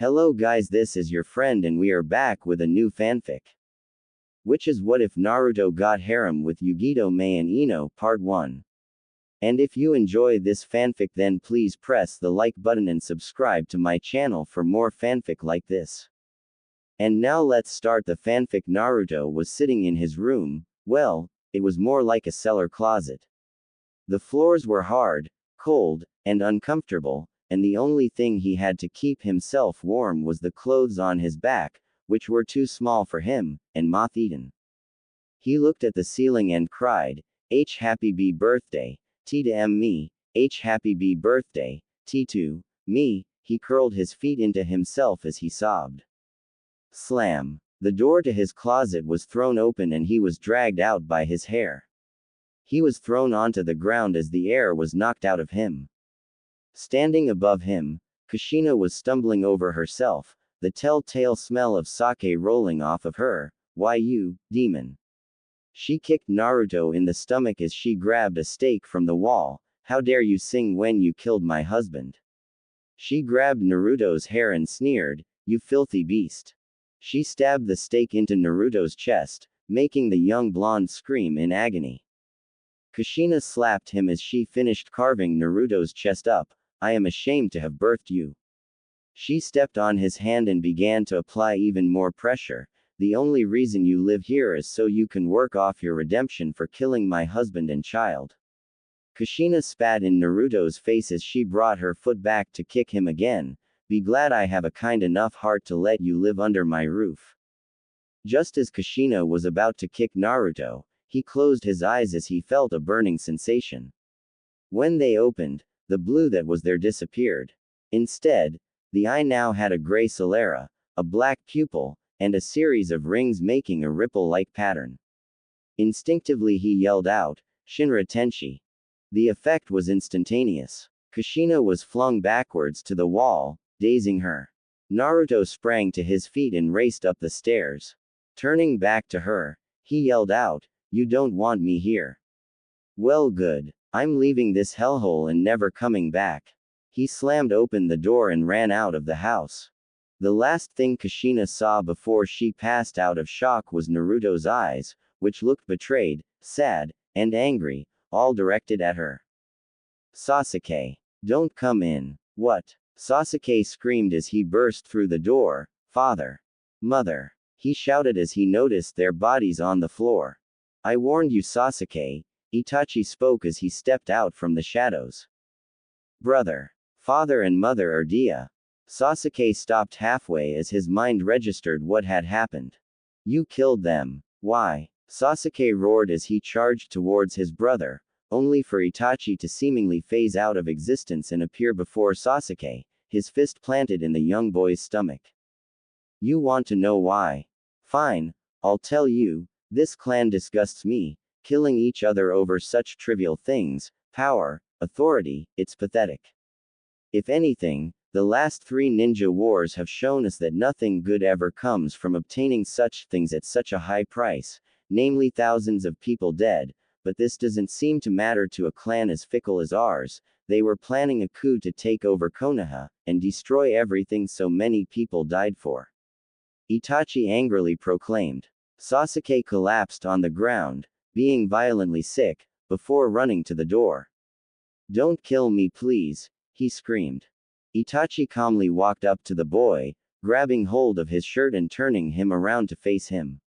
Hello guys, this is your friend and we are back with a new fanfic. Which is What If Naruto Got Harem with Yugito Mei and Ino, Part 1. And if you enjoy this fanfic then please press the like button and subscribe to my channel for more fanfic like this. And now let's start the fanfic. Naruto was sitting in his room, well, it was more like a cellar closet. The floors were hard, cold, and uncomfortable, and the only thing he had to keep himself warm was the clothes on his back, which were too small for him, and moth-eaten. He looked at the ceiling and cried, H happy B birthday, T to M me, H happy B birthday, T to me. He curled his feet into himself as he sobbed. Slam. The door to his closet was thrown open and he was dragged out by his hair. He was thrown onto the ground as the air was knocked out of him. Standing above him, Kushina was stumbling over herself, the telltale smell of sake rolling off of her. Why you, demon? She kicked Naruto in the stomach as she grabbed a stake from the wall. How dare you sing when you killed my husband? She grabbed Naruto's hair and sneered, you filthy beast. She stabbed the stake into Naruto's chest, making the young blonde scream in agony. Kushina slapped him as she finished carving Naruto's chest up. I am ashamed to have birthed you. She stepped on his hand and began to apply even more pressure. The only reason you live here is so you can work off your redemption for killing my husband and child. Kushina spat in Naruto's face as she brought her foot back to kick him again. Be glad I have a kind enough heart to let you live under my roof. Just as Kushina was about to kick Naruto, he closed his eyes as he felt a burning sensation. When they opened, the blue that was there disappeared. Instead, the eye now had a gray sclera, a black pupil, and a series of rings making a ripple-like pattern. Instinctively he yelled out, Shinra Tenshi. The effect was instantaneous. Kushina was flung backwards to the wall, dazing her. Naruto sprang to his feet and raced up the stairs. Turning back to her, he yelled out, You don't want me here. Well good. I'm leaving this hellhole and never coming back. He slammed open the door and ran out of the house. The last thing Kushina saw before she passed out of shock was Naruto's eyes, which looked betrayed, sad, and angry, all directed at her. Sasuke. Don't come in. What? Sasuke screamed as he burst through the door. Father. Mother. He shouted as he noticed their bodies on the floor. I warned you, Sasuke. Itachi spoke as he stepped out from the shadows. Brother. Father and mother are dia. Sasuke stopped halfway as his mind registered what had happened. You killed them. Why? Sasuke roared as he charged towards his brother, only for Itachi to seemingly phase out of existence and appear before Sasuke, his fist planted in the young boy's stomach. You want to know why? Fine, I'll tell you. This clan disgusts me. Killing each other over such trivial things, power, authority, it's pathetic. If anything, the last 3 ninja wars have shown us that nothing good ever comes from obtaining such things at such a high price, namely thousands of people dead, but this doesn't seem to matter to a clan as fickle as ours. They were planning a coup to take over Konoha, and destroy everything so many people died for. Itachi angrily proclaimed. Sasuke collapsed on the ground, being violently sick, before running to the door. Don't kill me please, he screamed. Itachi calmly walked up to the boy, grabbing hold of his shirt and turning him around to face him.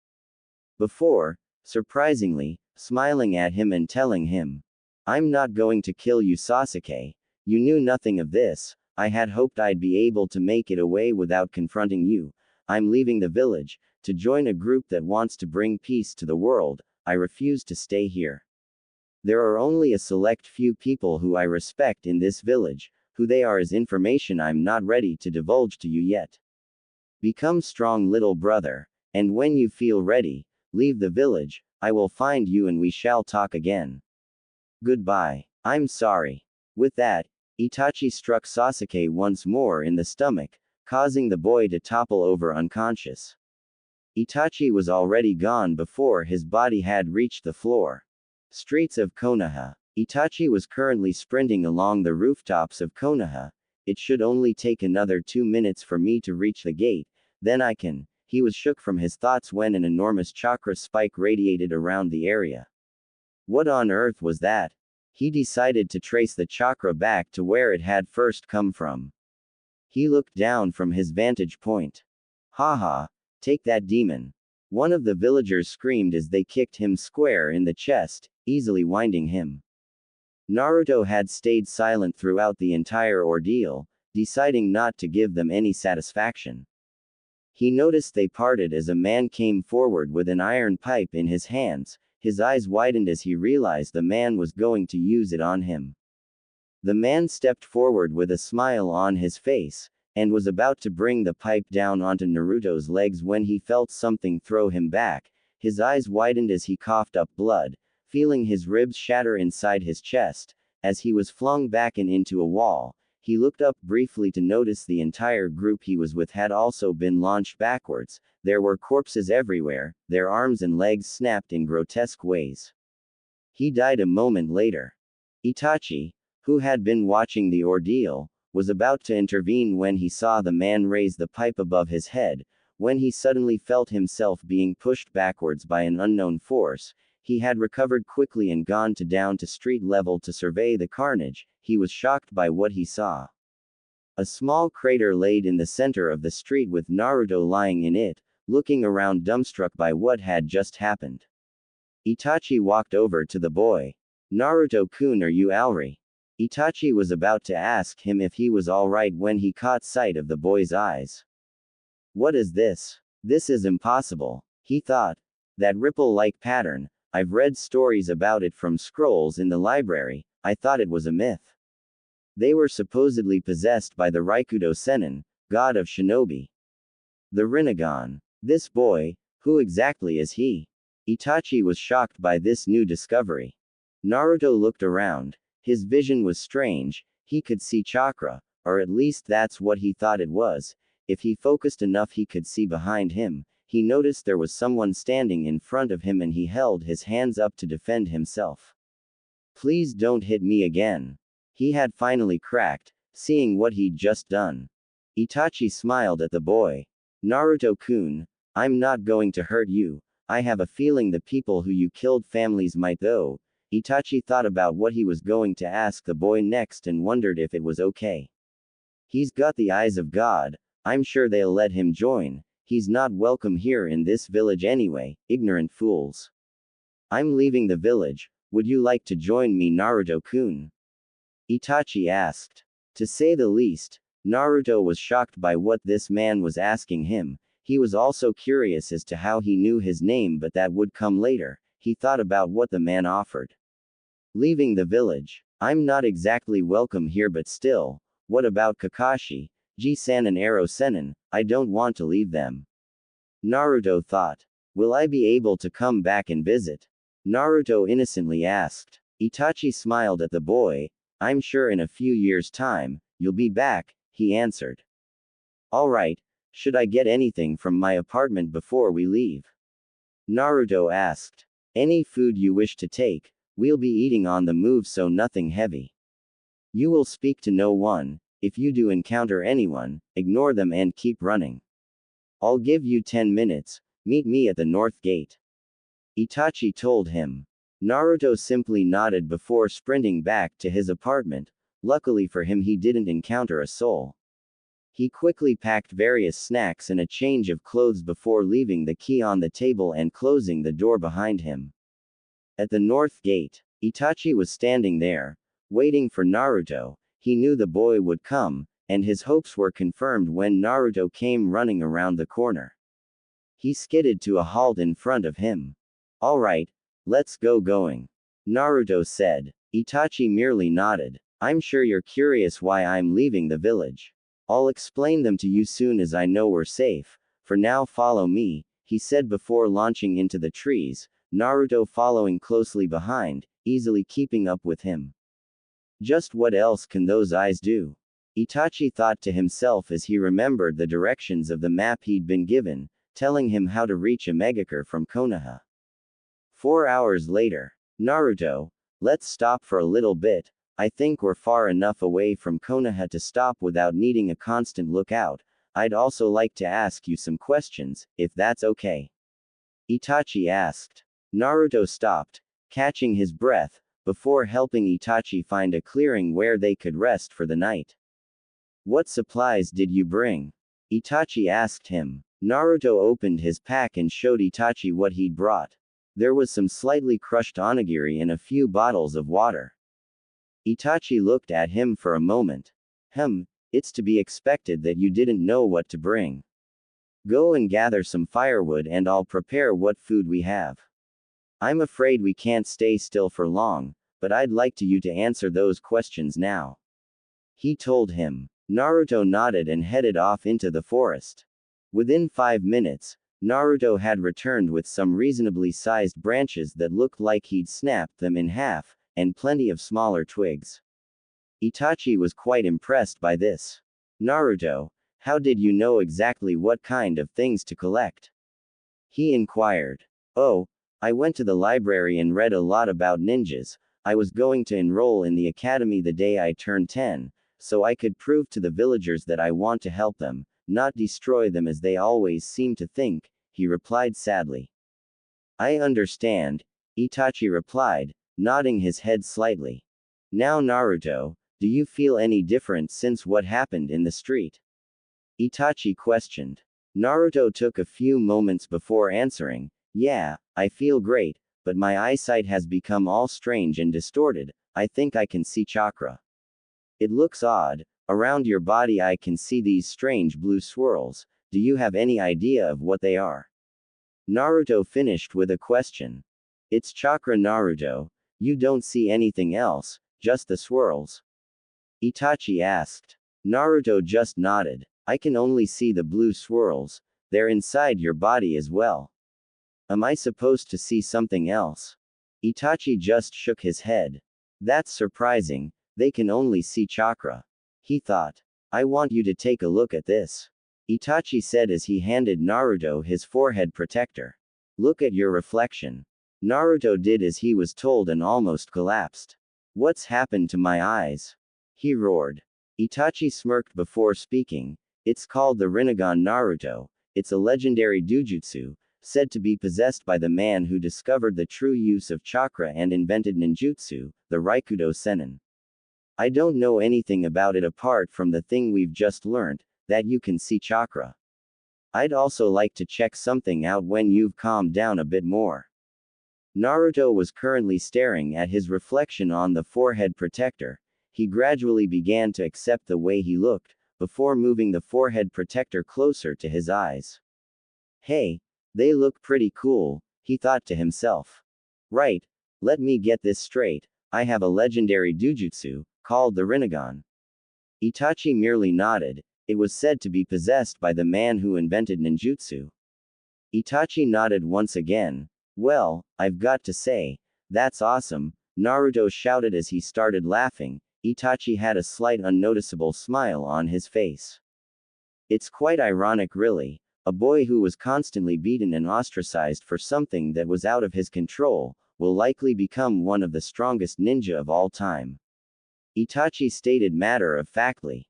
Before, surprisingly, smiling at him and telling him, I'm not going to kill you, Sasuke. You knew nothing of this. I had hoped I'd be able to make it away without confronting you. I'm leaving the village, to join a group that wants to bring peace to the world. I refuse to stay here. There are only a select few people who I respect in this village. Who they are is information I'm not ready to divulge to you yet. Become strong, little brother, and when you feel ready, leave the village. I will find you and we shall talk again. Goodbye. I'm sorry. With that, Itachi struck Sasuke once more in the stomach, causing the boy to topple over unconscious. Itachi was already gone before his body had reached the floor. Streets of Konoha. Itachi was currently sprinting along the rooftops of Konoha, It should only take another 2 minutes for me to reach the gate, then I can. He was shook from his thoughts when an enormous chakra spike radiated around the area. What on earth was that? He decided to trace the chakra back to where it had first come from. He looked down from his vantage point. Haha, take that demon. One of the villagers screamed as they kicked him square in the chest, easily winding him. Naruto had stayed silent throughout the entire ordeal, deciding not to give them any satisfaction. He noticed they parted as a man came forward with an iron pipe in his hands. His eyes widened as he realized the man was going to use it on him. The man stepped forward with a smile on his face, and was about to bring the pipe down onto Naruto's legs when he felt something throw him back. His eyes widened as he coughed up blood, feeling his ribs shatter inside his chest. As he was flung back and into a wall, he looked up briefly to notice the entire group he was with had also been launched backwards. There were corpses everywhere, their arms and legs snapped in grotesque ways. He died a moment later. Itachi, who had been watching the ordeal, was about to intervene when he saw the man raise the pipe above his head. When he suddenly felt himself being pushed backwards by an unknown force, he had recovered quickly and gone down to street level to survey the carnage. He was shocked by what he saw. A small crater laid in the center of the street with Naruto lying in it, looking around dumbstruck by what had just happened. Itachi walked over to the boy. Naruto-kun, are you alright? Itachi was about to ask him if he was alright when he caught sight of the boy's eyes. What is this? This is impossible, he thought. That ripple-like pattern, I've read stories about it from scrolls in the library, I thought it was a myth. They were supposedly possessed by the Raikudo Sennin, god of shinobi. The Rinnegan. This boy, who exactly is he? Itachi was shocked by this new discovery. Naruto looked around. His vision was strange. He could see chakra, or at least that's what he thought it was. If he focused enough, he could see behind him. He noticed there was someone standing in front of him and he held his hands up to defend himself. Please don't hit me again. He had finally cracked, seeing what he'd just done. Itachi smiled at the boy. Naruto-kun, I'm not going to hurt you. I have a feeling the people who you killed families might though. Itachi thought about what he was going to ask the boy next and wondered if it was okay. He's got the eyes of God, I'm sure they'll let him join. He's not welcome here in this village anyway, ignorant fools. I'm leaving the village, would you like to join me, Naruto-kun? Itachi asked. To say the least, Naruto was shocked by what this man was asking him. He was also curious as to how he knew his name, but that would come later. He thought about what the man offered. Leaving the village. I'm not exactly welcome here, but still, what about Kakashi, Ji-san and Ero Sennin? I don't want to leave them. Naruto thought. Will I be able to come back and visit? Naruto innocently asked. Itachi smiled at the boy. I'm sure in a few years' time, you'll be back, he answered. Alright, should I get anything from my apartment before we leave? Naruto asked. Any food you wish to take, we'll be eating on the move, so nothing heavy. You will speak to no one. If you do encounter anyone, ignore them and keep running. I'll give you 10 minutes, meet me at the north gate. Itachi told him. Naruto simply nodded before sprinting back to his apartment. Luckily for him, he didn't encounter a soul. He quickly packed various snacks and a change of clothes before leaving the key on the table and closing the door behind him. At the north gate, Itachi was standing there, waiting for Naruto. He knew the boy would come, and his hopes were confirmed when Naruto came running around the corner. He skidded to a halt in front of him. Alright, let's going. Naruto said. Itachi merely nodded. I'm sure you're curious why I'm leaving the village. I'll explain them to you soon as I know we're safe. For now, follow me, he said before launching into the trees, Naruto following closely behind, easily keeping up with him. Just what else can those eyes do? Itachi thought to himself as he remembered the directions of the map he'd been given, telling him how to reach Omegakure from Konoha. 4 hours later. Naruto, let's stop for a little bit. I think we're far enough away from Konoha to stop without needing a constant lookout. I'd also like to ask you some questions, if that's okay. Itachi asked. Naruto stopped, catching his breath, before helping Itachi find a clearing where they could rest for the night. What supplies did you bring? Itachi asked him. Naruto opened his pack and showed Itachi what he'd brought. There was some slightly crushed onigiri and a few bottles of water. Itachi looked at him for a moment. It's to be expected that you didn't know what to bring. Go and gather some firewood and I'll prepare what food we have. I'm afraid we can't stay still for long, but I'd like you to answer those questions now. He told him. Naruto nodded and headed off into the forest. Within 5 minutes, Naruto had returned with some reasonably sized branches that looked like he'd snapped them in half, and plenty of smaller twigs. Itachi was quite impressed by this. Naruto, how did you know exactly what kind of things to collect? He inquired. Oh, I went to the library and read a lot about ninjas. I was going to enroll in the academy the day I turned 10, so I could prove to the villagers that I want to help them, not destroy them as they always seem to think, he replied sadly. I understand, Itachi replied, nodding his head slightly. Now Naruto, do you feel any different since what happened in the street? Itachi questioned. Naruto took a few moments before answering. Yeah, I feel great, but my eyesight has become all strange and distorted. I think I can see chakra. It looks odd. Around your body I can see these strange blue swirls. Do you have any idea of what they are? Naruto finished with a question. It's chakra, Naruto. You don't see anything else, just the swirls? Itachi asked. Naruto just nodded. I can only see the blue swirls. They're inside your body as well. Am I supposed to see something else? Itachi just shook his head. That's surprising. They can only see chakra. He thought. I want you to take a look at this. Itachi said as he handed Naruto his forehead protector. Look at your reflection. Naruto did as he was told and almost collapsed. What's happened to my eyes? He roared. Itachi smirked before speaking. It's called the Rinnegan, Naruto. It's a legendary dojutsu, said to be possessed by the man who discovered the true use of chakra and invented ninjutsu, the Raikudo Sennin. I don't know anything about it apart from the thing we've just learned, that you can see chakra. I'd also like to check something out when you've calmed down a bit more. Naruto was currently staring at his reflection on the forehead protector. He gradually began to accept the way he looked, before moving the forehead protector closer to his eyes. Hey, they look pretty cool, he thought to himself. Right, let me get this straight. I have a legendary dojutsu, called the Rinnegan. Itachi merely nodded. It was said to be possessed by the man who invented ninjutsu. Itachi nodded once again. Well, I've got to say, that's awesome, Naruto shouted as he started laughing. Itachi had a slight unnoticeable smile on his face. It's quite ironic really. A boy who was constantly beaten and ostracized for something that was out of his control, will likely become one of the strongest ninja of all time. Itachi stated matter-of-factly.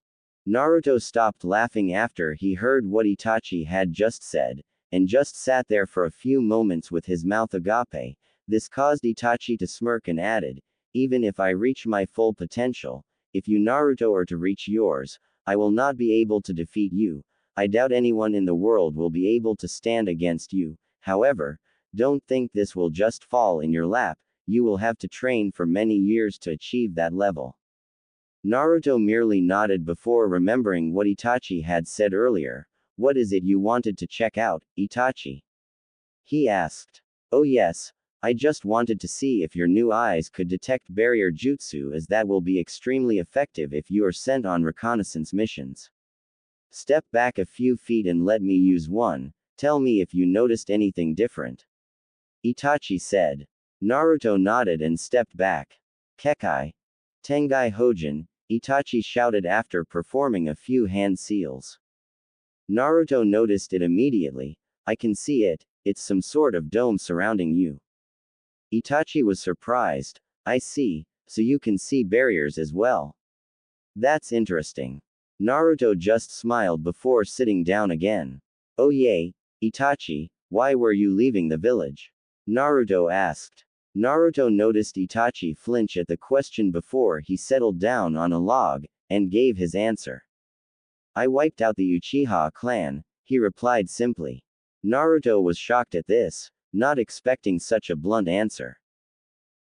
Naruto stopped laughing after he heard what Itachi had just said, and just sat there for a few moments with his mouth agape. This caused Itachi to smirk and added, even if I reach my full potential, if you Naruto are to reach yours, I will not be able to defeat you. I doubt anyone in the world will be able to stand against you. However, don't think this will just fall in your lap. You will have to train for many years to achieve that level. Naruto merely nodded before remembering what Itachi had said earlier. What is it you wanted to check out, Itachi? He asked. Oh yes, I just wanted to see if your new eyes could detect barrier jutsu, as that will be extremely effective if you are sent on reconnaissance missions. Step back a few feet and let me use one. Tell me if you noticed anything different. Itachi said. Naruto nodded and stepped back. Kekai. Tengai Hojin, Itachi shouted after performing a few hand seals. Naruto noticed it immediately. I can see it, it's some sort of dome surrounding you. Itachi was surprised. I see, so you can see barriers as well. That's interesting. Naruto just smiled before sitting down again. Oh yay, Itachi, why were you leaving the village? Naruto asked. Naruto noticed Itachi flinch at the question before he settled down on a log, and gave his answer. I wiped out the Uchiha clan, he replied simply. Naruto was shocked at this, not expecting such a blunt answer.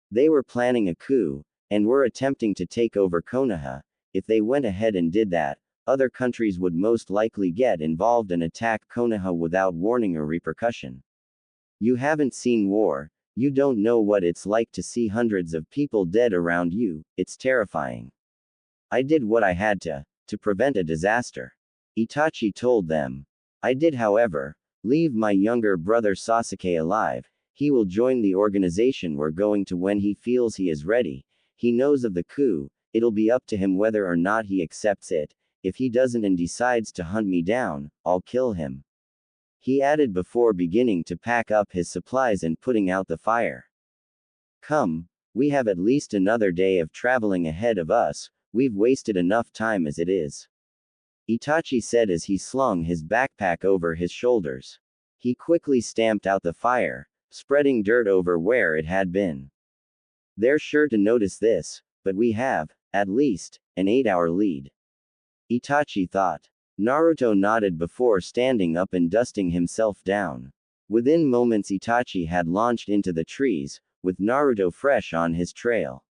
They were planning a coup, and were attempting to take over Konoha. If they went ahead and did that, other countries would most likely get involved and attack Konoha without warning or repercussion. You haven't seen war, you don't know what it's like to see hundreds of people dead around you, it's terrifying. I did what I had to prevent a disaster. Itachi told them. I did, however, leave my younger brother Sasuke alive. He will join the organization we're going to when he feels he is ready. He knows of the coup, it'll be up to him whether or not he accepts it. If he doesn't and decides to hunt me down, I'll kill him. He added before beginning to pack up his supplies and putting out the fire. Come, we have at least another day of traveling ahead of us, we've wasted enough time as it is. Itachi said as he slung his backpack over his shoulders. He quickly stamped out the fire, spreading dirt over where it had been. They're sure to notice this, but we have, at least, an 8-hour lead. Itachi thought. Naruto nodded before standing up and dusting himself down. Within moments Itachi had launched into the trees, with Naruto fresh on his trail.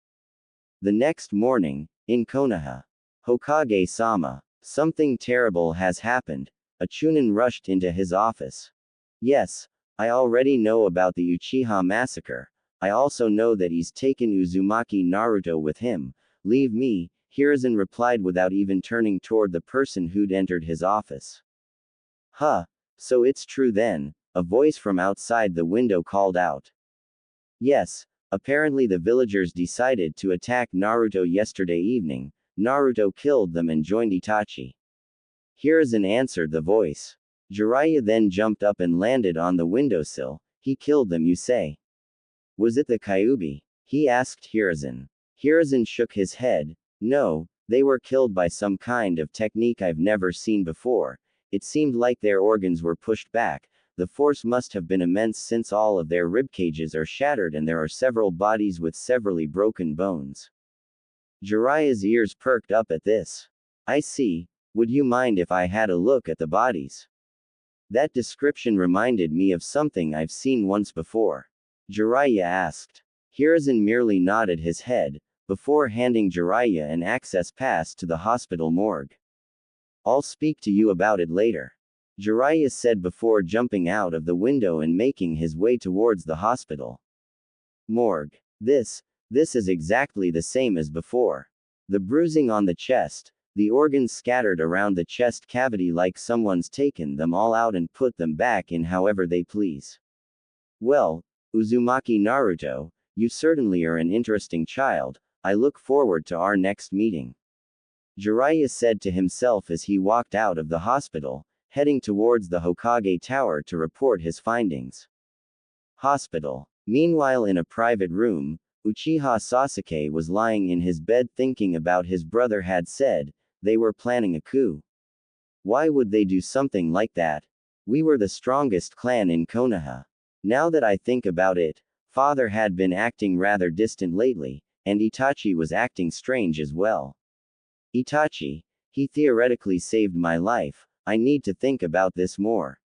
The next morning, in Konoha. Hokage-sama, something terrible has happened. A Chunin rushed into his office. Yes, I already know about the Uchiha massacre. I also know that he's taken Uzumaki Naruto with him. Leave me, Hiruzen replied without even turning toward the person who'd entered his office. Huh, so it's true then, a voice from outside the window called out. Yes, apparently the villagers decided to attack Naruto yesterday evening. Naruto killed them and joined Itachi. Hiruzen answered the voice. Jiraiya then jumped up and landed on the windowsill. He killed them, you say? Was it the Kyuubi? He asked Hiruzen. Hiruzen shook his head. No, they were killed by some kind of technique I've never seen before. It seemed like their organs were pushed back. The force must have been immense since all of their ribcages are shattered and there are several bodies with severely broken bones. Jiraiya's ears perked up at this. I see. Would you mind if I had a look at the bodies? That description reminded me of something I've seen once before. Jiraiya asked. Hiruzen merely nodded his head, before handing Jiraiya an access pass to the hospital morgue. I'll speak to you about it later. Jiraiya said before jumping out of the window and making his way towards the hospital. Morgue. This is exactly the same as before. The bruising on the chest, the organs scattered around the chest cavity like someone's taken them all out and put them back in however they please. Well, Uzumaki Naruto, you certainly are an interesting child. I look forward to our next meeting. Jiraiya said to himself as he walked out of the hospital, heading towards the Hokage Tower to report his findings. Hospital. Meanwhile, in a private room, Uchiha Sasuke was lying in his bed thinking about his brother had said, they were planning a coup. Why would they do something like that? We were the strongest clan in Konoha. Now that I think about it, father had been acting rather distant lately, and Itachi was acting strange as well. Itachi, he theoretically saved my life, I need to think about this more.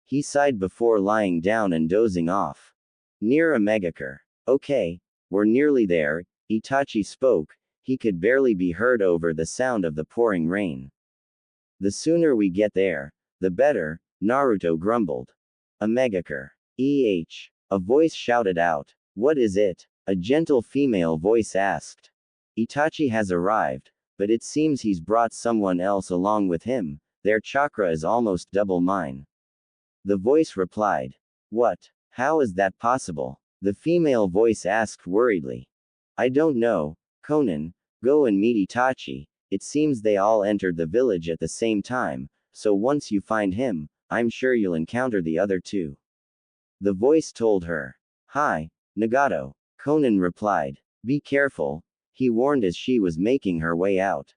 He sighed before lying down and dozing off. Near a megacur. Okay, we're nearly there, Itachi spoke, he could barely be heard over the sound of the pouring rain. The sooner we get there, the better, Naruto grumbled. A megacur. A voice shouted out. What is it? A gentle female voice asked. Itachi has arrived, but it seems he's brought someone else along with him. Their chakra is almost double mine. The voice replied. What? How is that possible? The female voice asked worriedly. I don't know, Conan, go and meet Itachi. It seems they all entered the village at the same time, so once you find him, I'm sure you'll encounter the other two. The voice told her. Hi, Nagato, Conan replied. Be careful, he warned as she was making her way out.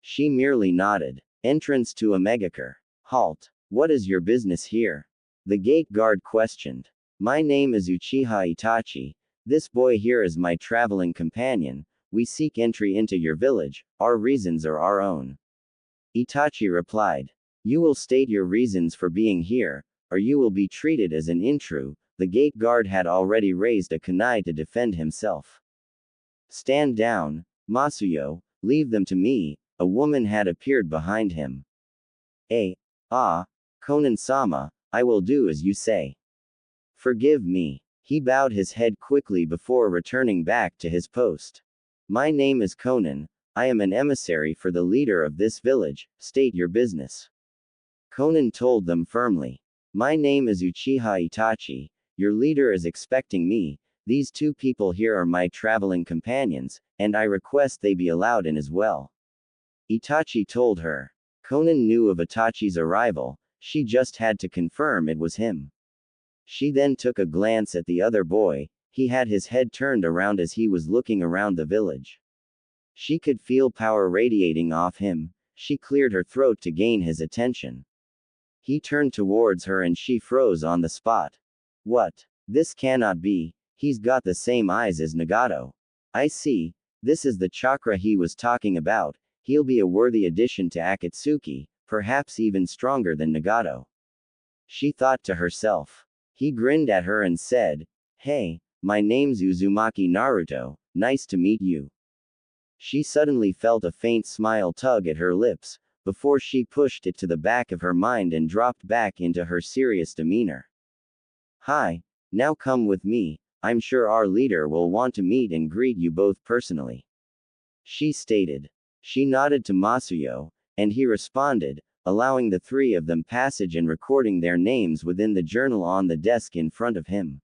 She merely nodded. Entrance to a megachur. Halt. What is your business here? The gate guard questioned. My name is Uchiha Itachi. This boy here is my traveling companion. We seek entry into your village. Our reasons are our own. Itachi replied. You will state your reasons for being here, or you will be treated as an intruder. The gate guard had already raised a kunai to defend himself. Stand down, Masuyo, leave them to me. A woman had appeared behind him. Konan-sama, I will do as you say. Forgive me. He bowed his head quickly before returning back to his post. My name is Konan. I am an emissary for the leader of this village. State your business. Konan told them firmly. My name is Uchiha Itachi. Your leader is expecting me. These two people here are my traveling companions, and I request they be allowed in as well. Itachi told her. Konan knew of Itachi's arrival, she just had to confirm it was him. She then took a glance at the other boy, he had his head turned around as he was looking around the village. She could feel power radiating off him, she cleared her throat to gain his attention. He turned towards her and she froze on the spot. What? This cannot be, he's got the same eyes as Nagato. I see, this is the chakra he was talking about, he'll be a worthy addition to Akatsuki, perhaps even stronger than Nagato. She thought to herself. He grinned at her and said, Hey, my name's Uzumaki Naruto, nice to meet you. She suddenly felt a faint smile tug at her lips, before she pushed it to the back of her mind and dropped back into her serious demeanor. Hi, now come with me, I'm sure our leader will want to meet and greet you both personally. She stated. She nodded to Masuyo, and he responded, allowing the three of them passage and recording their names within the journal on the desk in front of him.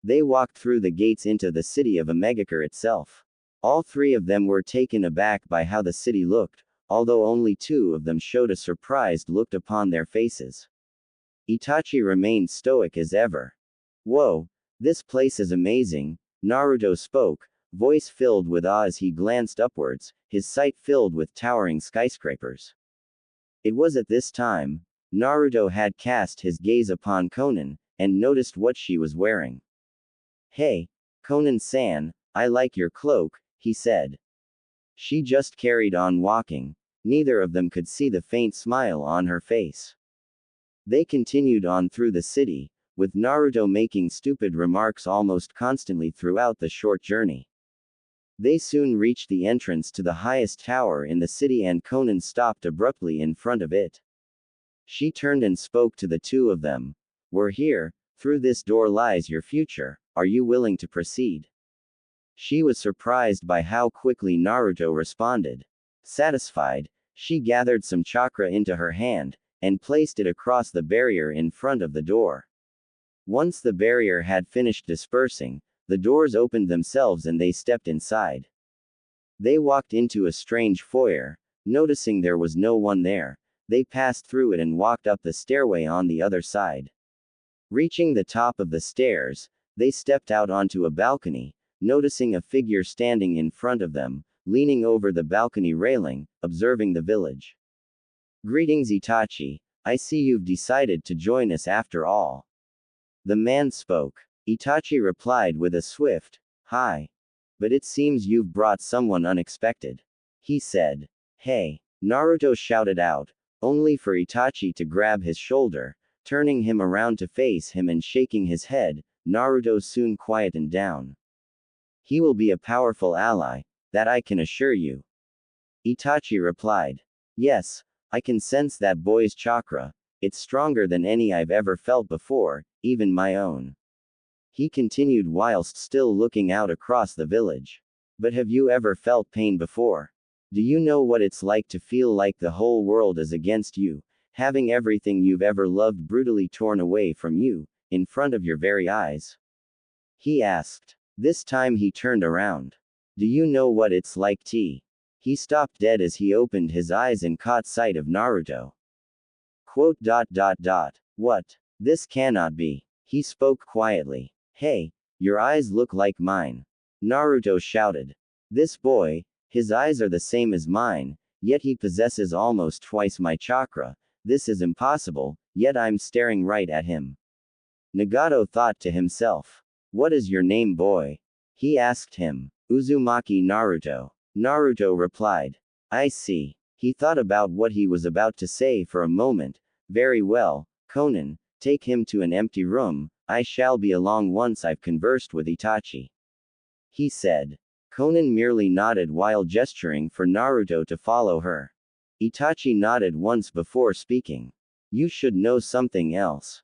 They walked through the gates into the city of Megachur itself. All three of them were taken aback by how the city looked, although only two of them showed a surprised look upon their faces. Itachi remained stoic as ever. Whoa, this place is amazing, Naruto spoke, voice filled with awe as he glanced upwards, his sight filled with towering skyscrapers. It was at this time, Naruto had cast his gaze upon Konan, and noticed what she was wearing. Hey, Konan-san, I like your cloak, he said. She just carried on walking, neither of them could see the faint smile on her face. They continued on through the city, with Naruto making stupid remarks almost constantly throughout the short journey. They soon reached the entrance to the highest tower in the city and Konan stopped abruptly in front of it. She turned and spoke to the two of them. We're here, through this door lies your future, are you willing to proceed? She was surprised by how quickly Naruto responded. Satisfied, she gathered some chakra into her hand, and placed it across the barrier in front of the door. Once the barrier had finished dispersing, the doors opened themselves and they stepped inside. They walked into a strange foyer, noticing there was no one there, they passed through it and walked up the stairway on the other side. Reaching the top of the stairs, they stepped out onto a balcony, noticing a figure standing in front of them, leaning over the balcony railing, observing the village. Greetings Itachi, I see you've decided to join us after all. The man spoke. Itachi replied with a swift, hi. But it seems you've brought someone unexpected. He said. Hey, Naruto shouted out, only for Itachi to grab his shoulder, turning him around to face him and shaking his head. Naruto soon quietened down. He will be a powerful ally, that I can assure you. Itachi replied. Yes, I can sense that boy's chakra, it's stronger than any I've ever felt before, even my own. He continued whilst still looking out across the village. But have you ever felt pain before? Do you know what it's like to feel like the whole world is against you, having everything you've ever loved brutally torn away from you, in front of your very eyes? He asked. This time he turned around. Do you know what it's like He stopped dead as he opened his eyes and caught sight of Naruto. Quote. What? This cannot be. He spoke quietly. Hey, your eyes look like mine. Naruto shouted. This boy, his eyes are the same as mine, yet he possesses almost twice my chakra. This is impossible, yet I'm staring right at him. Nagato thought to himself. What is your name, boy? He asked him. Uzumaki Naruto. Naruto replied. I see. He thought about what he was about to say for a moment. Very well, Conan, take him to an empty room. I shall be along once I've conversed with Itachi. He said. Conan merely nodded while gesturing for Naruto to follow her. Itachi nodded once before speaking. You should know something else.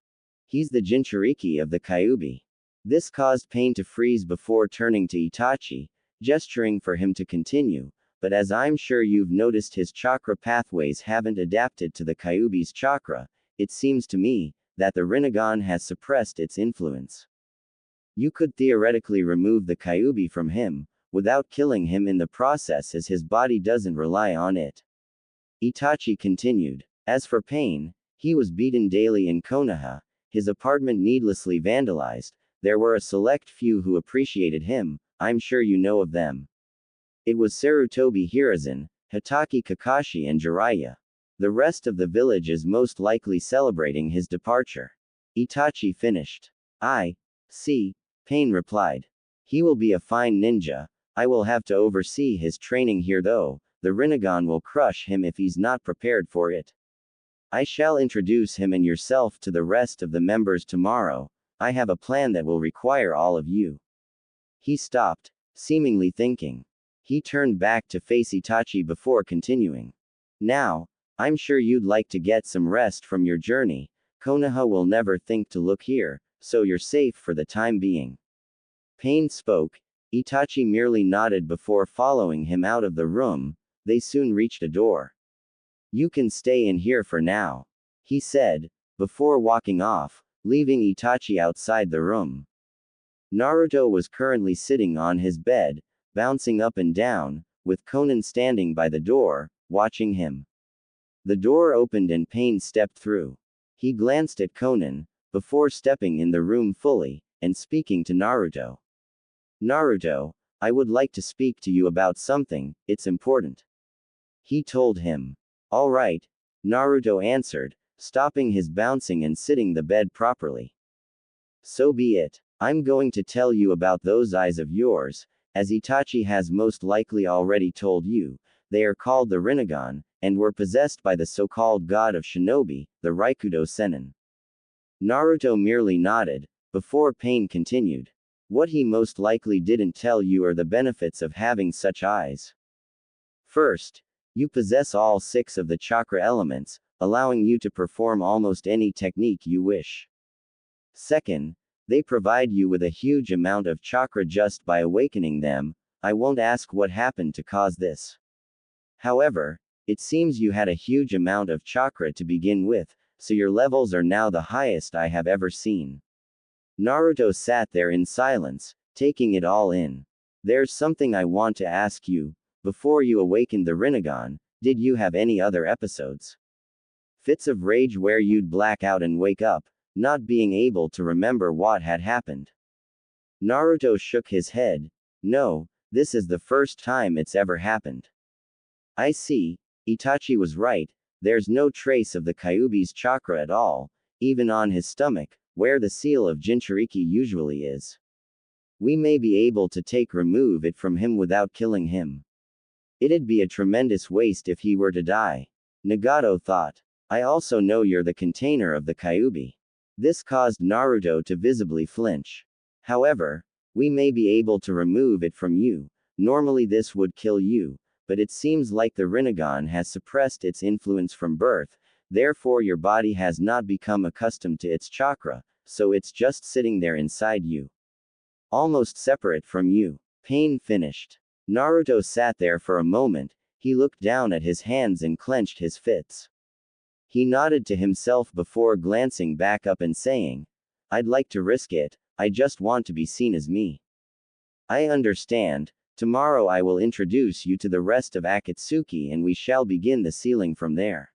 He's the Jinchuriki of the Kyuubi. This caused Pain to freeze before turning to Itachi, gesturing for him to continue, but as I'm sure you've noticed his chakra pathways haven't adapted to the Kyuubi's chakra, it seems to me that the Rinnegan has suppressed its influence. You could theoretically remove the Kyuubi from him, without killing him in the process as his body doesn't rely on it. Itachi continued. As for Pain, he was beaten daily in Konoha, his apartment needlessly vandalized. There were a select few who appreciated him, I'm sure you know of them. It was Sarutobi Hiruzen, Hitaki Kakashi and Jiraiya. The rest of the village is most likely celebrating his departure. Itachi finished. I see, Pain replied. He will be a fine ninja. I will have to oversee his training here though, the Rinnegan will crush him if he's not prepared for it. I shall introduce him and yourself to the rest of the members tomorrow. I have a plan that will require all of you. He stopped, seemingly thinking. He turned back to face Itachi before continuing. Now, I'm sure you'd like to get some rest from your journey. Konoha will never think to look here, so you're safe for the time being. Pain spoke. Itachi merely nodded before following him out of the room. They soon reached a door. You can stay in here for now, he said, before walking off, leaving Itachi outside the room. Naruto was currently sitting on his bed, bouncing up and down, with Conan standing by the door, watching him. The door opened and Pain stepped through. He glanced at Conan, before stepping in the room fully, and speaking to Naruto. Naruto, I would like to speak to you about something, it's important. He told him. All right, Naruto answered, stopping his bouncing and sitting the bed properly. So be it. I'm going to tell you about those eyes of yours, as Itachi has most likely already told you. They are called the Rinnegan, and were possessed by the so-called god of shinobi, the Raikudo Sennin. Naruto merely nodded, before Pain continued. What he most likely didn't tell you are the benefits of having such eyes. First, you possess all 6 of the chakra elements, allowing you to perform almost any technique you wish. Second, they provide you with a huge amount of chakra just by awakening them. I won't ask what happened to cause this. However, it seems you had a huge amount of chakra to begin with, so your levels are now the highest I have ever seen. Naruto sat there in silence, taking it all in. There's something I want to ask you. Before you awakened the Rinnegan, did you have any other episodes? Fits of rage where you'd black out and wake up, not being able to remember what had happened. Naruto shook his head. No, this is the first time it's ever happened. I see, Itachi was right, there's no trace of the Kyuubi's chakra at all, even on his stomach, where the seal of Jinchuriki usually is. We may be able to remove it from him without killing him. It'd be a tremendous waste if he were to die. Nagato thought. I also know you're the container of the Kyuubi. This caused Naruto to visibly flinch. However, we may be able to remove it from you. Normally this would kill you, but it seems like the Rinnegan has suppressed its influence from birth, therefore your body has not become accustomed to its chakra, so it's just sitting there inside you. Almost separate from you. Pain finished. Naruto sat there for a moment, he looked down at his hands and clenched his fists. He nodded to himself before glancing back up and saying, I'd like to risk it, I just want to be seen as me. I understand, tomorrow I will introduce you to the rest of Akatsuki and we shall begin the sealing from there.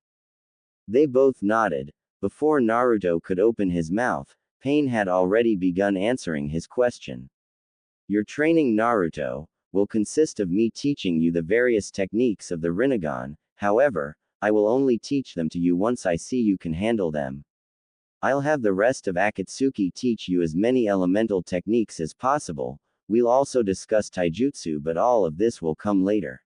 They both nodded. Before Naruto could open his mouth, Pain had already begun answering his question. Your training, Naruto, will consist of me teaching you the various techniques of the Rinnegan. However, I will only teach them to you once I see you can handle them. I'll have the rest of Akatsuki teach you as many elemental techniques as possible. We'll also discuss taijutsu, but all of this will come later.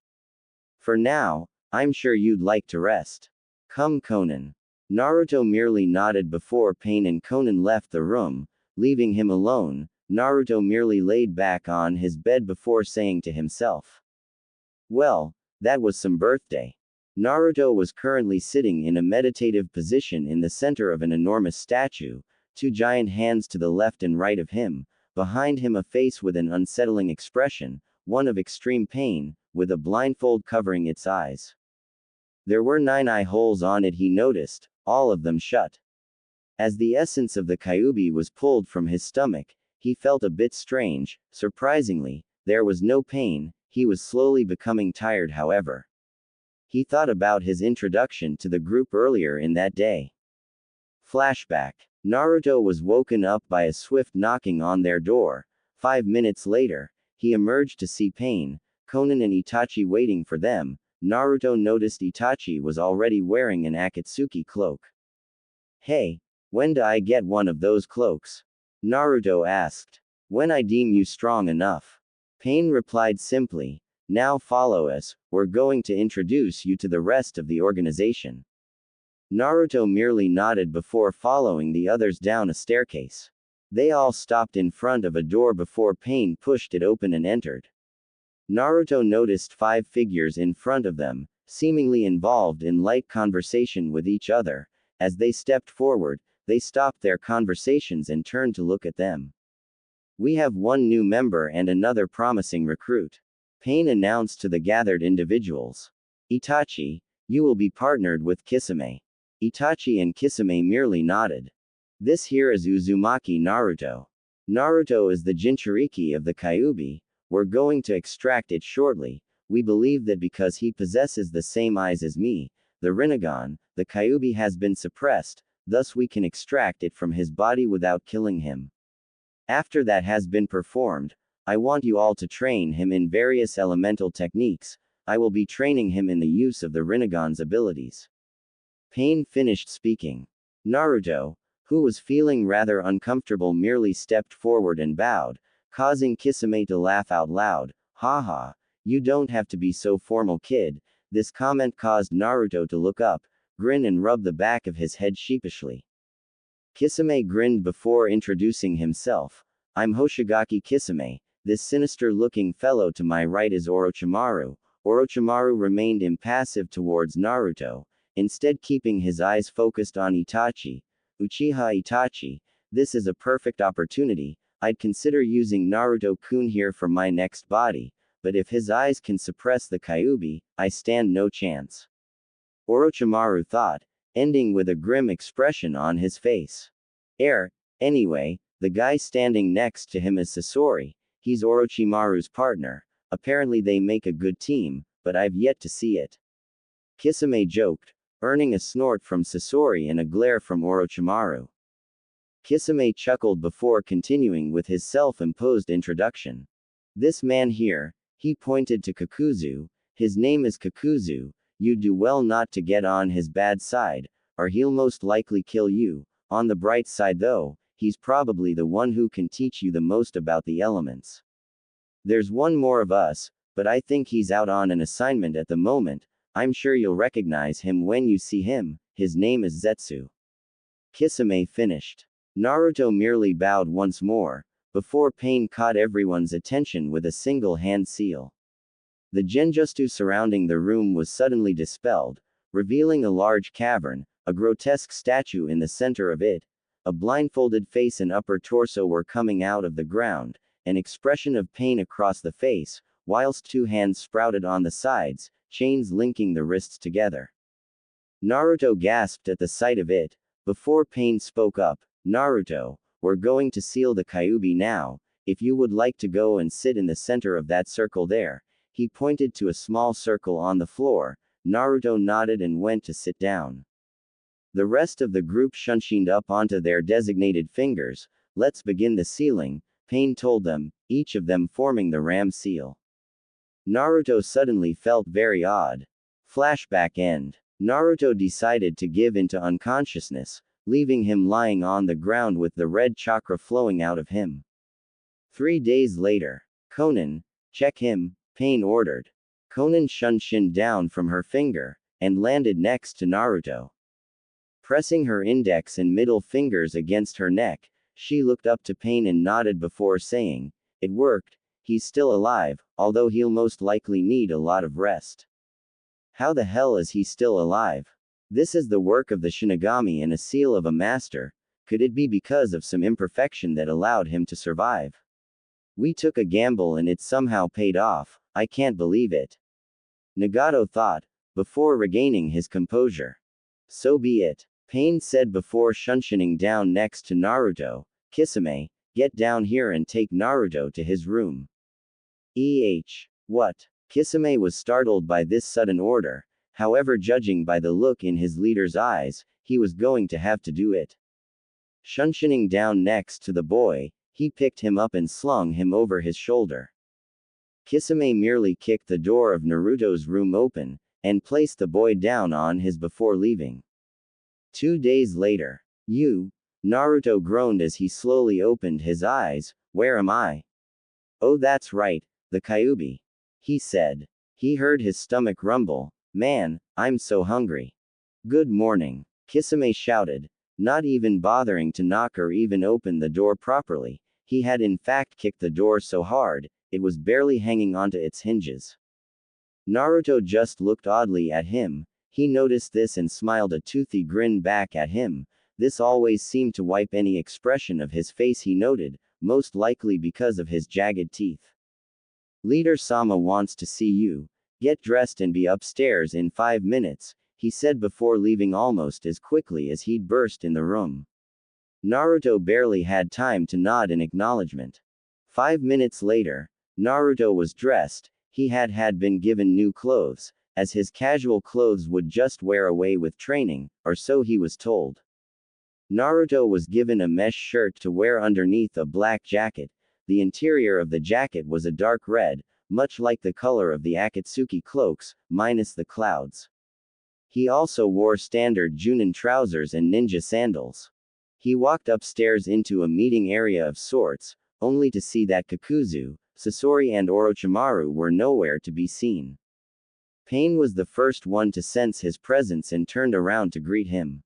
For now, I'm sure you'd like to rest. Come, Conan. Naruto merely nodded before Pain and Conan left the room, leaving him alone. Naruto merely laid back on his bed before saying to himself, "Well, that was some birthday." Naruto was currently sitting in a meditative position in the center of an enormous statue, two giant hands to the left and right of him, behind him a face with an unsettling expression, one of extreme pain, with a blindfold covering its eyes. There were 9 eye holes on it, he noticed, all of them shut. As the essence of the Kyuubi was pulled from his stomach, he felt a bit strange. Surprisingly, there was no pain. He was slowly becoming tired, however. He thought about his introduction to the group earlier in that day. Flashback. Naruto was woken up by a swift knocking on their door. 5 minutes later, he emerged to see Pain, Conan and Itachi waiting for them. Naruto noticed Itachi was already wearing an Akatsuki cloak. "Hey, when do I get one of those cloaks?" Naruto asked. "When I deem you strong enough." Pain replied simply, "Now follow us, we're going to introduce you to the rest of the organization." Naruto merely nodded before following the others down a staircase. They all stopped in front of a door before Pain pushed it open and entered. Naruto noticed 5 figures in front of them, seemingly involved in light conversation with each other. As they stepped forward, they stopped their conversations and turned to look at them. "We have one new member and another promising recruit," Pain announced to the gathered individuals. "Itachi, you will be partnered with Kisame." Itachi and Kisame merely nodded. "This here is Uzumaki Naruto. Naruto is the Jinchuriki of the Kyuubi. We're going to extract it shortly. We believe that because he possesses the same eyes as me, the Rinnegan, the Kyuubi has been suppressed, thus we can extract it from his body without killing him. After that has been performed, I want you all to train him in various elemental techniques. I will be training him in the use of the Rinnegan's abilities." Pain finished speaking. Naruto, who was feeling rather uncomfortable, merely stepped forward and bowed, causing Kisame to laugh out loud. "Haha, you don't have to be so formal, kid." This comment caused Naruto to look up, grin and rub the back of his head sheepishly. Kisame grinned before introducing himself. "I'm Hoshigaki Kisame. This sinister-looking fellow to my right is Orochimaru." Orochimaru remained impassive towards Naruto, instead keeping his eyes focused on Itachi. "Uchiha Itachi, this is a perfect opportunity. I'd consider using Naruto-kun here for my next body, but if his eyes can suppress the Kyuubi, I stand no chance." Orochimaru thought, ending with a grim expression on his face. Anyway, the guy standing next to him is Sasori. He's Orochimaru's partner. Apparently they make a good team, but I've yet to see it. Kisame joked, earning a snort from Sasori and a glare from Orochimaru. Kisame chuckled before continuing with his self-imposed introduction. "This man here," he pointed to Kakuzu, "his name is Kakuzu. You'd do well not to get on his bad side, or he'll most likely kill you. On the bright side though, he's probably the one who can teach you the most about the elements. There's one more of us, but I think he's out on an assignment at the moment. I'm sure you'll recognize him when you see him. His name is Zetsu." Kisame finished. Naruto merely bowed once more, before Pain caught everyone's attention with a single hand seal. The genjutsu surrounding the room was suddenly dispelled, revealing a large cavern, a grotesque statue in the center of it. A blindfolded face and upper torso were coming out of the ground, an expression of pain across the face, whilst 2 hands sprouted on the sides, chains linking the wrists together. Naruto gasped at the sight of it, before Pain spoke up. "Naruto, we're going to seal the Kyuubi now. If you would like to go and sit in the center of that circle there." He pointed to a small circle on the floor. Naruto nodded and went to sit down. The rest of the group shunshined up onto their designated fingers. "Let's begin the sealing," Pain told them, each of them forming the ram seal. Naruto suddenly felt very odd. Flashback end. Naruto decided to give into unconsciousness, leaving him lying on the ground with the red chakra flowing out of him. 3 days later. Konan, check him, Pain ordered. Konan shunshin down from her finger, and landed next to Naruto. Pressing her index and middle fingers against her neck, she looked up to Pain and nodded before saying, "It worked, he's still alive, although he'll most likely need a lot of rest." How the hell is he still alive? This is the work of the Shinigami and a seal of a master. Could it be because of some imperfection that allowed him to survive? We took a gamble and it somehow paid off, I can't believe it. Nagato thought, before regaining his composure. So be it. Pain said before shunshining down next to Naruto. Kisame, get down here and take Naruto to his room. What? Kisame was startled by this sudden order, however judging by the look in his leader's eyes, he was going to have to do it. Shunshining down next to the boy, he picked him up and slung him over his shoulder. Kisame merely kicked the door of Naruto's room open, and placed the boy down on his before leaving. 2 days later. Naruto groaned as he slowly opened his eyes. Where am I? Oh, that's right, the Kyuubi. He said. He heard his stomach rumble. Man, I'm so hungry. Good morning. Kisame shouted, not even bothering to knock or even open the door properly. He had in fact kicked the door so hard, it was barely hanging onto its hinges. Naruto just looked oddly at him. He noticed this and smiled a toothy grin back at him. This always seemed to wipe any expression of his face, he noted, most likely because of his jagged teeth. Leader Sama wants to see you. Get dressed and be upstairs in 5 minutes, he said before leaving almost as quickly as he'd burst in the room. Naruto barely had time to nod in acknowledgement. 5 minutes later, Naruto was dressed. He had been given new clothes, as his casual clothes would just wear away with training, or so he was told. Naruto was given a mesh shirt to wear underneath a black jacket. The interior of the jacket was a dark red, much like the color of the Akatsuki cloaks, minus the clouds. He also wore standard Junin trousers and ninja sandals. He walked upstairs into a meeting area of sorts, only to see that Kakuzu, Sasori and Orochimaru were nowhere to be seen. Pain was the first one to sense his presence and turned around to greet him.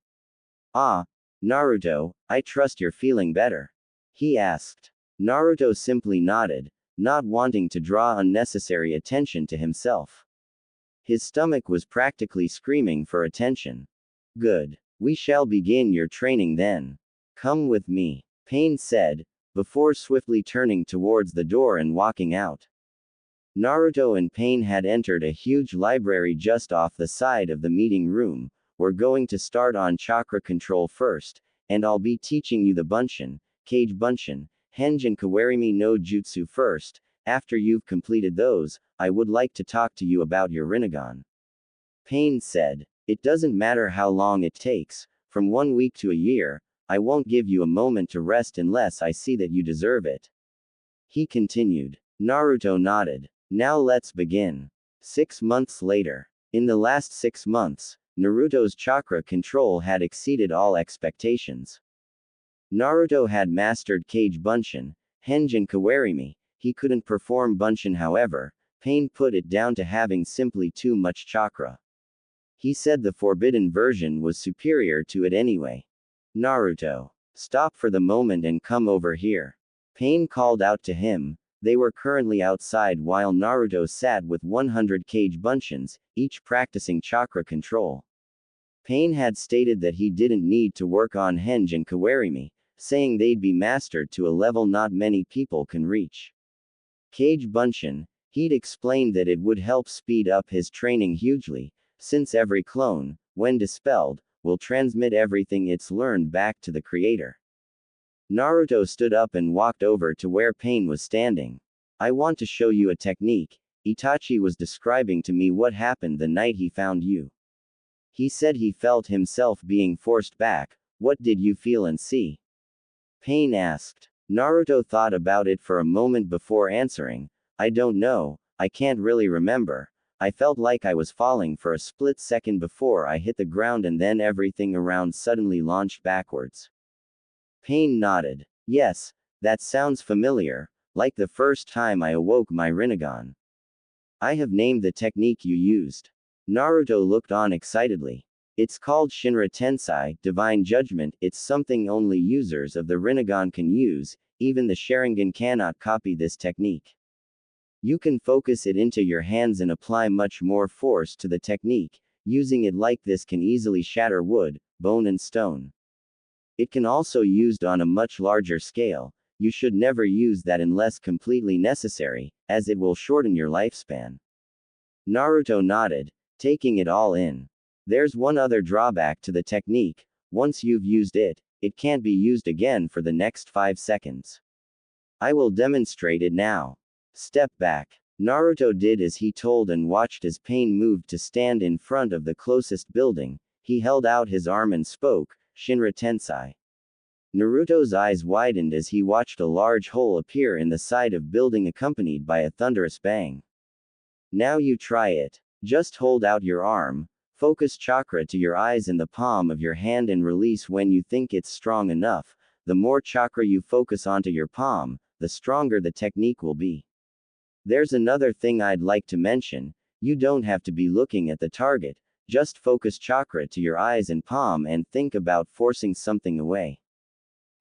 "Ah, Naruto, I trust you're feeling better?" he asked. Naruto simply nodded, not wanting to draw unnecessary attention to himself. His stomach was practically screaming for attention. "Good. We shall begin your training then. Come with me," Pain said, before swiftly turning towards the door and walking out. Naruto and Pain had entered a huge library just off the side of the meeting room. "We're going to start on chakra control first, and I'll be teaching you the Bunshin, Kage Bunshin, Henjin Kawarimi no Jutsu first. After you've completed those, I would like to talk to you about your Rinnegan." Pain said. "It doesn't matter how long it takes, from 1 week to a year, I won't give you a moment to rest unless I see that you deserve it." He continued. Naruto nodded. "Now let's begin." 6 months later. In the last 6 months, Naruto's chakra control had exceeded all expectations. Naruto had mastered Kage Bunshin, Henjin Kawarimi. He couldn't perform Bunshin, however. Pain put it down to having simply too much chakra. He said the forbidden version was superior to it anyway. "Naruto, stop for the moment and come over here." Pain called out to him. They were currently outside while Naruto sat with 100 Kage Bunshins, each practicing chakra control. Pain had stated that he didn't need to work on Henjin Kawarimi, saying they'd be mastered to a level not many people can reach. Kage Bunshin, he'd explained that it would help speed up his training hugely, since every clone, when dispelled, will transmit everything it's learned back to the creator. Naruto stood up and walked over to where Pain was standing. "I want to show you a technique. Itachi was describing to me what happened the night he found you. He said he felt himself being forced back. What did you feel and see?" Pain asked. Naruto thought about it for a moment before answering. "I don't know, I can't really remember. I felt like I was falling for a split second before I hit the ground and then everything around suddenly launched backwards. Pain nodded. Yes, that sounds familiar, like the first time I awoke my Rinnegan. I have named the technique you used. Naruto looked on excitedly. It's called Shinra Tensei, Divine Judgment. It's something only users of the Rinnegan can use, even the Sharingan cannot copy this technique. You can focus it into your hands and apply much more force to the technique. Using it like this can easily shatter wood, bone and stone. It can also used on a much larger scale. You should never use that unless completely necessary, as it will shorten your lifespan. Naruto nodded, taking it all in. There's one other drawback to the technique. Once you've used it, it can't be used again for the next 5 seconds. I will demonstrate it now. Step back. Naruto did as he told and watched as Pain moved to stand in front of the closest building. He held out his arm and spoke, Shinra Tensei. Naruto's eyes widened as he watched a large hole appear in the side of building accompanied by a thunderous bang. Now you try it. Just hold out your arm, focus chakra to your eyes in the palm of your hand and release when you think it's strong enough. The more chakra you focus onto your palm, the stronger the technique will be. There's another thing I'd like to mention. You don't have to be looking at the target, just focus chakra to your eyes and palm and think about forcing something away.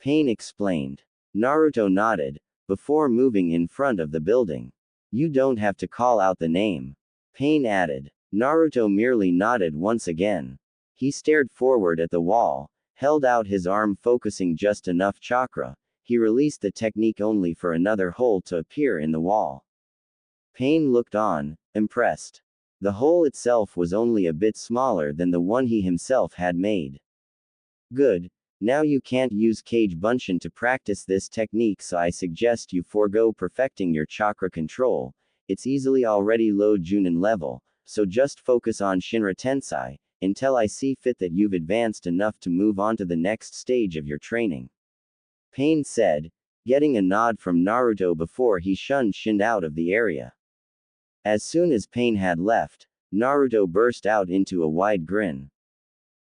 Pain explained. Naruto nodded, before moving in front of the building. You don't have to call out the name. Pain added. Naruto merely nodded once again. He stared forward at the wall, held out his arm focusing just enough chakra. He released the technique only for another hole to appear in the wall. Pain looked on, impressed. The hole itself was only a bit smaller than the one he himself had made. Good. Now you can't use Kage Bunshin to practice this technique, so I suggest you forego perfecting your chakra control. It's easily already low Junin level, so just focus on Shinra Tensei, until I see fit that you've advanced enough to move on to the next stage of your training. Pain said, getting a nod from Naruto before he shunned out of the area. As soon as Pain had left, Naruto burst out into a wide grin.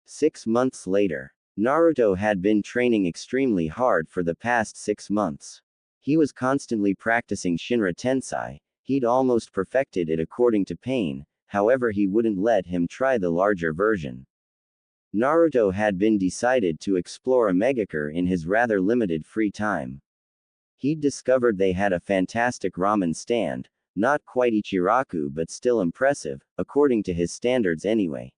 6 months later. Naruto had been training extremely hard for the past 6 months. He was constantly practicing Shinra Tensei. He'd almost perfected it according to Pain, however he wouldn't let him try the larger version. Naruto had been decided to explore a megacure in his rather limited free time. He'd discovered they had a fantastic ramen stand, not quite Ichiraku but still impressive, according to his standards anyway.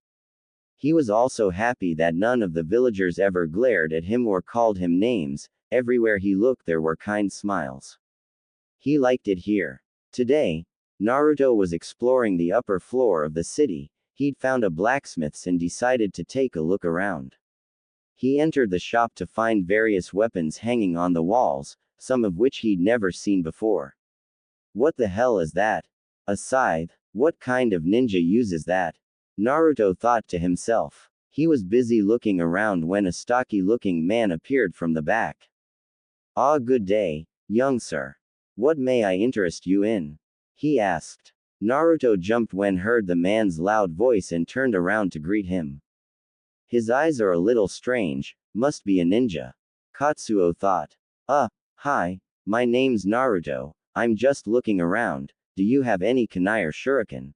He was also happy that none of the villagers ever glared at him or called him names. Everywhere he looked there were kind smiles. He liked it here. Today, Naruto was exploring the upper floor of the city. He'd found a blacksmith's and decided to take a look around. He entered the shop to find various weapons hanging on the walls, some of which he'd never seen before. What the hell is that? A scythe? What kind of ninja uses that? Naruto thought to himself. He was busy looking around when a stocky-looking man appeared from the back. Ah, good day, young sir. What may I interest you in? He asked. Naruto jumped when heard the man's loud voice and turned around to greet him. His eyes are a little strange, must be a ninja. Katsuo thought. Hi, my name's Naruto, I'm just looking around, do you have any kunai or shuriken?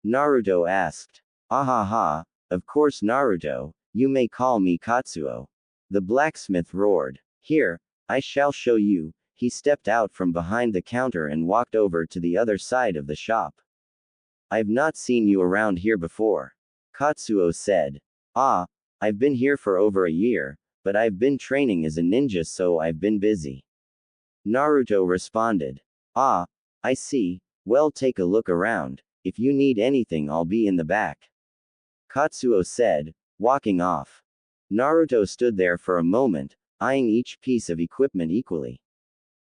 Naruto asked. Ahaha, of course Naruto, you may call me Katsuo. The blacksmith roared. Here, I shall show you. He stepped out from behind the counter and walked over to the other side of the shop. I've not seen you around here before. Katsuo said. I've been here for over a year, but I've been training as a ninja so I've been busy. Naruto responded. I see, well take a look around, if you need anything I'll be in the back. Katsuo said, walking off. Naruto stood there for a moment, eyeing each piece of equipment equally.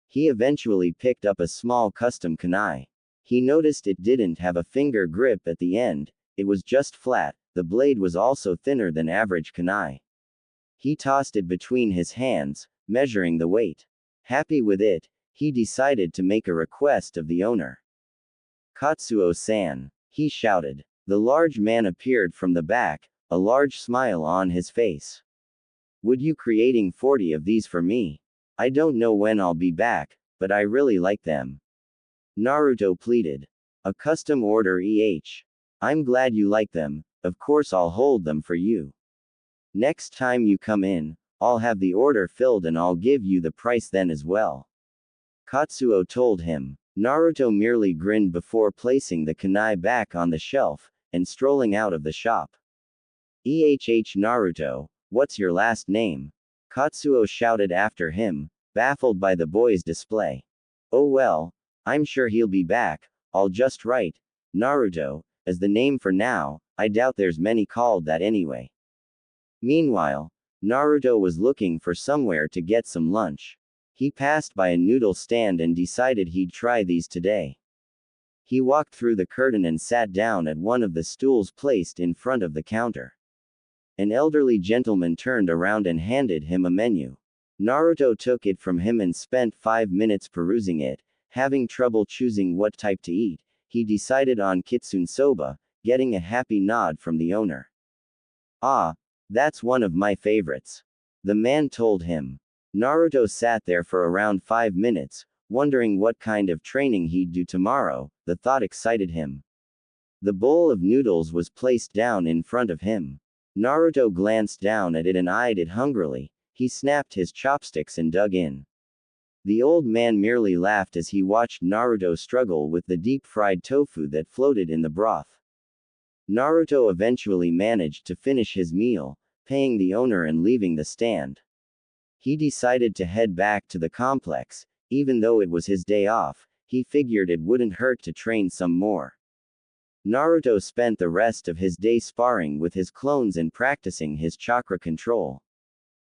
He eventually picked up a small custom kunai. He noticed it didn't have a finger grip at the end, it was just flat, the blade was also thinner than average kunai. He tossed it between his hands, measuring the weight. Happy with it, he decided to make a request of the owner. Katsuo-san, he shouted. The large man appeared from the back, a large smile on his face. Would you creating 40 of these for me? I don't know when I'll be back, but I really like them. Naruto pleaded. A custom order I'm glad you like them, of course I'll hold them for you. Next time you come in, I'll have the order filled and I'll give you the price then as well. Katsuo told him. Naruto merely grinned before placing the kunai back on the shelf, and strolling out of the shop. Naruto, what's your last name? Katsuo shouted after him, baffled by the boy's display. Oh well, I'm sure he'll be back, I'll just write Naruto as the name for now, I doubt there's many called that anyway. Meanwhile, Naruto was looking for somewhere to get some lunch. He passed by a noodle stand and decided he'd try these today. He walked through the curtain and sat down at one of the stools placed in front of the counter. An elderly gentleman turned around and handed him a menu. Naruto took it from him and spent 5 minutes perusing it. Having trouble choosing what type to eat, he decided on kitsune soba, getting a happy nod from the owner. Ah, that's one of my favorites. The man told him. Naruto sat there for around 5 minutes, wondering what kind of training he'd do tomorrow. The thought excited him. The bowl of noodles was placed down in front of him. Naruto glanced down at it and eyed it hungrily. He snapped his chopsticks and dug in. The old man merely laughed as he watched Naruto struggle with the deep-fried tofu that floated in the broth. Naruto eventually managed to finish his meal, paying the owner and leaving the stand. He decided to head back to the complex. Even though it was his day off, he figured it wouldn't hurt to train some more. Naruto spent the rest of his day sparring with his clones and practicing his chakra control.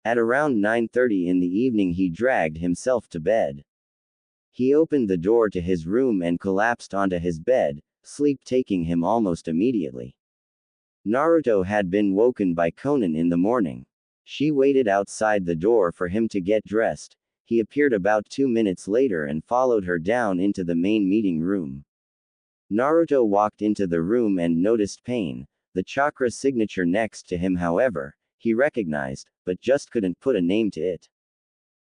At around 9:30 in the evening he dragged himself to bed. He opened the door to his room and collapsed onto his bed, sleep taking him almost immediately. Naruto had been woken by Konan in the morning. She waited outside the door for him to get dressed. He appeared about 2 minutes later and followed her down into the main meeting room. Naruto walked into the room and noticed Pain, the chakra signature next to him. However, he recognized, but just couldn't put a name to it.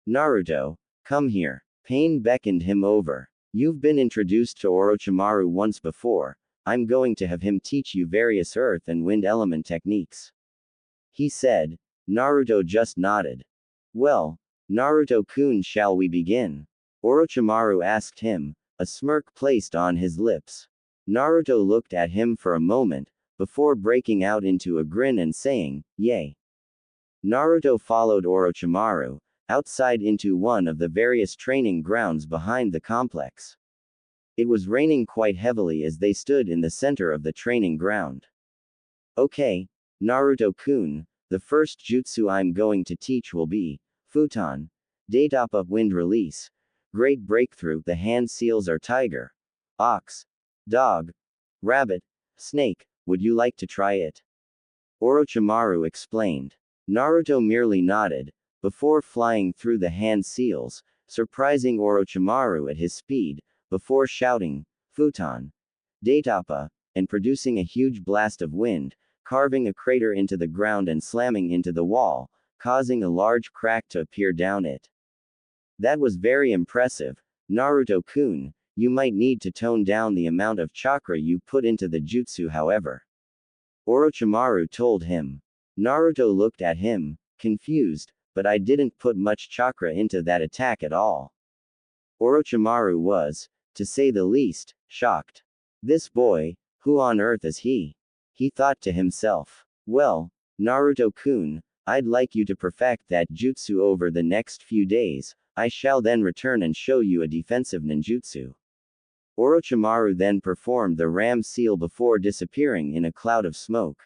Naruto, come here. Pain beckoned him over. You've been introduced to Orochimaru once before. I'm going to have him teach you various earth and wind element techniques. He said. Naruto just nodded. Well, Naruto-kun, shall we begin? Orochimaru asked him, a smirk placed on his lips. Naruto looked at him for a moment, before breaking out into a grin and saying, yay. Naruto followed Orochimaru outside into one of the various training grounds behind the complex. It was raining quite heavily as they stood in the center of the training ground. Okay, Naruto-kun, the first jutsu I'm going to teach will be Futon, Datapa Wind Release, Great Breakthrough. The hand seals are tiger, ox, dog, rabbit, snake. Would you like to try it? Orochimaru explained. Naruto merely nodded, before flying through the hand seals, surprising Orochimaru at his speed, before shouting, Futon, Datapa, and producing a huge blast of wind, carving a crater into the ground and slamming into the wall, causing a large crack to appear down it. That was very impressive, Naruto-kun. You might need to tone down the amount of chakra you put into the jutsu, however. Orochimaru told him. Naruto looked at him, confused, but I didn't put much chakra into that attack at all. Orochimaru was, to say the least, shocked. This boy, who on earth is he? He thought to himself. Well, Naruto-kun, I'd like you to perfect that jutsu over the next few days. I shall then return and show you a defensive ninjutsu. Orochimaru then performed the ram seal before disappearing in a cloud of smoke.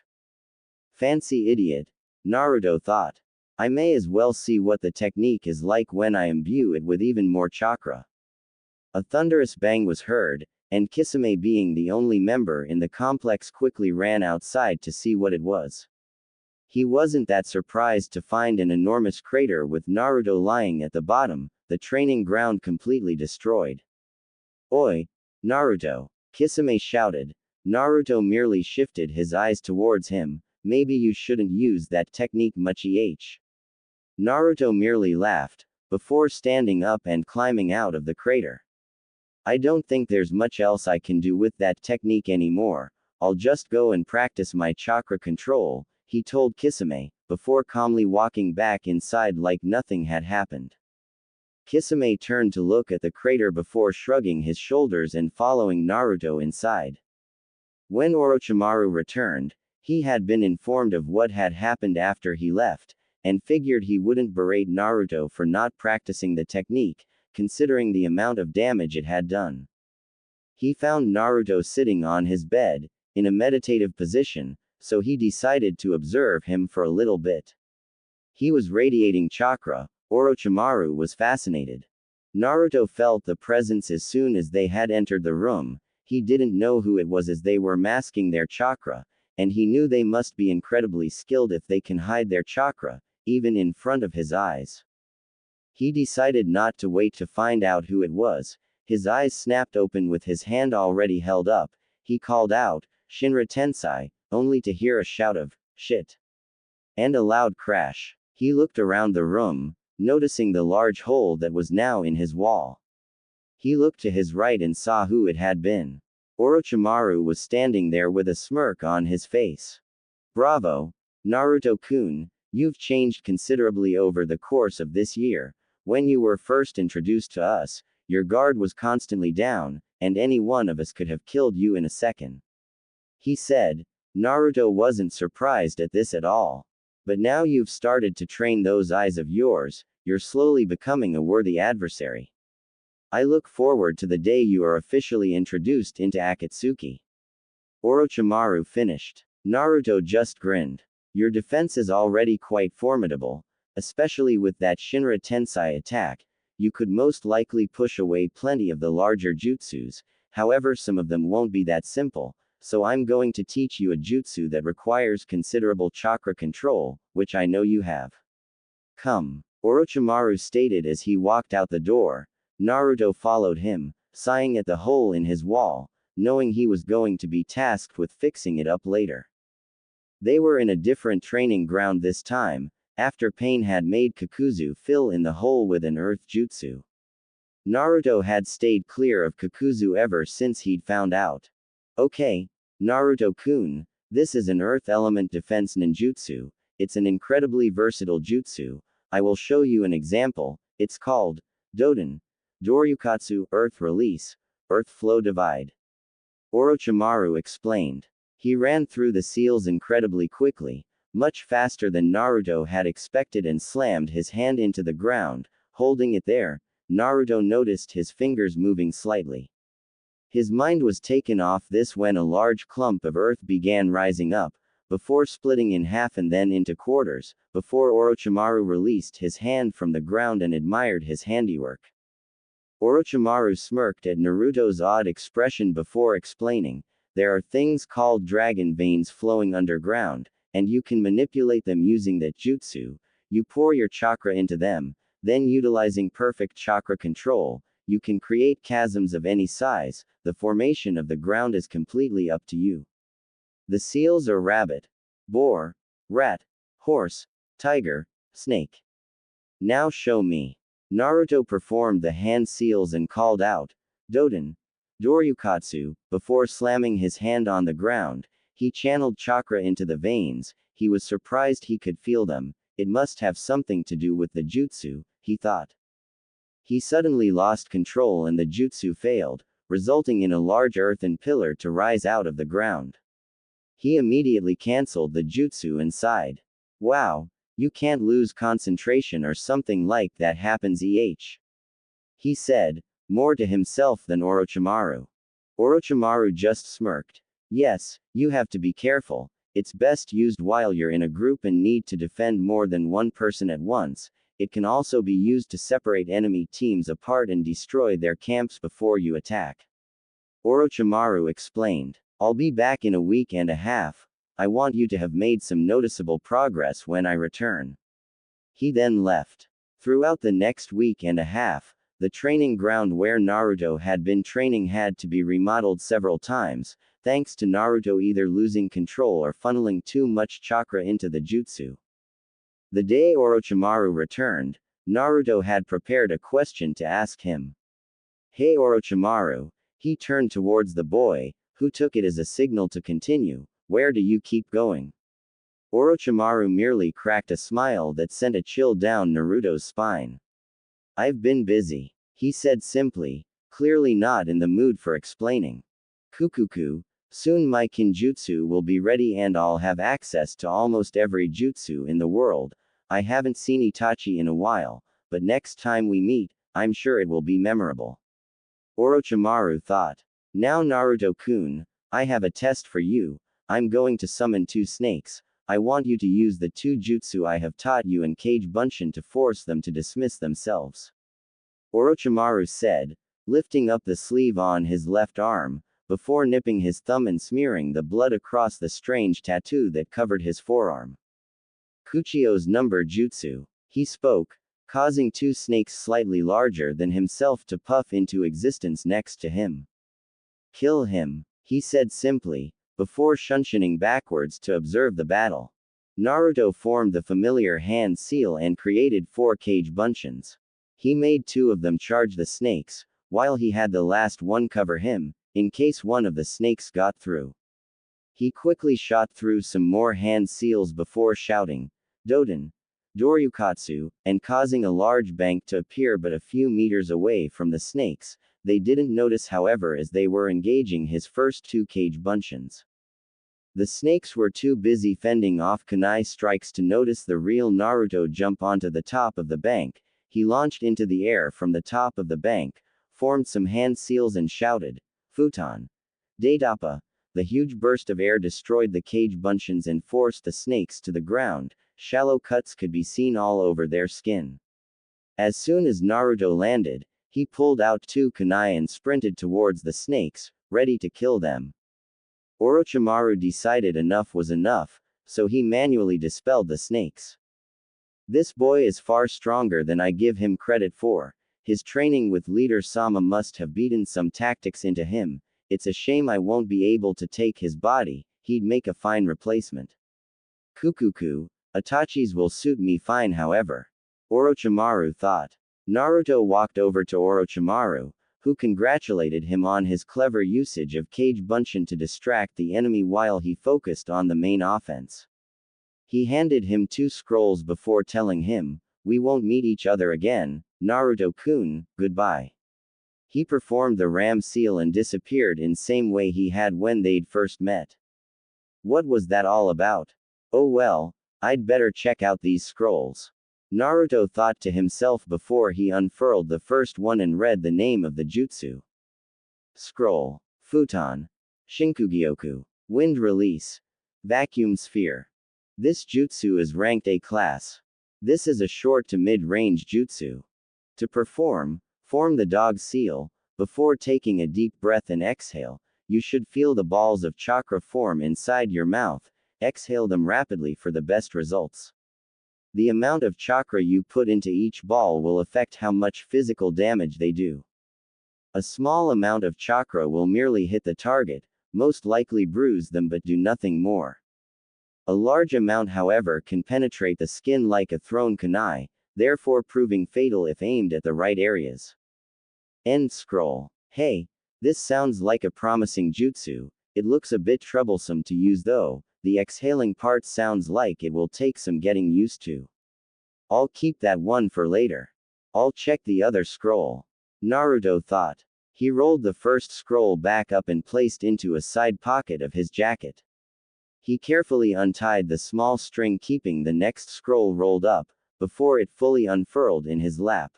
Fancy idiot, Naruto thought. I may as well see what the technique is like when I imbue it with even more chakra. A thunderous bang was heard, and Kisame, being the only member in the complex, quickly ran outside to see what it was. He wasn't that surprised to find an enormous crater with Naruto lying at the bottom, the training ground completely destroyed. Oi, Naruto. Kisame shouted. Naruto merely shifted his eyes towards him. Maybe you shouldn't use that technique much. Naruto merely laughed, before standing up and climbing out of the crater. I don't think there's much else I can do with that technique anymore. I'll just go and practice my chakra control, he told Kisame, before calmly walking back inside like nothing had happened. Kisame turned to look at the crater before shrugging his shoulders and following Naruto inside. When Orochimaru returned, he had been informed of what had happened after he left, and figured he wouldn't berate Naruto for not practicing the technique, considering the amount of damage it had done. He found Naruto sitting on his bed, in a meditative position, so he decided to observe him for a little bit. He was radiating chakra. Orochimaru was fascinated. Naruto felt the presence as soon as they had entered the room. He didn't know who it was as they were masking their chakra, and he knew they must be incredibly skilled if they can hide their chakra, even in front of his eyes. He decided not to wait to find out who it was. His eyes snapped open with his hand already held up. He called out, "Shinra Tensei," only to hear a shout of, "Shit!" and a loud crash. He looked around the room, noticing the large hole that was now in his wall. He looked to his right and saw who it had been. Orochimaru was standing there with a smirk on his face. "Bravo, Naruto-kun, you've changed considerably over the course of this year. When you were first introduced to us, your guard was constantly down, and any one of us could have killed you in a second," he said. Naruto wasn't surprised at this at all. "But now you've started to train those eyes of yours, you're slowly becoming a worthy adversary. I look forward to the day you are officially introduced into Akatsuki." Orochimaru finished. Naruto just grinned. "Your defense is already quite formidable, especially with that Shinra Tensei attack. You could most likely push away plenty of the larger jutsus, however some of them won't be that simple, so I'm going to teach you a jutsu that requires considerable chakra control, which I know you have. Come," Orochimaru stated as he walked out the door. Naruto followed him, sighing at the hole in his wall, knowing he was going to be tasked with fixing it up later. They were in a different training ground this time, after Pain had made Kakuzu fill in the hole with an earth jutsu. Naruto had stayed clear of Kakuzu ever since he'd found out. "Okay, Naruto-kun, this is an earth element defense ninjutsu. It's an incredibly versatile jutsu. I will show you an example. It's called Doden Doryukatsu, Earth Release, Earth Flow Divide," Orochimaru explained. He ran through the seals incredibly quickly, much faster than Naruto had expected, and slammed his hand into the ground, holding it there. Naruto noticed his fingers moving slightly. His mind was taken off this when a large clump of earth began rising up, before splitting in half and then into quarters, before Orochimaru released his hand from the ground and admired his handiwork. Orochimaru smirked at Naruto's odd expression before explaining, "There are things called dragon veins flowing underground, and you can manipulate them using that jutsu. You pour your chakra into them, then utilizing perfect chakra control, you can create chasms of any size. The formation of the ground is completely up to you. The seals are rabbit, boar, rat, horse, tiger, snake. Now show me." Naruto performed the hand seals and called out, "Doden Doryukatsu," before slamming his hand on the ground. He channeled chakra into the veins. He was surprised he could feel them. It must have something to do with the jutsu, he thought. He suddenly lost control and the jutsu failed, resulting in a large earthen pillar to rise out of the ground. He immediately cancelled the jutsu and sighed. "Wow, you can't lose concentration or something like that happens, he said, more to himself than Orochimaru. Orochimaru just smirked. "Yes, you have to be careful. It's best used while you're in a group and need to defend more than one person at once. It can also be used to separate enemy teams apart and destroy their camps before you attack," Orochimaru explained. "I'll be back in a week and a half. I want you to have made some noticeable progress when I return." He then left. Throughout the next week and a half, The training ground where Naruto had been training had to be remodeled several times, thanks to Naruto either losing control or funneling too much chakra into the jutsu. The day Orochimaru returned, Naruto had prepared a question to ask him. "Hey Orochimaru," he turned towards the boy, who took it as a signal to continue, "where do you keep going?" Orochimaru merely cracked a smile that sent a chill down Naruto's spine. "I've been busy," he said simply, clearly not in the mood for explaining. "Kukuku, soon my kinjutsu will be ready and I'll have access to almost every jutsu in the world. I haven't seen Itachi in a while, but next time we meet, I'm sure it will be memorable." Orochimaru thought. "Now Naruto-kun, I have a test for you. I'm going to summon 2 snakes. I want you to use the 2 jutsu I have taught you in Kage Bunshin to force them to dismiss themselves," Orochimaru said, lifting up the sleeve on his left arm, before nipping his thumb and smearing the blood across the strange tattoo that covered his forearm. "Kuchio's number jutsu," he spoke, causing 2 snakes slightly larger than himself to puff into existence next to him. "Kill him," he said simply, before shunshining backwards to observe the battle. Naruto formed the familiar hand seal and created 4 Kage Bunshins. He made 2 of them charge the snakes, while he had the last one cover him, in case one of the snakes got through. He quickly shot through some more hand seals before shouting, "Doden! Doryukatsu," and causing a large bank to appear but a few meters away from the snakes. They didn't notice however as they were engaging his first 2 Kage Bunshins. The snakes were too busy fending off kunai strikes to notice the real Naruto jump onto the top of the bank. He launched into the air from the top of the bank, formed some hand seals and shouted, "Futon! Daidappa!" The huge burst of air destroyed the Kage Bunshins and forced the snakes to the ground. Shallow cuts could be seen all over their skin. As soon as Naruto landed, he pulled out 2 kunai and sprinted towards the snakes, ready to kill them. Orochimaru decided enough was enough, so he manually dispelled the snakes. "This boy is far stronger than I give him credit for. His training with Leader Sama must have beaten some tactics into him. It's a shame I won't be able to take his body, he'd make a fine replacement. Kukuku, Itachi's will suit me fine however," Orochimaru thought. Naruto walked over to Orochimaru, who congratulated him on his clever usage of Kage Bunshin to distract the enemy while he focused on the main offense. He handed him 2 scrolls before telling him, "We won't meet each other again, Naruto-kun, goodbye." He performed the ram seal and disappeared in same way he had when they'd first met. What was that all about? Oh well, I'd better check out these scrolls, Naruto thought to himself before he unfurled the first one and read the name of the jutsu. Scroll. Futon. Shinkugyoku. Wind Release. Vacuum Sphere. This jutsu is ranked A class. This is a short to mid-range jutsu. To perform, form the dog seal. Before taking a deep breath and exhale, you should feel the balls of chakra form inside your mouth. Exhale them rapidly for the best results. The amount of chakra you put into each ball will affect how much physical damage they do. A small amount of chakra will merely hit the target, most likely bruise them but do nothing more. A large amount however can penetrate the skin like a thrown kunai, therefore proving fatal if aimed at the right areas. End scroll. Hey, this sounds like a promising jutsu. It looks a bit troublesome to use though. The exhaling part sounds like it will take some getting used to. I'll keep that one for later. I'll check the other scroll, Naruto thought. He rolled the first scroll back up and placed into a side pocket of his jacket. He carefully untied the small string keeping the next scroll rolled up, before it fully unfurled in his lap.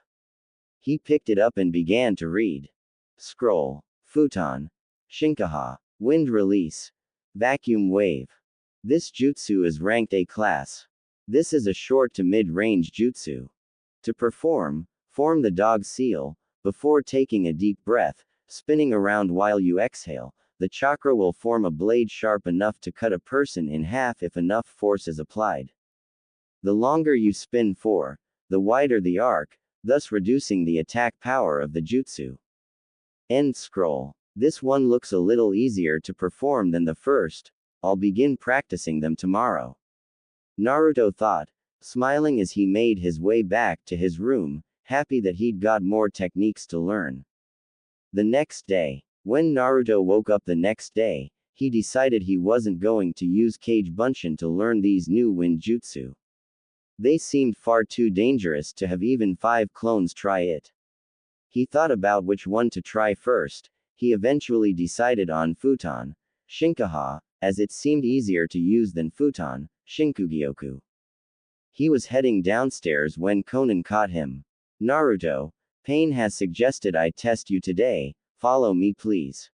He picked it up and began to read. Scroll. Futon. Shinkaha. Wind Release. Vacuum Wave. This jutsu is ranked A class. This is a short to mid-range jutsu. To perform, form the dog seal. Before taking a deep breath, spinning around while you exhale, the chakra will form a blade sharp enough to cut a person in half if enough force is applied. The longer you spin for, the wider the arc, thus reducing the attack power of the jutsu. End scroll. This one looks a little easier to perform than the first. I'll begin practicing them tomorrow. Naruto thought, smiling as he made his way back to his room, happy that he'd got more techniques to learn. The next day, when Naruto woke up the next day, he decided he wasn't going to use Kage Bunshin to learn these new wind jutsu. They seemed far too dangerous to have even 5 clones try it. He thought about which one to try first. He eventually decided on Futon Shinkaha, as it seemed easier to use than Futon Shinkugyoku. He was heading downstairs when Konan caught him. Naruto, Pain has suggested I test you today, follow me please.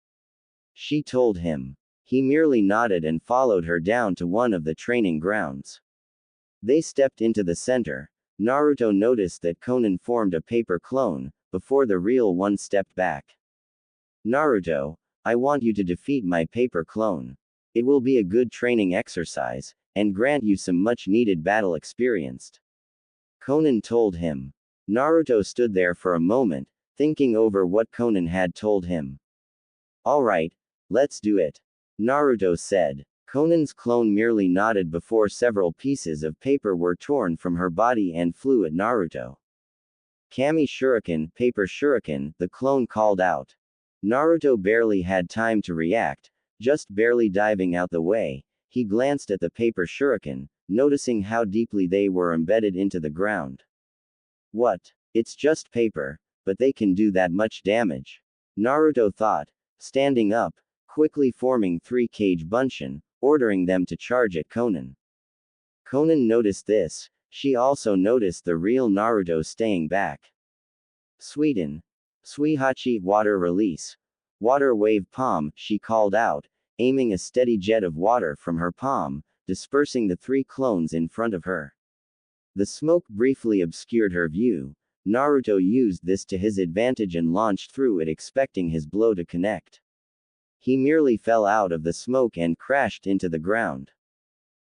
She told him. He merely nodded and followed her down to one of the training grounds. They stepped into the center. Naruto noticed that Konan formed a paper clone, before the real one stepped back. Naruto, I want you to defeat my paper clone. It will be a good training exercise, and grant you some much needed battle experience. Konan told him. Naruto stood there for a moment, thinking over what Konan had told him. Alright, let's do it. Naruto said. Konan's clone merely nodded before several pieces of paper were torn from her body and flew at Naruto. Kami Shuriken, paper shuriken, the clone called out. Naruto barely had time to react, just barely diving out the way. He glanced at the paper shuriken, noticing how deeply they were embedded into the ground. What? It's just paper, but they can do that much damage. Naruto thought, standing up, quickly forming 3 Kage Bunshin, ordering them to charge at Konan. Konan noticed this. She also noticed the real Naruto staying back. Suiden. Suihachi, water release. Water wave palm, she called out, aiming a steady jet of water from her palm, dispersing the 3 clones in front of her. The smoke briefly obscured her view. Naruto used this to his advantage and launched through it, expecting his blow to connect. He merely fell out of the smoke and crashed into the ground.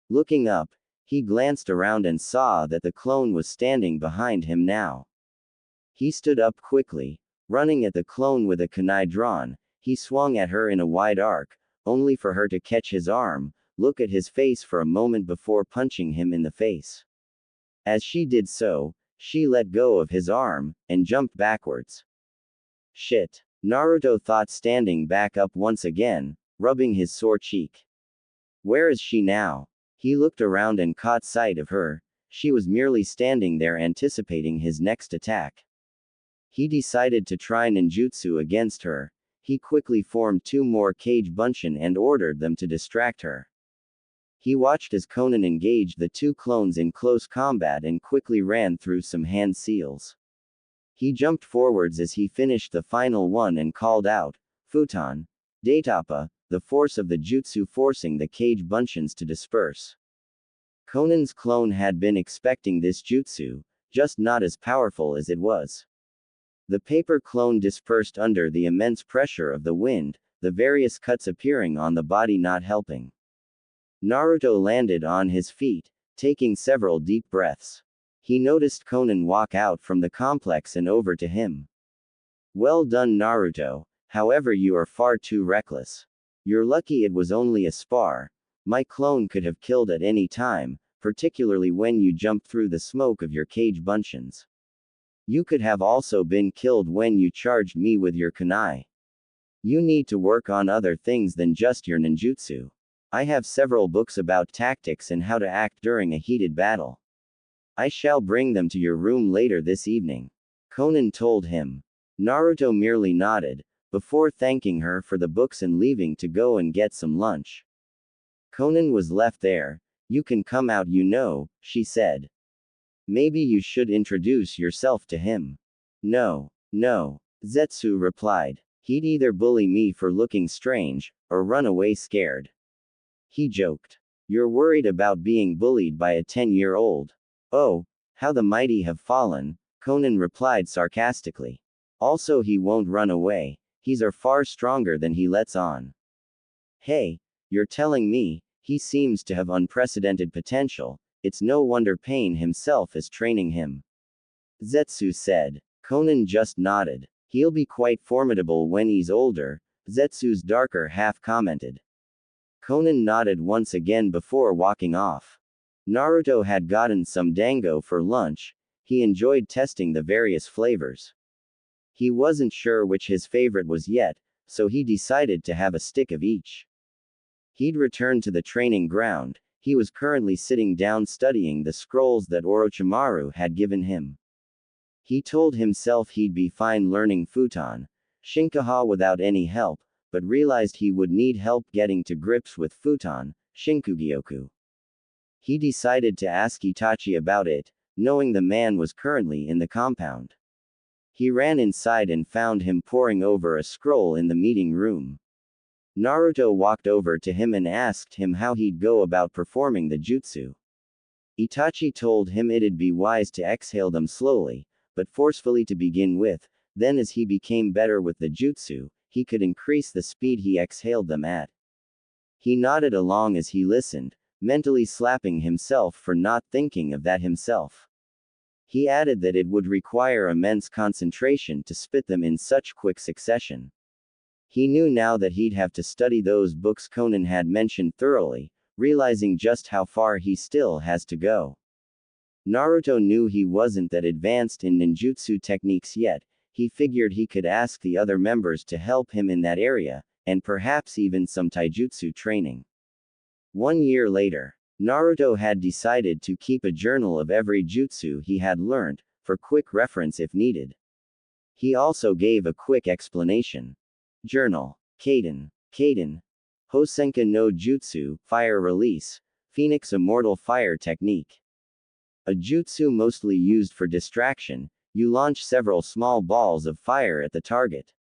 Looking up, he glanced around and saw that the clone was standing behind him now. He stood up quickly, running at the clone with a kunai drawn. He swung at her in a wide arc, only for her to catch his arm, look at his face for a moment before punching him in the face. As she did so, she let go of his arm, and jumped backwards. Shit. Naruto thought, standing back up once again, rubbing his sore cheek. Where is she now? He looked around and caught sight of her. She was merely standing there anticipating his next attack. He decided to try ninjutsu against her. He quickly formed 2 more Kage Bunshin and ordered them to distract her. He watched as Konan engaged the 2 clones in close combat and quickly ran through some hand seals. He jumped forwards as he finished the final one and called out, Futon Daitapa, the force of the jutsu forcing the Kage Bunshins to disperse. Konan's clone had been expecting this jutsu, just not as powerful as it was. The paper clone dispersed under the immense pressure of the wind, the various cuts appearing on the body not helping. Naruto landed on his feet, taking several deep breaths. He noticed Konan walk out from the complex and over to him. Well done, Naruto, however you are far too reckless. You're lucky it was only a spar. My clone could have killed at any time, particularly when you jumped through the smoke of your Kage Bunshins. You could have also been killed when you charged me with your kunai. You need to work on other things than just your ninjutsu. I have several books about tactics and how to act during a heated battle. I shall bring them to your room later this evening. Konan told him. Naruto merely nodded, before thanking her for the books and leaving to go and get some lunch. Konan was left there. You can come out, you know, she said. Maybe you should introduce yourself to him. No, Zetsu replied. He'd either bully me for looking strange, or run away scared. He joked. You're worried about being bullied by a 10-year-old. Oh, how the mighty have fallen, Konan replied sarcastically. Also, he won't run away. He's far stronger than he lets on. Hey, you're telling me, he seems to have unprecedented potential. It's no wonder Pain himself is training him. Zetsu said. Conan just nodded. He'll be quite formidable when he's older, Zetsu's darker half commented. Conan nodded once again before walking off. Naruto had gotten some dango for lunch. He enjoyed testing the various flavors. He wasn't sure which his favorite was yet, so he decided to have a stick of each. He'd returned to the training ground. He was currently sitting down studying the scrolls that Orochimaru had given him. He told himself he'd be fine learning Futon Shinkaha without any help, but realized he would need help getting to grips with Futon Shinkugyoku. He decided to ask Itachi about it, knowing the man was currently in the compound. He ran inside and found him poring over a scroll in the meeting room. Naruto walked over to him and asked him how he'd go about performing the jutsu. Itachi told him it'd be wise to exhale them slowly, but forcefully to begin with, then as he became better with the jutsu, he could increase the speed he exhaled them at. He nodded along as he listened, mentally slapping himself for not thinking of that himself. He added that it would require immense concentration to spit them in such quick succession. He knew now that he'd have to study those books Conan had mentioned thoroughly, realizing just how far he still has to go. Naruto knew he wasn't that advanced in ninjutsu techniques yet. He figured he could ask the other members to help him in that area, and perhaps even some taijutsu training. 1 year later, Naruto had decided to keep a journal of every jutsu he had learned, for quick reference if needed. He also gave a quick explanation. Journal. Kaden. Hosenka no Jutsu, Fire Release. Phoenix Immortal Fire Technique. A jutsu mostly used for distraction, you launch several small balls of fire at the target.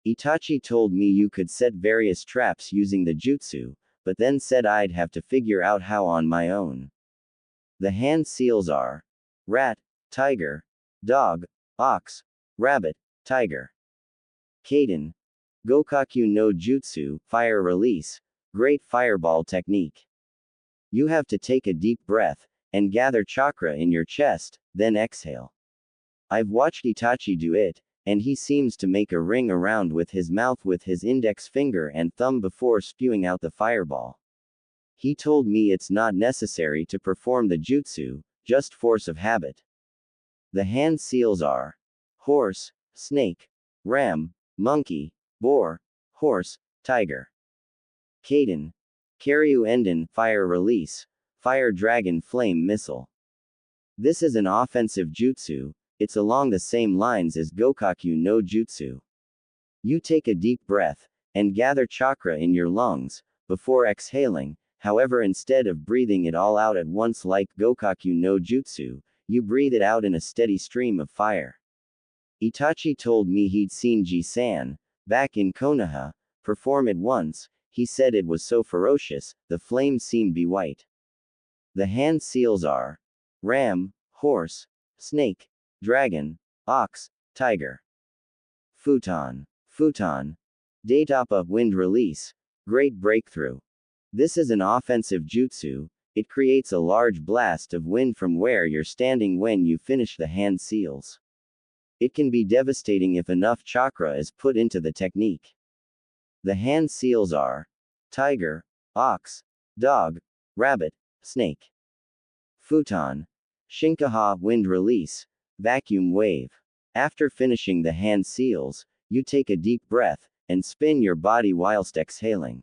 Itachi told me you could set various traps using the jutsu, but then said I'd have to figure out how on my own. The hand seals are rat, tiger, dog, ox, rabbit, tiger. Kaden. Gokaku no Jutsu, Fire Release, Great Fireball Technique. You have to take a deep breath, and gather chakra in your chest, then exhale. I've watched Itachi do it, and he seems to make a ring around with his mouth with his index finger and thumb before spewing out the fireball. He told me it's not necessary to perform the jutsu, just force of habit. The hand seals are horse, snake, ram, monkey, boar, horse, tiger. Kaden. Karyu Enden, Fire Release, Fire Dragon Flame Missile. This is an offensive jutsu. It's along the same lines as Gokaku no Jutsu. You take a deep breath, and gather chakra in your lungs, before exhaling. However, instead of breathing it all out at once like Gokaku no Jutsu, you breathe it out in a steady stream of fire. Itachi told me he'd seen Ji-san, back in Konoha, perform it once. He said it was so ferocious, the flames seemed be white. The hand seals are ram, horse, snake, dragon, ox, tiger. Futon. Datapa Wind Release, Great Breakthrough. This is an offensive jutsu. It creates a large blast of wind from where you're standing when you finish the hand seals. It can be devastating if enough chakra is put into the technique. The hand seals are tiger, ox, dog, rabbit, snake. Futon. Shinkaha Wind Release, Vacuum Wave. After finishing the hand seals, you take a deep breath, and spin your body whilst exhaling.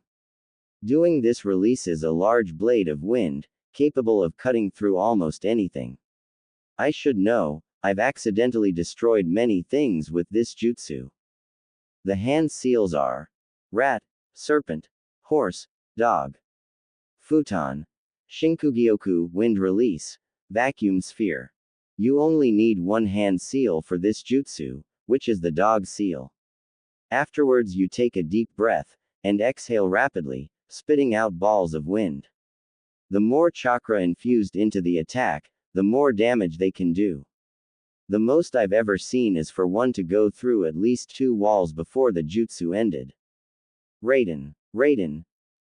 Doing this releases a large blade of wind, capable of cutting through almost anything. I should know, I've accidentally destroyed many things with this jutsu. The hand seals are rat, serpent, horse, dog. Futon. Shinkugyoku Wind Release, Vacuum Sphere. You only need one hand seal for this jutsu, which is the dog seal. Afterwards you take a deep breath, and exhale rapidly, spitting out balls of wind. The more chakra infused into the attack, the more damage they can do. The most I've ever seen is for one to go through at least 2 walls before the jutsu ended. Raiden.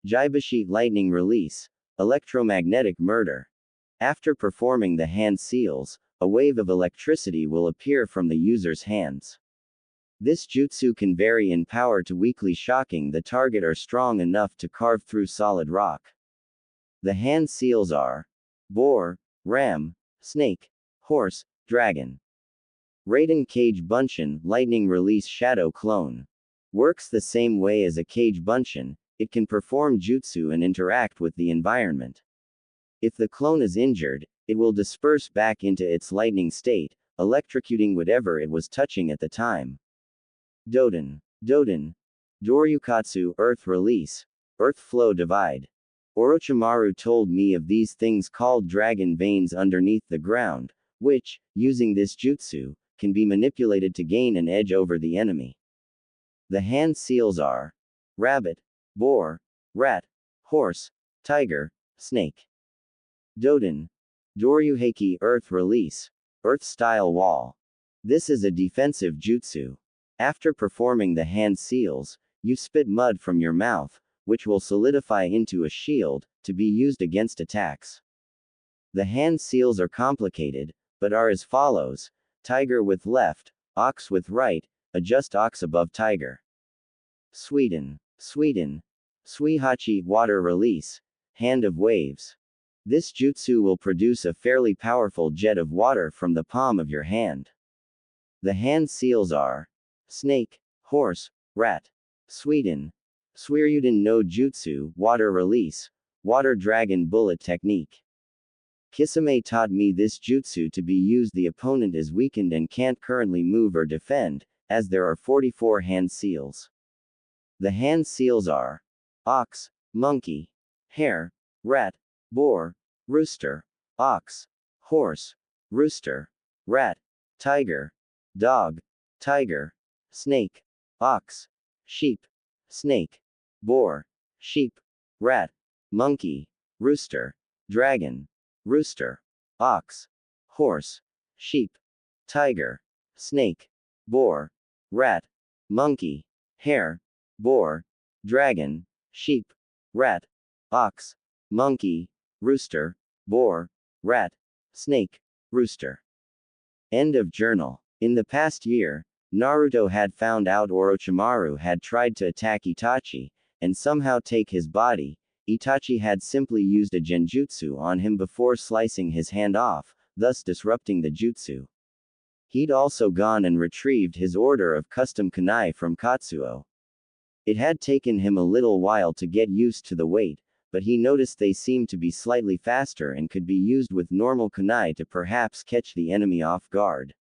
Jaibashi Lightning Release, Electromagnetic Murder. After performing the hand seals, a wave of electricity will appear from the user's hands. This jutsu can vary in power to weakly shocking the target or strong enough to carve through solid rock. The hand seals are boar, ram, snake, horse, dragon. Raiden Cage Bunshin, Lightning Release Shadow Clone. Works the same way as a Cage Bunshin, it can perform jutsu and interact with the environment. If the clone is injured, it will disperse back into its lightning state, electrocuting whatever it was touching at the time. Doden. Doryukatsu, Earth Release. Earth Flow Divide. Orochimaru told me of these things called dragon veins underneath the ground, which, using this jutsu, can be manipulated to gain an edge over the enemy. The hand seals are rabbit, boar, rat, horse, tiger, snake. Doden. Doryuheki, Earth Release. Earth Style Wall. This is a defensive jutsu. After performing the hand seals, you spit mud from your mouth, which will solidify into a shield, to be used against attacks. The hand seals are complicated, but are as follows: tiger with left, ox with right, adjust ox above tiger. Sweden. Suihachi, Water Release. Hand of Waves. This jutsu will produce a fairly powerful jet of water from the palm of your hand. The hand seals are snake, horse, rat. Sweden. Suiryuden no Jutsu, Water Release. Water Dragon Bullet Technique. Kisame taught me this jutsu to be used the opponent is weakened and can't currently move or defend, as there are 44 hand seals. The hand seals are ox, monkey, hare, rat, boar, rooster, ox, horse, rooster, rat, tiger, dog, tiger, snake, ox, sheep, snake, boar, sheep, rat, monkey, rooster, dragon, rooster, ox, horse, sheep, tiger, snake, boar, rat, monkey, hare, boar, dragon, sheep, rat, ox, monkey, rooster, boar, rat, snake, rooster. End of journal. In the past year, Naruto had found out Orochimaru had tried to attack Itachi, and somehow take his body. Itachi had simply used a genjutsu on him before slicing his hand off, thus disrupting the jutsu. He'd also gone and retrieved his order of custom kunai from Katsuo. It had taken him a little while to get used to the weight, but he noticed they seemed to be slightly faster and could be used with normal kunai to perhaps catch the enemy off guard.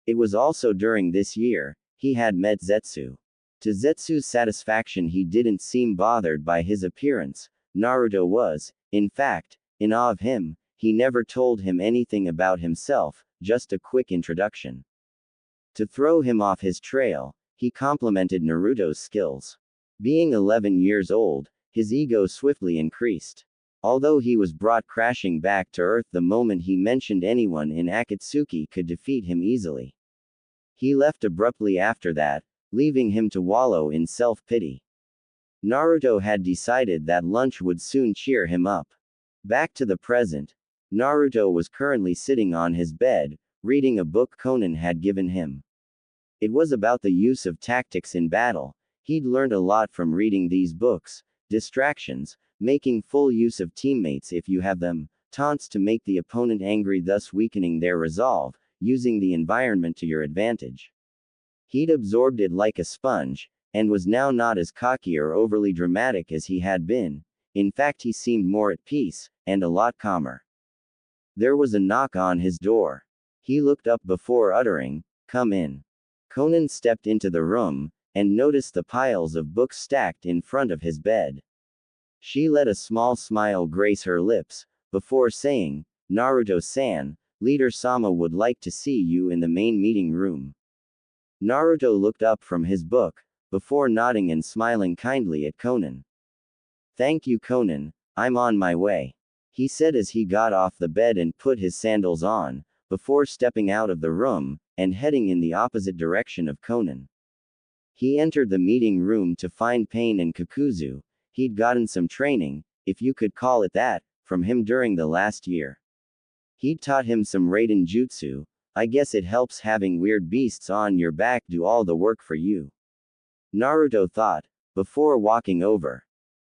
It was also during this year, he had met Zetsu. To Zetsu's satisfaction, he didn't seem bothered by his appearance. Naruto was, in fact, in awe of him. He never told him anything about himself, just a quick introduction. To throw him off his trail, he complimented Naruto's skills. Being 11 years old, his ego swiftly increased. Although he was brought crashing back to Earth the moment he mentioned anyone in Akatsuki could defeat him easily. He left abruptly after that, leaving him to wallow in self-pity. Naruto had decided that lunch would soon cheer him up. Back to the present. Naruto was currently sitting on his bed, reading a book Conan had given him. It was about the use of tactics in battle. He'd learned a lot from reading these books: distractions, making full use of teammates if you have them, taunts to make the opponent angry thus weakening their resolve, using the environment to your advantage. He'd absorbed it like a sponge, and was now not as cocky or overly dramatic as he had been. In fact, he seemed more at peace, and a lot calmer. There was a knock on his door. He looked up before uttering, "Come in." Conan stepped into the room, and noticed the piles of books stacked in front of his bed. She let a small smile grace her lips, before saying, "Naruto-san, Leader Sama would like to see you in the main meeting room." Naruto looked up from his book, before nodding and smiling kindly at Conan. "Thank you, Conan, I'm on my way," he said as he got off the bed and put his sandals on, before stepping out of the room, and heading in the opposite direction of Conan. He entered the meeting room to find Pain and Kakuzu. He'd gotten some training, if you could call it that, from him during the last year. He taught him some Raiden jutsu. I guess it helps having weird beasts on your back do all the work for you. Naruto thought, before walking over.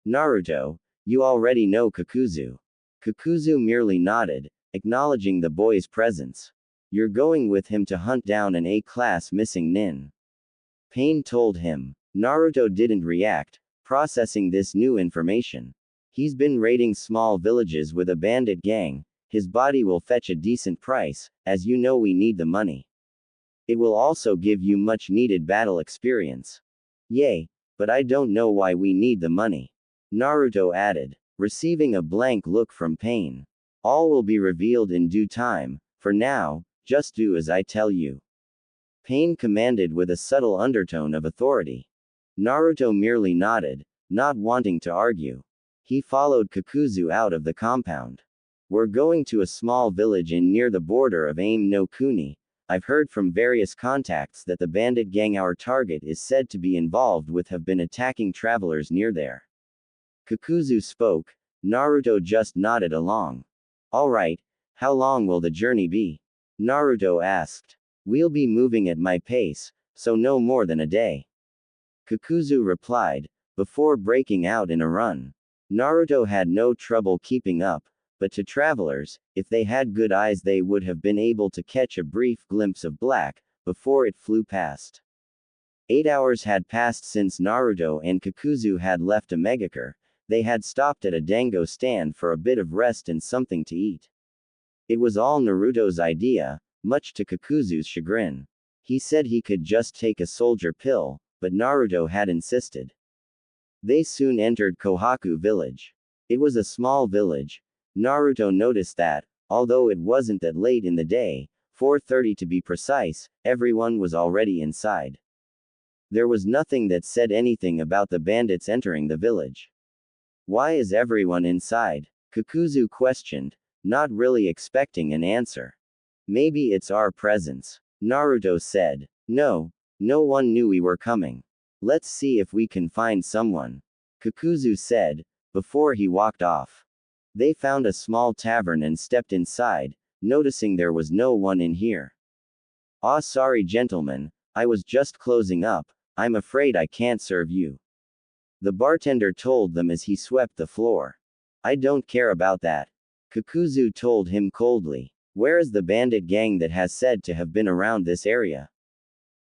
Naruto, you already know Kakuzu. Kakuzu merely nodded, acknowledging the boy's presence. You're going with him to hunt down an A-class missing nin. Pain told him. Naruto didn't react, processing this new information. He's been raiding small villages with a bandit gang. His body will fetch a decent price, as you know we need the money. It will also give you much needed battle experience. Yay, but I don't know why we need the money. Naruto added, receiving a blank look from Pain. All will be revealed in due time, for now, just do as I tell you. Pain commanded with a subtle undertone of authority. Naruto merely nodded, not wanting to argue. He followed Kakuzu out of the compound. We're going to a small village near the border of Aim no Kuni. I've heard from various contacts that the bandit gang our target is said to be involved with have been attacking travelers near there. Kakuzu spoke. Naruto just nodded along. Alright, how long will the journey be? Naruto asked. We'll be moving at my pace, so no more than a day. Kakuzu replied, before breaking out in a run. Naruto had no trouble keeping up, but to travelers, if they had good eyes they would have been able to catch a brief glimpse of black, before it flew past. 8 hours had passed since Naruto and Kakuzu had left a Megakure. They had stopped at a dango stand for a bit of rest and something to eat. It was all Naruto's idea, much to Kakuzu's chagrin. He said he could just take a soldier pill, but Naruto had insisted. They soon entered Kohaku village. It was a small village. Naruto noticed that, although it wasn't that late in the day, 4:30 to be precise, everyone was already inside. There was nothing that said anything about the bandits entering the village. Why is everyone inside? Kakuzu questioned, not really expecting an answer. Maybe it's our presence. Naruto said. No one knew we were coming. Let's see if we can find someone. Kakuzu said, before he walked off. They found a small tavern and stepped inside, noticing there was no one in here. Ah, sorry gentlemen, I was just closing up, I'm afraid I can't serve you. The bartender told them as he swept the floor. I don't care about that. Kakuzu told him coldly. Where is the bandit gang that has said to have been around this area?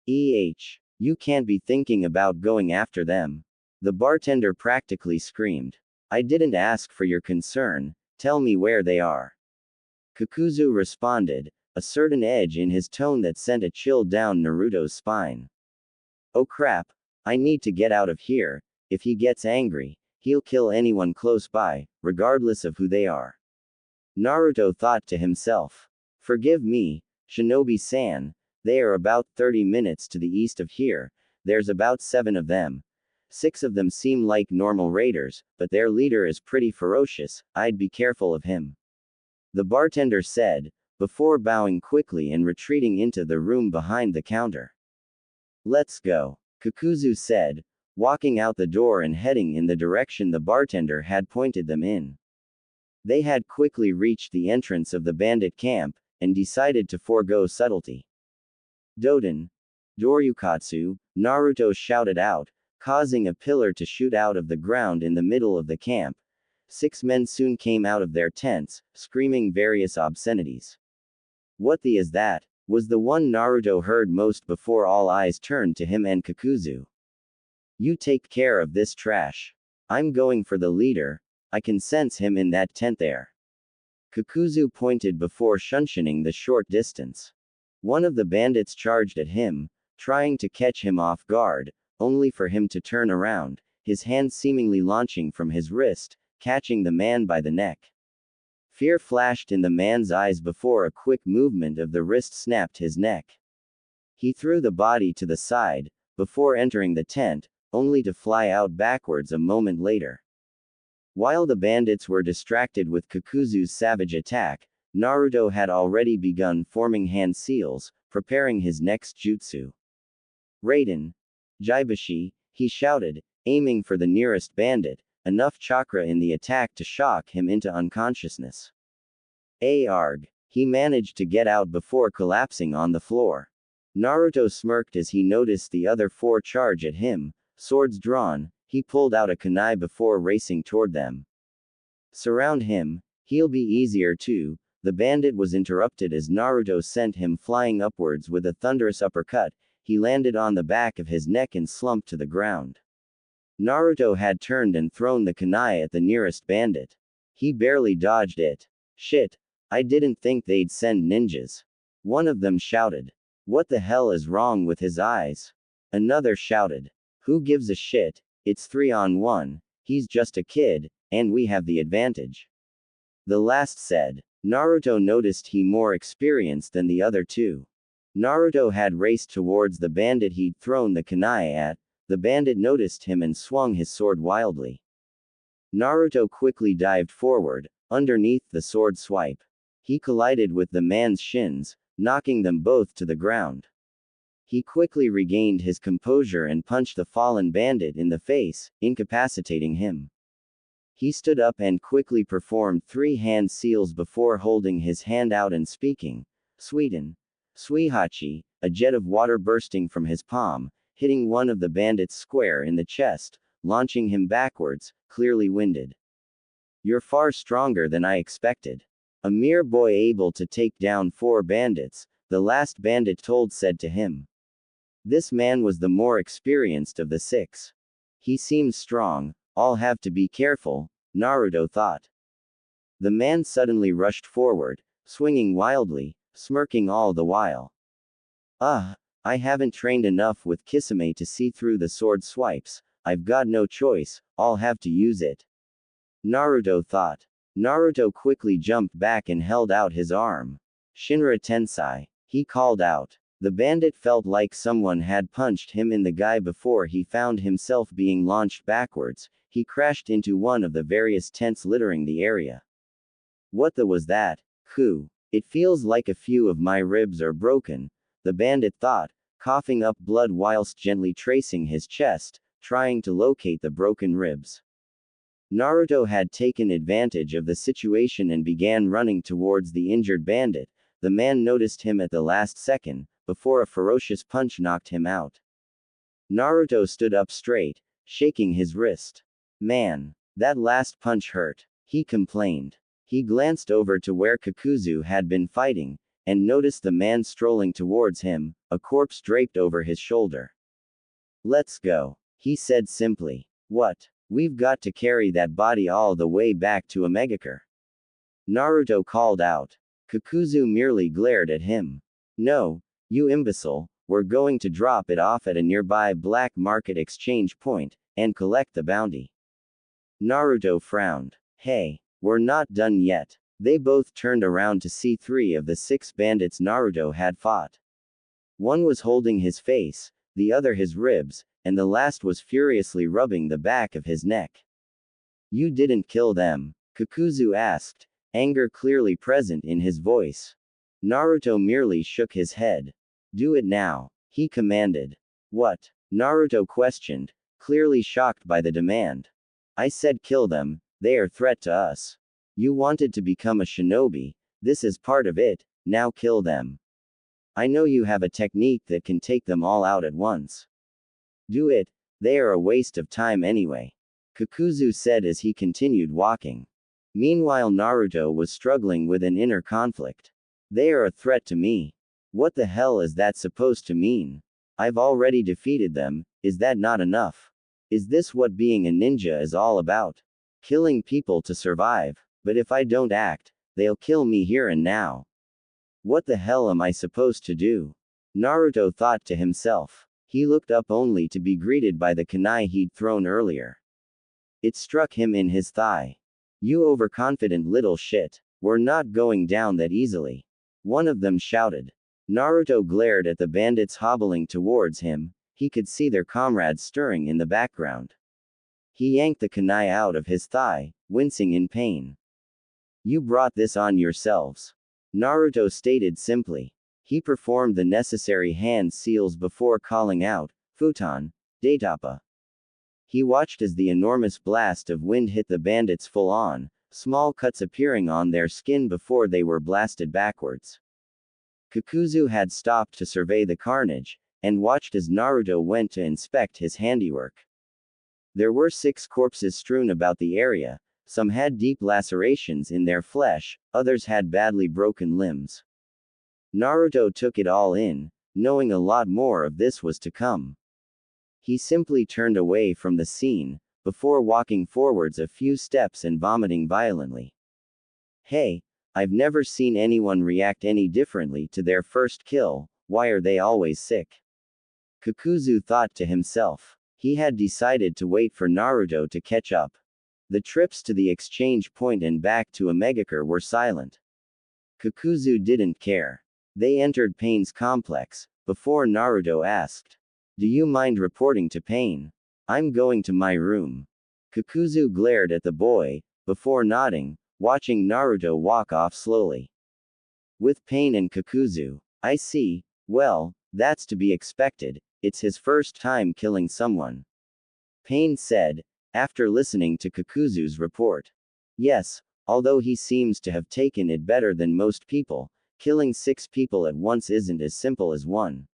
You can't be thinking about going after them. The bartender practically screamed. I didn't ask for your concern, tell me where they are. Kakuzu responded, a certain edge in his tone that sent a chill down Naruto's spine. Oh crap, I need to get out of here. If he gets angry, he'll kill anyone close by, regardless of who they are. Naruto thought to himself. Forgive me, Shinobi-san, they are about 30 minutes to the east of here, there's about 7 of them. 6 of them seem like normal raiders, but their leader is pretty ferocious, I'd be careful of him. The bartender said, before bowing quickly and retreating into the room behind the counter. Let's go, Kakuzu said, walking out the door and heading in the direction the bartender had pointed them in. They had quickly reached the entrance of the bandit camp, and decided to forego subtlety. Doden! Doryukatsu, Naruto shouted out, causing a pillar to shoot out of the ground in the middle of the camp. 6 men soon came out of their tents, screaming various obscenities. What the is that? Was the one Naruto heard most before all eyes turned to him and Kakuzu. You take care of this trash. I'm going for the leader, I can sense him in that tent there. Kakuzu pointed before shunshunning the short distance. One of the bandits charged at him, trying to catch him off guard, only for him to turn around, his hand seemingly launching from his wrist, catching the man by the neck. Fear flashed in the man's eyes before a quick movement of the wrist snapped his neck. He threw the body to the side, before entering the tent, only to fly out backwards a moment later. While the bandits were distracted with Kakuzu's savage attack, Naruto had already begun forming hand seals, preparing his next jutsu. Raiden! Jaibashi, he shouted, aiming for the nearest bandit, enough chakra in the attack to shock him into unconsciousness. Arg! He managed to get out before collapsing on the floor. Naruto smirked as he noticed the other four charge at him, swords drawn. He pulled out a kunai before racing toward them. Surround him, he'll be easier too. The bandit was interrupted as Naruto sent him flying upwards with a thunderous uppercut. He landed on the back of his neck and slumped to the ground. Naruto had turned and thrown the kunai at the nearest bandit. He barely dodged it. Shit, I didn't think they'd send ninjas. One of them shouted. What the hell is wrong with his eyes? Another shouted. Who gives a shit, it's 3-on-1, he's just a kid, and we have the advantage. The last said. Naruto noticed he more experienced than the other two. Naruto had raced towards the bandit he'd thrown the kunai at. The bandit noticed him and swung his sword wildly. Naruto quickly dived forward, underneath the sword swipe. He collided with the man's shins, knocking them both to the ground. He quickly regained his composure and punched the fallen bandit in the face, incapacitating him. He stood up and quickly performed 3 hand seals before holding his hand out and speaking. Suiten. Suihachi, a jet of water bursting from his palm, hitting one of the bandits square in the chest, launching him backwards, clearly winded. You're far stronger than I expected. A mere boy able to take down 4 bandits, the last bandit said to him. This man was the more experienced of the 6. He seems strong, I'll have to be careful, Naruto thought. The man suddenly rushed forward, swinging wildly, smirking all the while. I haven't trained enough with Kisame to see through the sword swipes, I've got no choice, I'll have to use it. Naruto thought. Naruto quickly jumped back and held out his arm. Shinra Tensei, he called out. The bandit felt like someone had punched him in the guy before he found himself being launched backwards. He crashed into one of the various tents littering the area. What the was that? It feels like a few of my ribs are broken, the bandit thought, coughing up blood whilst gently tracing his chest, trying to locate the broken ribs. Naruto had taken advantage of the situation and began running towards the injured bandit. The man noticed him at the last second, before a ferocious punch knocked him out. Naruto stood up straight, shaking his wrist. Man, that last punch hurt, he complained. He glanced over to where Kakuzu had been fighting, and noticed the man strolling towards him, a corpse draped over his shoulder. Let's go, he said simply. What? We've got to carry that body all the way back to Omegakure. Naruto called out. Kakuzu merely glared at him. No, you imbecile, we're going to drop it off at a nearby black market exchange point, and collect the bounty. Naruto frowned. Hey, we're not done yet. They both turned around to see 3 of the 6 bandits Naruto had fought. One was holding his face, the other his ribs, and the last was furiously rubbing the back of his neck. You didn't kill them? Kakuzu asked, anger clearly present in his voice. Naruto merely shook his head. Do it now, he commanded. What? Naruto questioned, clearly shocked by the demand. I said kill them, they are a threat to us. You wanted to become a shinobi, this is part of it, now kill them. I know you have a technique that can take them all out at once. Do it, they are a waste of time anyway. Kakuzu said as he continued walking. Meanwhile Naruto was struggling with an inner conflict. They are a threat to me. What the hell is that supposed to mean? I've already defeated them, is that not enough? Is this what being a ninja is all about? Killing people to survive, but if I don't act, they'll kill me here and now. What the hell am I supposed to do? Naruto thought to himself. He looked up only to be greeted by the kunai he'd thrown earlier. It struck him in his thigh. You overconfident little shit, we're not going down that easily. One of them shouted. Naruto glared at the bandits hobbling towards him, he could see their comrades stirring in the background. He yanked the kunai out of his thigh, wincing in pain. You brought this on yourselves. Naruto stated simply. He performed the necessary hand seals before calling out, Futon, Datappa. He watched as the enormous blast of wind hit the bandits full on, small cuts appearing on their skin before they were blasted backwards. Kakuzu had stopped to survey the carnage, and watched as Naruto went to inspect his handiwork. There were 6 corpses strewn about the area. Some had deep lacerations in their flesh, others had badly broken limbs. Naruto took it all in, knowing a lot more of this was to come. He simply turned away from the scene, before walking forwards a few steps and vomiting violently. Hey, I've never seen anyone react any differently to their first kill. Why are they always sick? Kakuzu thought to himself. He had decided to wait for Naruto to catch up. The trips to the exchange point and back to Omegakure were silent. Kakuzu didn't care. They entered Pain's complex, before Naruto asked, "Do you mind reporting to Pain? I'm going to my room." Kakuzu glared at the boy, before nodding, watching Naruto walk off slowly. With Pain and Kakuzu, I see, well, that's to be expected, it's his first time killing someone. Pain said, after listening to Kakuzu's report. Yes, although he seems to have taken it better than most people, killing 6 people at once isn't as simple as one.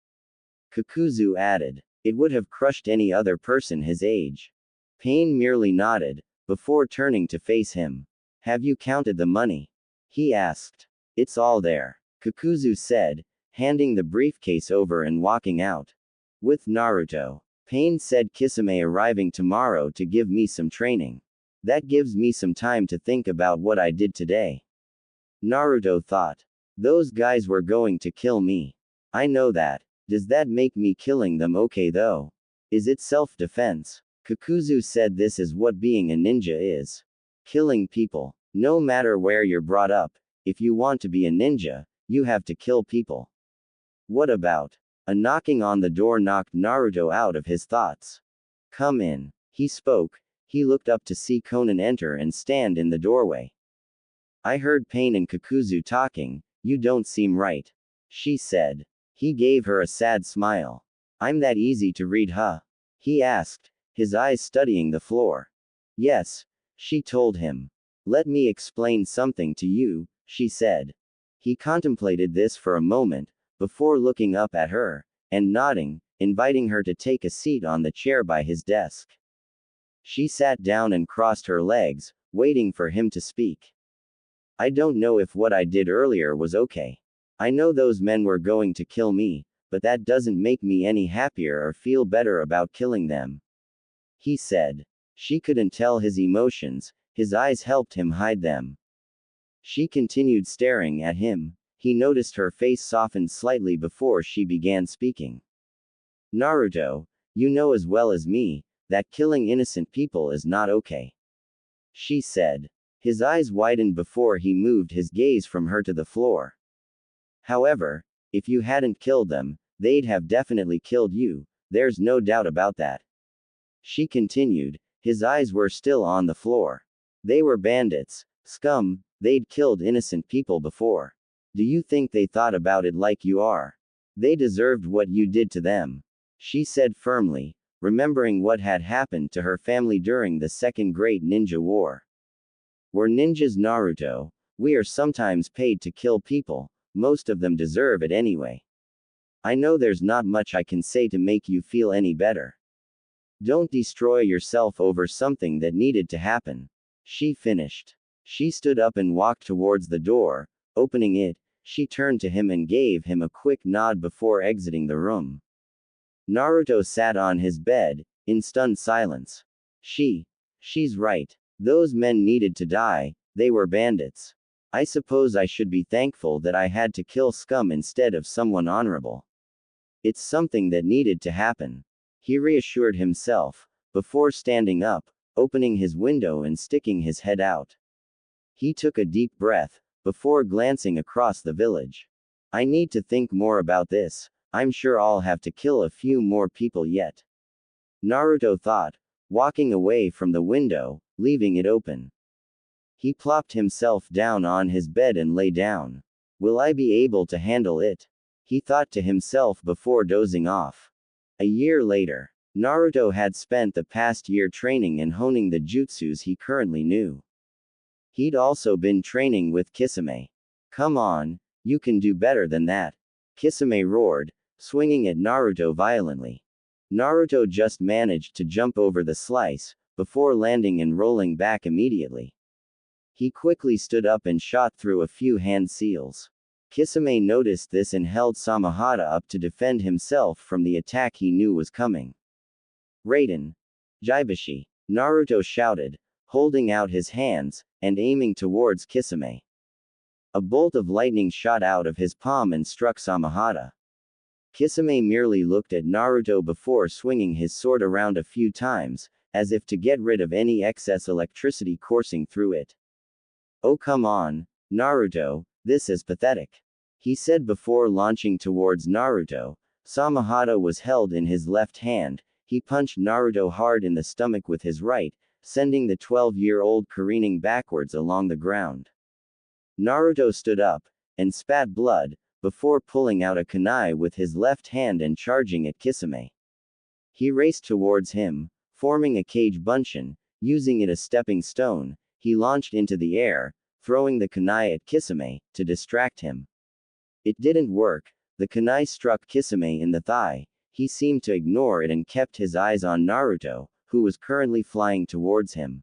Kakuzu added. It would have crushed any other person his age. Pain merely nodded, before turning to face him. Have you counted the money? He asked. It's all there, Kakuzu said, handing the briefcase over and walking out. With Naruto. Pain said Kisame arriving tomorrow to give me some training. That gives me some time to think about what I did today. Naruto thought. Those guys were going to kill me. I know that. Does that make me killing them okay though? Is it self-defense? Kakuzu said this is what being a ninja is. Killing people. No matter where you're brought up, if you want to be a ninja, you have to kill people. What about? A knocking on the door knocked Naruto out of his thoughts. Come in. He spoke. He looked up to see Konan enter and stand in the doorway. I heard Pain and Kakuzu talking. You don't seem right. She said. He gave her a sad smile. I'm that easy to read, huh? He asked, his eyes studying the floor. Yes, she told him. Let me explain something to you, she said. He contemplated this for a moment, before looking up at her, and nodding, inviting her to take a seat on the chair by his desk. She sat down and crossed her legs, waiting for him to speak. I don't know if what I did earlier was okay. I know those men were going to kill me, but that doesn't make me any happier or feel better about killing them. He said. She couldn't tell his emotions, his eyes helped him hide them. She continued staring at him. He noticed her face softened slightly before she began speaking. Naruto, you know as well as me, that killing innocent people is not okay. She said. His eyes widened before he moved his gaze from her to the floor. However, if you hadn't killed them, they'd have definitely killed you, there's no doubt about that. She continued, his eyes were still on the floor. They were bandits, scum, they'd killed innocent people before. Do you think they thought about it like you are? They deserved what you did to them. She said firmly, remembering what had happened to her family during the Second Great Ninja War. We're ninjas, Naruto. We are sometimes paid to kill people. Most of them deserve it anyway. I know there's not much I can say to make you feel any better. Don't destroy yourself over something that needed to happen. She finished. She stood up and walked towards the door. Opening it, she turned to him and gave him a quick nod before exiting the room. Naruto sat on his bed, in stunned silence. She's right. Those men needed to die, they were bandits. I suppose I should be thankful that I had to kill scum instead of someone honorable. It's something that needed to happen. He reassured himself, before standing up, opening his window and sticking his head out. He took a deep breath, before glancing across the village. I need to think more about this, I'm sure I'll have to kill a few more people yet. Naruto thought, walking away from the window, leaving it open. He plopped himself down on his bed and lay down. Will I be able to handle it? He thought to himself before dozing off. A year later, Naruto had spent the past year training and honing the jutsus he currently knew. He'd also been training with Kisame. Come on, you can do better than that. Kisame roared, swinging at Naruto violently. Naruto just managed to jump over the slice, before landing and rolling back immediately. He quickly stood up and shot through a few hand seals. Kisame noticed this and held Samahata up to defend himself from the attack he knew was coming. Raiden. Jaibashi. Naruto shouted, holding out his hands, and aiming towards Kisame. A bolt of lightning shot out of his palm and struck Samahata. Kisame merely looked at Naruto before swinging his sword around a few times, as if to get rid of any excess electricity coursing through it. Oh come on, Naruto, this is pathetic. He said before launching towards Naruto. Samahata was held in his left hand. He punched Naruto hard in the stomach with his right, sending the 12-year-old careening backwards along the ground. Naruto stood up, and spat blood, before pulling out a kunai with his left hand and charging at Kisame. He raced towards him, forming a cage bunshin, using it as a stepping stone. He launched into the air, throwing the kunai at Kisame, to distract him. It didn't work. The kunai struck Kisame in the thigh. He seemed to ignore it and kept his eyes on Naruto, who was currently flying towards him.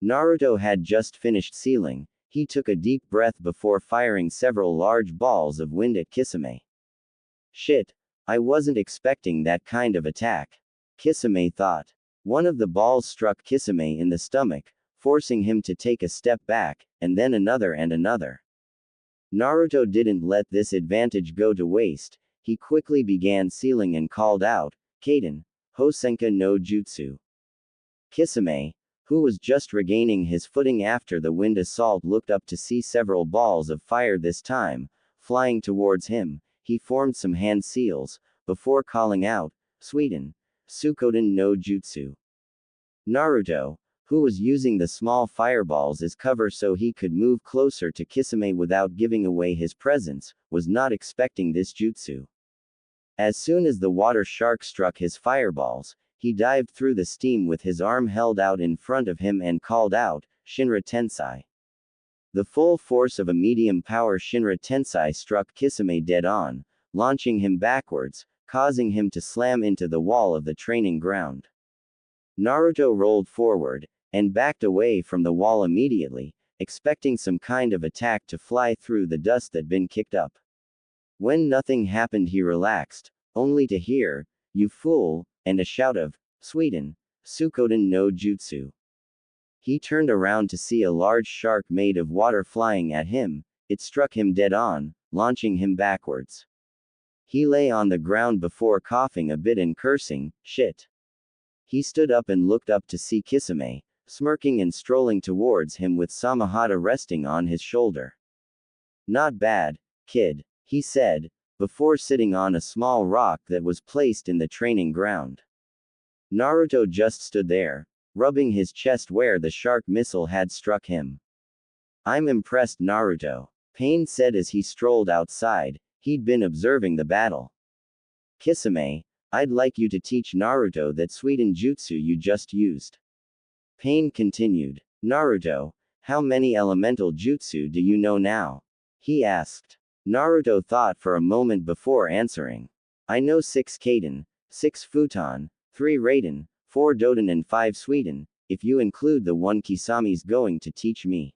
Naruto had just finished sealing. He took a deep breath before firing several large balls of wind at Kisame. Shit, I wasn't expecting that kind of attack. Kisame thought. One of the balls struck Kisame in the stomach, forcing him to take a step back, and then another and another. Naruto didn't let this advantage go to waste. He quickly began sealing and called out, Kaden, Hosenka no Jutsu. Kisame, who was just regaining his footing after the wind assault, looked up to see several balls of fire this time, flying towards him. He formed some hand seals, before calling out, Suiden, Sukoden no Jutsu. Naruto, who was using the small fireballs as cover so he could move closer to Kisame without giving away his presence, was not expecting this jutsu. As soon as the water shark struck his fireballs, he dived through the steam with his arm held out in front of him and called out, Shinra Tensai. The full force of a medium-power Shinra Tensai struck Kisame dead on, launching him backwards, causing him to slam into the wall of the training ground. Naruto rolled forward, and backed away from the wall immediately, expecting some kind of attack to fly through the dust that'd been kicked up. When nothing happened, he relaxed, only to hear, You fool, and a shout of, Suiden, Sukoden no Jutsu. He turned around to see a large shark made of water flying at him. It struck him dead on, launching him backwards. He lay on the ground before coughing a bit and cursing, shit. He stood up and looked up to see Kisame, smirking and strolling towards him with Samahata resting on his shoulder. Not bad, kid, he said, before sitting on a small rock that was placed in the training ground. Naruto just stood there, rubbing his chest where the shark missile had struck him. I'm impressed, Naruto, Pain said as he strolled outside. He'd been observing the battle. Kisame, I'd like you to teach Naruto that Suiden jutsu you just used. Pain continued. Naruto, how many elemental jutsu do you know now? He asked. Naruto thought for a moment before answering. I know 6 Kaden, 6 Futon, 3 Raiden, 4 Doden and 5 Suiden, if you include the one Kisami's going to teach me.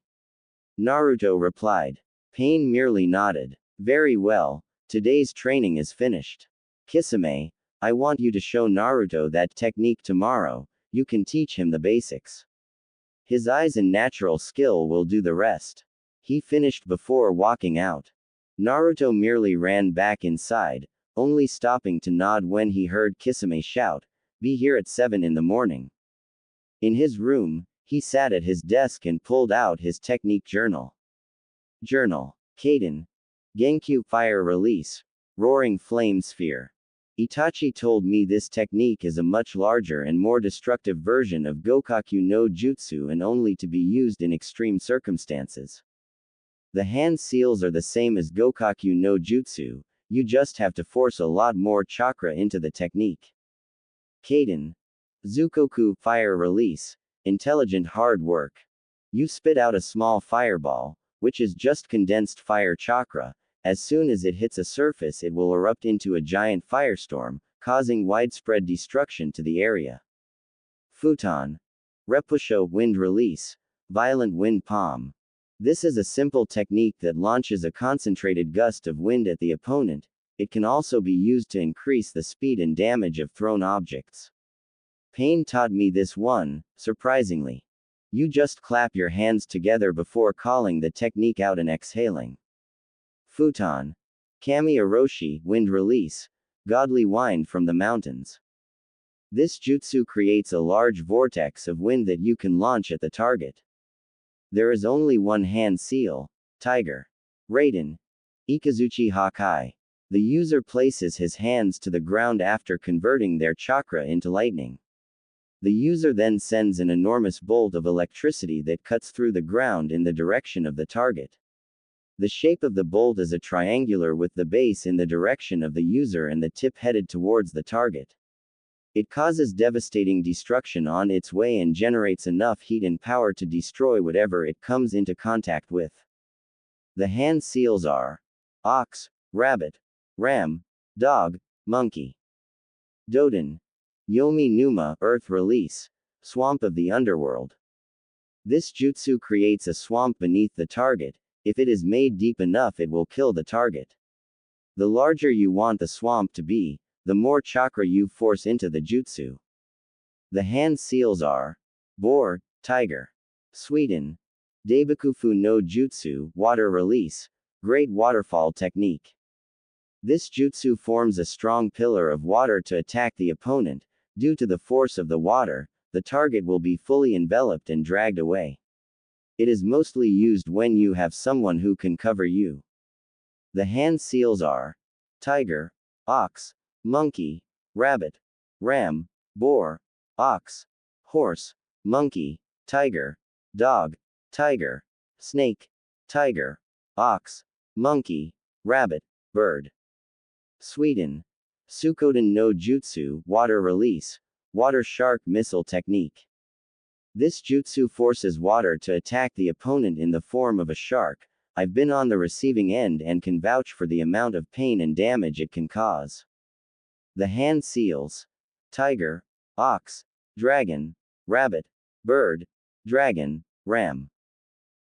Naruto replied. Pain merely nodded. Very well, today's training is finished. Kisame, I want you to show Naruto that technique tomorrow. You can teach him the basics. His eyes and natural skill will do the rest. He finished before walking out. Naruto merely ran back inside, only stopping to nod when he heard Kisame shout, Be here at 7 in the morning. In his room, he sat at his desk and pulled out his technique journal. Journal. Kaden. Genkyu Fire Release. Roaring Flame Sphere. Itachi told me this technique is a much larger and more destructive version of Gokaku no Jutsu and only to be used in extreme circumstances. The hand seals are the same as Gokaku no Jutsu, you just have to force a lot more chakra into the technique. Kaden. Zukoku Fire Release. Intelligent Hard Work. You spit out a small fireball, which is just condensed fire chakra. As soon as it hits a surface, it will erupt into a giant firestorm, causing widespread destruction to the area. Futon. Repusho wind release. Violent wind palm. This is a simple technique that launches a concentrated gust of wind at the opponent. It can also be used to increase the speed and damage of thrown objects. Pain taught me this one, surprisingly. You just clap your hands together before calling the technique out and exhaling. Futon. Kami Oroshi, wind release. Godly wind from the mountains. This jutsu creates a large vortex of wind that you can launch at the target. There is only one hand seal, Tiger. Raiden. Ikazuchi Hakai. The user places his hands to the ground after converting their chakra into lightning. The user then sends an enormous bolt of electricity that cuts through the ground in the direction of the target. The shape of the bolt is a triangular with the base in the direction of the user and the tip headed towards the target. It causes devastating destruction on its way and generates enough heat and power to destroy whatever it comes into contact with. The hand seals are ox, rabbit, ram, dog, monkey. Doden. Yomi Numa, earth release. Swamp of the underworld. This jutsu creates a swamp beneath the target. If it is made deep enough, it will kill the target. The larger you want the swamp to be, the more chakra you force into the jutsu. The hand seals are boar, tiger. Sweden. Daibakufu no Jutsu, water release. Great waterfall technique. This jutsu forms a strong pillar of water to attack the opponent. Due to the force of the water, the target will be fully enveloped and dragged away. It is mostly used when you have someone who can cover you. The hand seals are tiger, ox, monkey, rabbit, ram, boar, ox, horse, monkey, tiger, dog, tiger, snake, tiger, ox, monkey, rabbit, bird. Sweden. Sukoden no Jutsu, water release. Water shark missile technique. This jutsu forces water to attack the opponent in the form of a shark. I've been on the receiving end and can vouch for the amount of pain and damage it can cause. The hand seals tiger, ox, dragon, rabbit, bird, dragon, ram.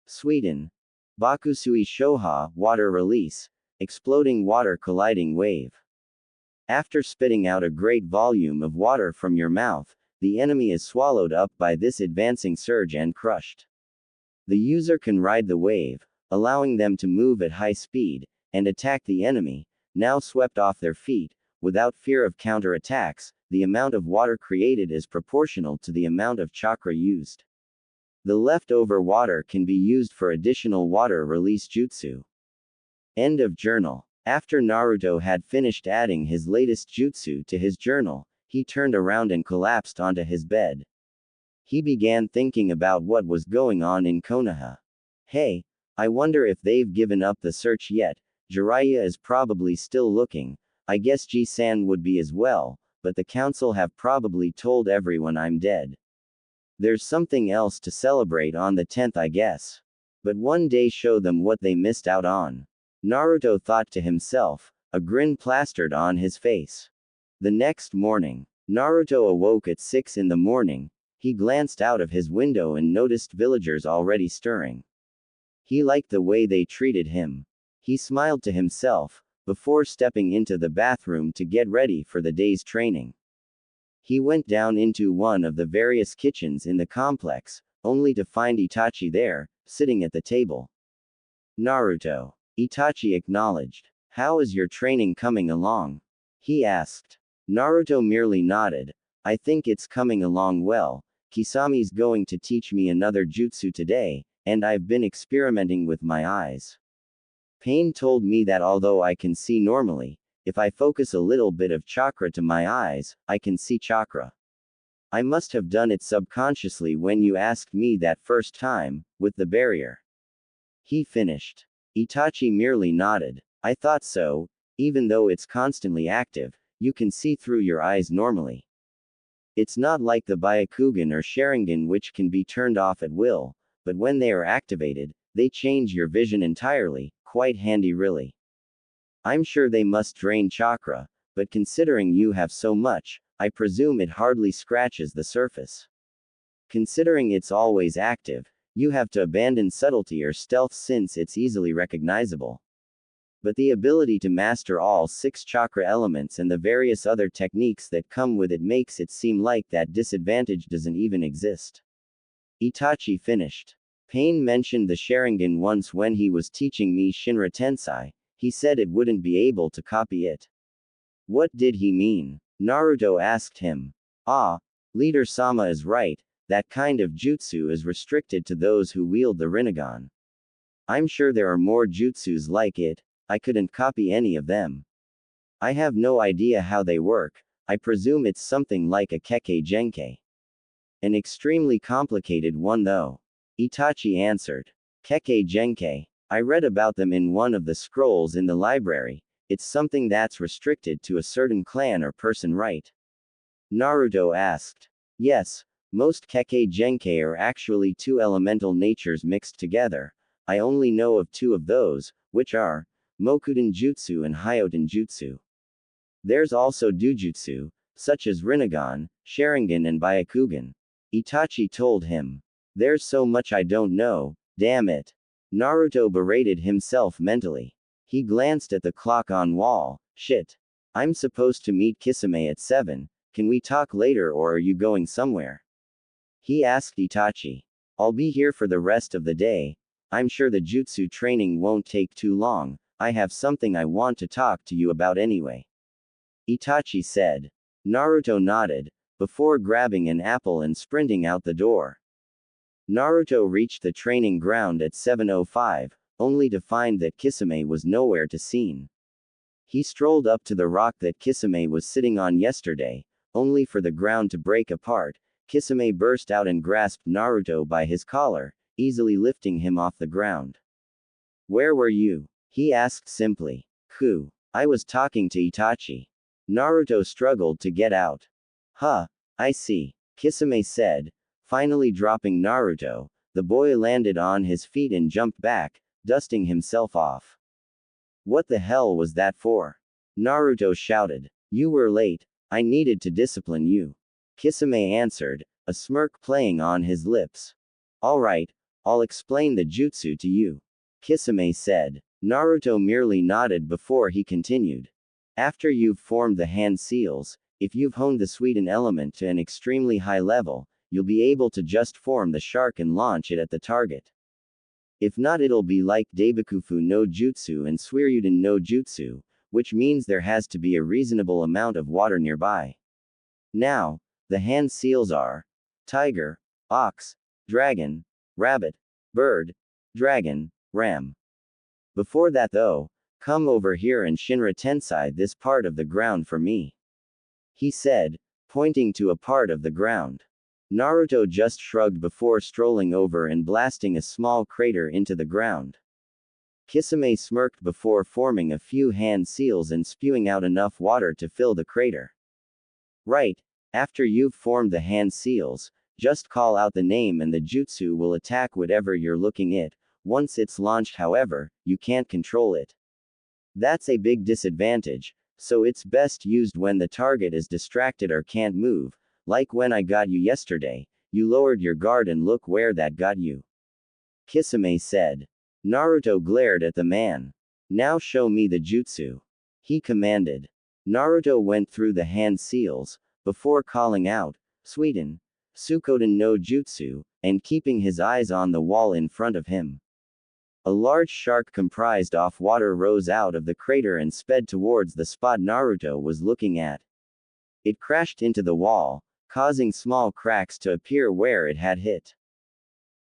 Sweden. Bakusui Shoha, water release. Exploding water colliding wave. After spitting out a great volume of water from your mouth, the enemy is swallowed up by this advancing surge and crushed. The user can ride the wave, allowing them to move at high speed, and attack the enemy, now swept off their feet, without fear of counterattacks. The amount of water created is proportional to the amount of chakra used. The leftover water can be used for additional water release jutsu. End of journal. After Naruto had finished adding his latest jutsu to his journal, he turned around and collapsed onto his bed. He began thinking about what was going on in Konoha. Hey, I wonder if they've given up the search yet. Jiraiya is probably still looking. I guess Ji-san would be as well, but the council have probably told everyone I'm dead. There's something else to celebrate on the 10th, I guess. But one day show them what they missed out on. Naruto thought to himself, a grin plastered on his face. The next morning, Naruto awoke at 6 in the morning. He glanced out of his window and noticed villagers already stirring. He liked the way they treated him. He smiled to himself, before stepping into the bathroom to get ready for the day's training. He went down into one of the various kitchens in the complex, only to find Itachi there, sitting at the table. Naruto. Itachi acknowledged. How is your training coming along? He asked. Naruto merely nodded. I think it's coming along well. Kisami's going to teach me another jutsu today, and I've been experimenting with my eyes. Pain told me that although I can see normally, if I focus a little bit of chakra to my eyes, I can see chakra. I must have done it subconsciously when you asked me that first time, with the barrier. He finished. Itachi merely nodded. I thought so. Even though it's constantly active, you can see through your eyes normally. It's not like the Byakugan or Sharingan which can be turned off at will, but when they are activated, they change your vision entirely, quite handy really. I'm sure they must drain chakra, but considering you have so much, I presume it hardly scratches the surface. Considering it's always active, you have to abandon subtlety or stealth since it's easily recognizable. But the ability to master all 6 chakra elements and the various other techniques that come with it makes it seem like that disadvantage doesn't even exist. Itachi finished. Pain mentioned the Sharingan once when he was teaching me Shinra Tensei. He said it wouldn't be able to copy it. What did he mean? Naruto asked him. Ah, Leader Sama is right, that kind of jutsu is restricted to those who wield the Rinnegan. I'm sure there are more jutsus like it, I couldn't copy any of them. I have no idea how they work, I presume it's something like a Kekkei Genkai. An extremely complicated one though. Itachi answered. Kekkei Genkai. I read about them in one of the scrolls in the library, it's something that's restricted to a certain clan or person, right? Naruto asked. Yes, most Kekkei Genkai are actually 2 elemental natures mixed together. I only know of 2 of those, which are Mokuden Jutsu and Hyoten Jutsu. There's also Dujutsu, such as Rinnegan, Sharingan and Byakugan. Itachi told him. There's so much I don't know, damn it. Naruto berated himself mentally. He glanced at the clock on wall. Shit. I'm supposed to meet Kisame at 7, can we talk later or are you going somewhere? He asked Itachi. I'll be here for the rest of the day, I'm sure the jutsu training won't take too long, I have something I want to talk to you about anyway. Itachi said. Naruto nodded, before grabbing an apple and sprinting out the door. Naruto reached the training ground at 7:05, only to find that Kisame was nowhere to seen. He strolled up to the rock that Kisame was sitting on yesterday, only for the ground to break apart. Kisame burst out and grasped Naruto by his collar, easily lifting him off the ground. Where were you? He asked simply. I was talking to Itachi. Naruto struggled to get out. Huh, I see, Kisame said. Finally dropping Naruto, the boy landed on his feet and jumped back, dusting himself off. What the hell was that for? Naruto shouted. You were late, I needed to discipline you. Kisame answered, a smirk playing on his lips. Alright, I'll explain the jutsu to you. Kisame said. Naruto merely nodded before he continued. After you've formed the hand seals, if you've honed the Suiten element to an extremely high level, you'll be able to just form the shark and launch it at the target. If not, it'll be like Daibikufu no Jutsu and Suiryuden no Jutsu, which means there has to be a reasonable amount of water nearby. Now, the hand seals are tiger, ox, dragon, rabbit, bird, dragon, ram. Before that though, come over here and Shinra Tensei this part of the ground for me. He said, pointing to a part of the ground. Naruto just shrugged before strolling over and blasting a small crater into the ground. Kisame smirked before forming a few hand seals and spewing out enough water to fill the crater. Right, after you've formed the hand seals, just call out the name and the jutsu will attack whatever you're looking at. Once it's launched, however, you can't control it. That's a big disadvantage, so it's best used when the target is distracted or can't move, like when I got you yesterday, you lowered your guard and look where that got you. Kisame said. Naruto glared at the man. Now show me the jutsu. He commanded. Naruto went through the hand seals, before calling out, Suiten, Suikoden no Jutsu, and keeping his eyes on the wall in front of him. A large shark comprised of water rose out of the crater and sped towards the spot Naruto was looking at. It crashed into the wall, causing small cracks to appear where it had hit.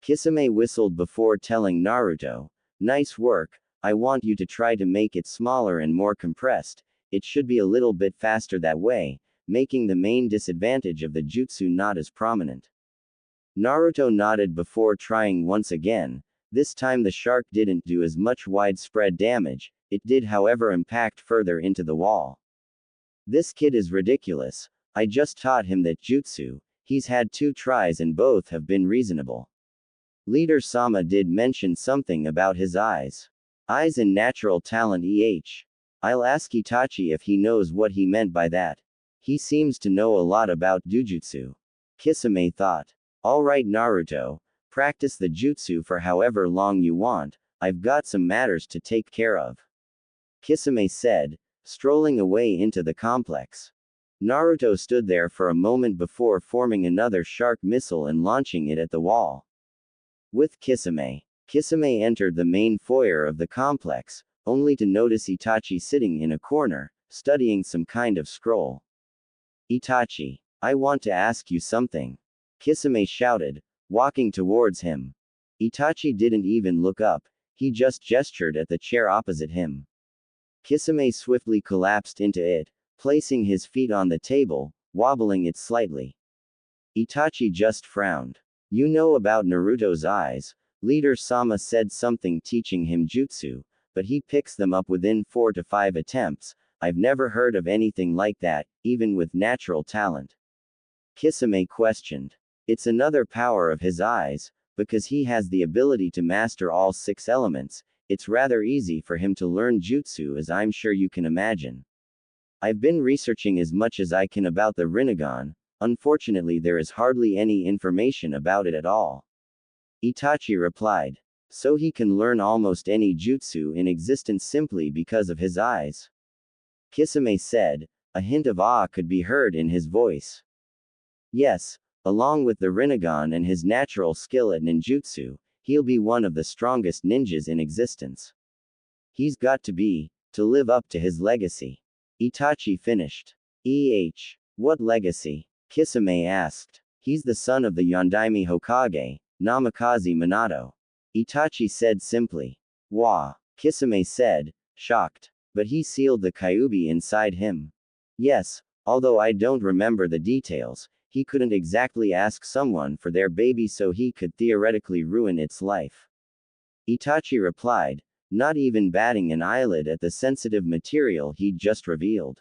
Kisame whistled before telling Naruto, nice work, I want you to try to make it smaller and more compressed, it should be a little bit faster that way, making the main disadvantage of the jutsu not as prominent. Naruto nodded before trying once again. This time the shark didn't do as much widespread damage, it did however impact further into the wall. This kid is ridiculous, I just taught him that jutsu, he's had 2 tries and both have been reasonable. Leader Sama did mention something about his eyes. Eyes and natural talent I'll ask Itachi if he knows what he meant by that. He seems to know a lot about Jujutsu. Kisame thought. Alright Naruto, practice the jutsu for however long you want, I've got some matters to take care of. Kisame said, strolling away into the complex. Naruto stood there for a moment before forming another shark missile and launching it at the wall. With Kisame entered the main foyer of the complex, only to notice Itachi sitting in a corner, studying some kind of scroll. Itachi, I want to ask you something. Kisame shouted, walking towards him. Itachi didn't even look up, he just gestured at the chair opposite him. Kisame swiftly collapsed into it, placing his feet on the table, wobbling it slightly. Itachi just frowned. You know about Naruto's eyes, Leader Sama said something teaching him jutsu, but he picks them up within 4 to 5 attempts. I've never heard of anything like that, even with natural talent. Kisame questioned. It's another power of his eyes, because he has the ability to master all 6 elements, it's rather easy for him to learn jutsu as I'm sure you can imagine. I've been researching as much as I can about the Rinnegan, unfortunately there is hardly any information about it at all. Itachi replied. So he can learn almost any jutsu in existence simply because of his eyes? Kisame said, a hint of awe could be heard in his voice. Yes, along with the Rinnegan and his natural skill at ninjutsu, he'll be one of the strongest ninjas in existence. He's got to live up to his legacy. Itachi finished. What legacy? Kisame asked. He's the son of the Yondaime Hokage, Namikaze Minato. Itachi said simply. Wah. Kisame said, shocked. But he sealed the Kyuubi inside him. Yes, although I don't remember the details, he couldn't exactly ask someone for their baby so he could theoretically ruin its life. Itachi replied, not even batting an eyelid at the sensitive material he'd just revealed.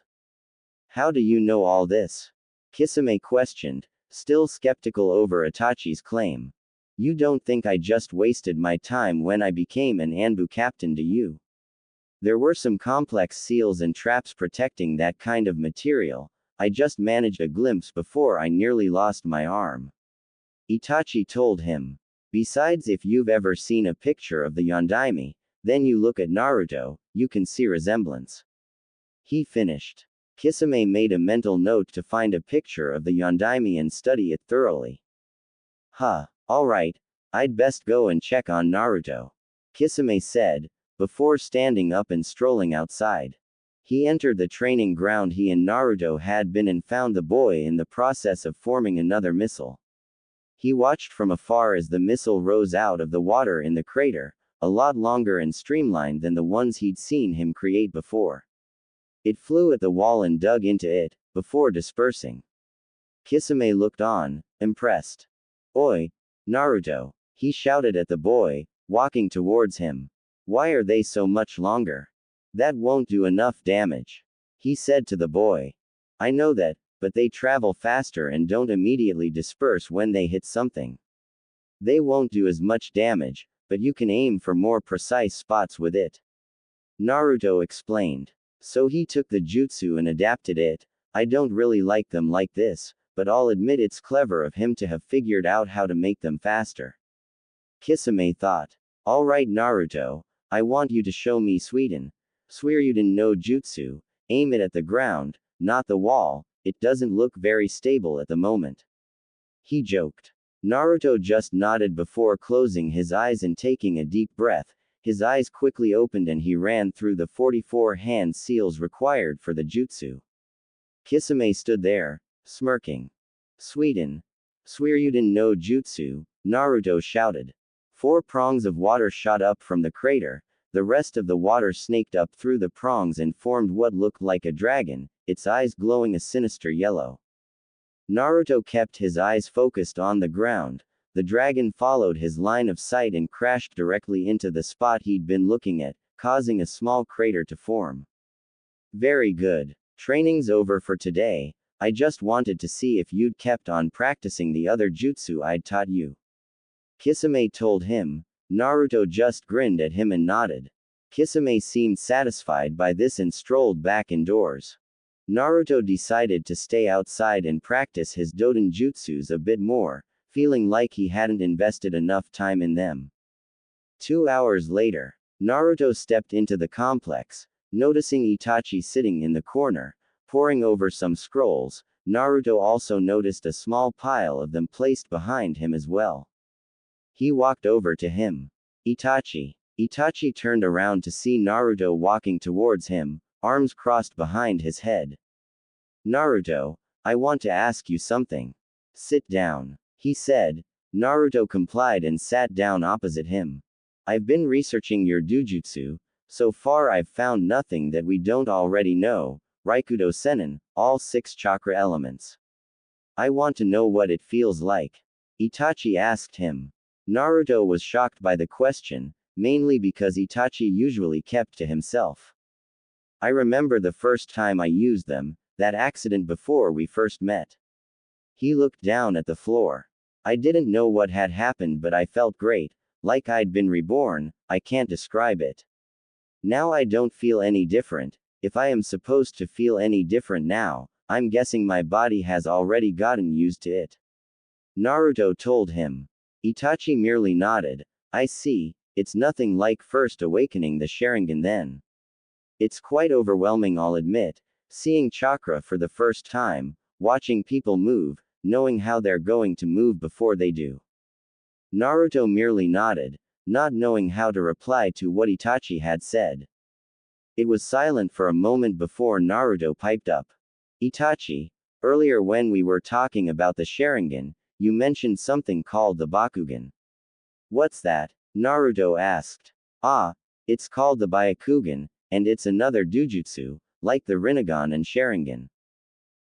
How do you know all this? Kisame questioned, still skeptical over Itachi's claim. You don't think I just wasted my time when I became an Anbu captain, do you? There were some complex seals and traps protecting that kind of material, I just managed a glimpse before I nearly lost my arm. Itachi told him. Besides, if you've ever seen a picture of the Yondaime, then you look at Naruto, you can see resemblance. He finished. Kisame made a mental note to find a picture of the Yondaime and study it thoroughly. Alright, I'd best go and check on Naruto. Kisame said, before standing up and strolling outside. He entered the training ground he and Naruto had been and found the boy in the process of forming another missile. He watched from afar as the missile rose out of the water in the crater, a lot longer and streamlined than the ones he'd seen him create before. It flew at the wall and dug into it, before dispersing. Kisame looked on, impressed. Oi, Naruto, he shouted at the boy, walking towards him. Why are they so much longer? That won't do enough damage. He said to the boy. I know that, but they travel faster and don't immediately disperse when they hit something. They won't do as much damage, but you can aim for more precise spots with it. Naruto explained. So he took the jutsu and adapted it. I don't really like them like this, but I'll admit it's clever of him to have figured out how to make them faster. Kisame thought. Alright Naruto, I want you to show me Suiryuden no Jutsu, aim it at the ground, not the wall, it doesn't look very stable at the moment. He joked. Naruto just nodded before closing his eyes and taking a deep breath. His eyes quickly opened and he ran through the 44 hand seals required for the jutsu. Kisame stood there, smirking. Suiryuden no Jutsu, Naruto shouted. 4 prongs of water shot up from the crater, the rest of the water snaked up through the prongs and formed what looked like a dragon, its eyes glowing a sinister yellow. Naruto kept his eyes focused on the ground. The dragon followed his line of sight and crashed directly into the spot he'd been looking at, causing a small crater to form. Very good. Training's over for today. I just wanted to see if you'd kept on practicing the other jutsu I'd taught you. Kisame told him. Naruto just grinned at him and nodded. Kisame seemed satisfied by this and strolled back indoors. Naruto decided to stay outside and practice his Doden jutsus a bit more, feeling like he hadn't invested enough time in them. 2 hours later, Naruto stepped into the complex, noticing Itachi sitting in the corner, poring over some scrolls. Naruto also noticed a small pile of them placed behind him as well. He walked over to him. Itachi. Itachi turned around to see Naruto walking towards him, arms crossed behind his head. Naruto, I want to ask you something. Sit down, he said. Naruto complied and sat down opposite him. I've been researching your dujutsu. So far I've found nothing that we don't already know. Raikudo Senin, all 6 chakra elements. I want to know what it feels like. Itachi asked him. Naruto was shocked by the question, mainly because Itachi usually kept to himself. I remember the first time I used them, that accident before we first met. He looked down at the floor. I didn't know what had happened, but I felt great, like I'd been reborn. I can't describe it. Now I don't feel any different. If I am supposed to feel any different now, I'm guessing my body has already gotten used to it. Naruto told him. Itachi merely nodded. I see, it's nothing like first awakening the Sharingan then. It's quite overwhelming, I'll admit, seeing chakra for the first time, watching people move, knowing how they're going to move before they do. Naruto merely nodded, not knowing how to reply to what Itachi had said. It was silent for a moment before Naruto piped up. Itachi, earlier when we were talking about the Sharingan, you mentioned something called the Bakugan. What's that? Naruto asked. Ah, it's called the Byakugan, and it's another dujutsu, like the Rinnegan and Sharingan.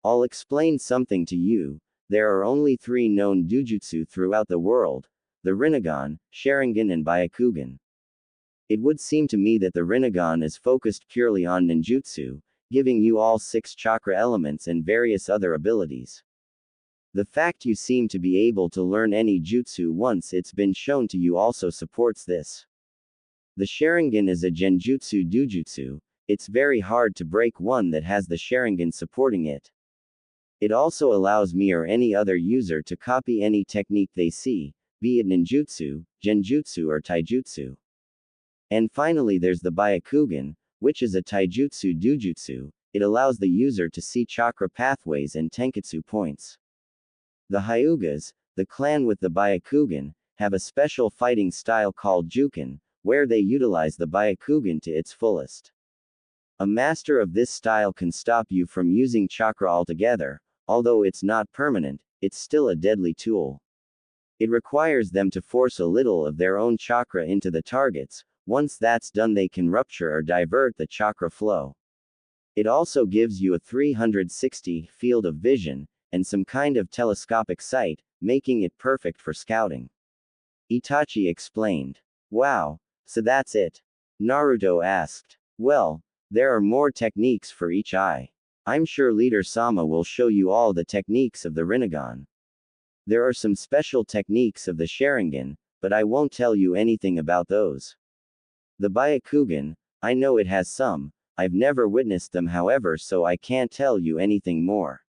I'll explain something to you. There are only 3 known dujutsu throughout the world: the Rinnegan, Sharingan and Byakugan. It would seem to me that the Rinnegan is focused purely on ninjutsu, giving you all 6 chakra elements and various other abilities. The fact you seem to be able to learn any jutsu once it's been shown to you also supports this. The Sharingan is a genjutsu dujutsu. It's very hard to break one that has the Sharingan supporting it. It also allows me or any other user to copy any technique they see, be it ninjutsu, genjutsu or taijutsu. And finally there's the Byakugan, which is a taijutsu dujutsu. It allows the user to see chakra pathways and tenketsu points. The Hyugas, the clan with the Byakugan, have a special fighting style called Juken, where they utilize the Byakugan to its fullest. A master of this style can stop you from using chakra altogether. Although it's not permanent, it's still a deadly tool. It requires them to force a little of their own chakra into the targets. Once that's done, they can rupture or divert the chakra flow. It also gives you a 360 field of vision, and some kind of telescopic sight, making it perfect for scouting. Itachi explained. Wow, so that's it? Naruto asked. Well, there are more techniques for each eye. I'm sure Leader Sama will show you all the techniques of the Rinnegan. There are some special techniques of the Sharingan, but I won't tell you anything about those. The Byakugan, I know it has some. I've never witnessed them, however, so I can't tell you anything more.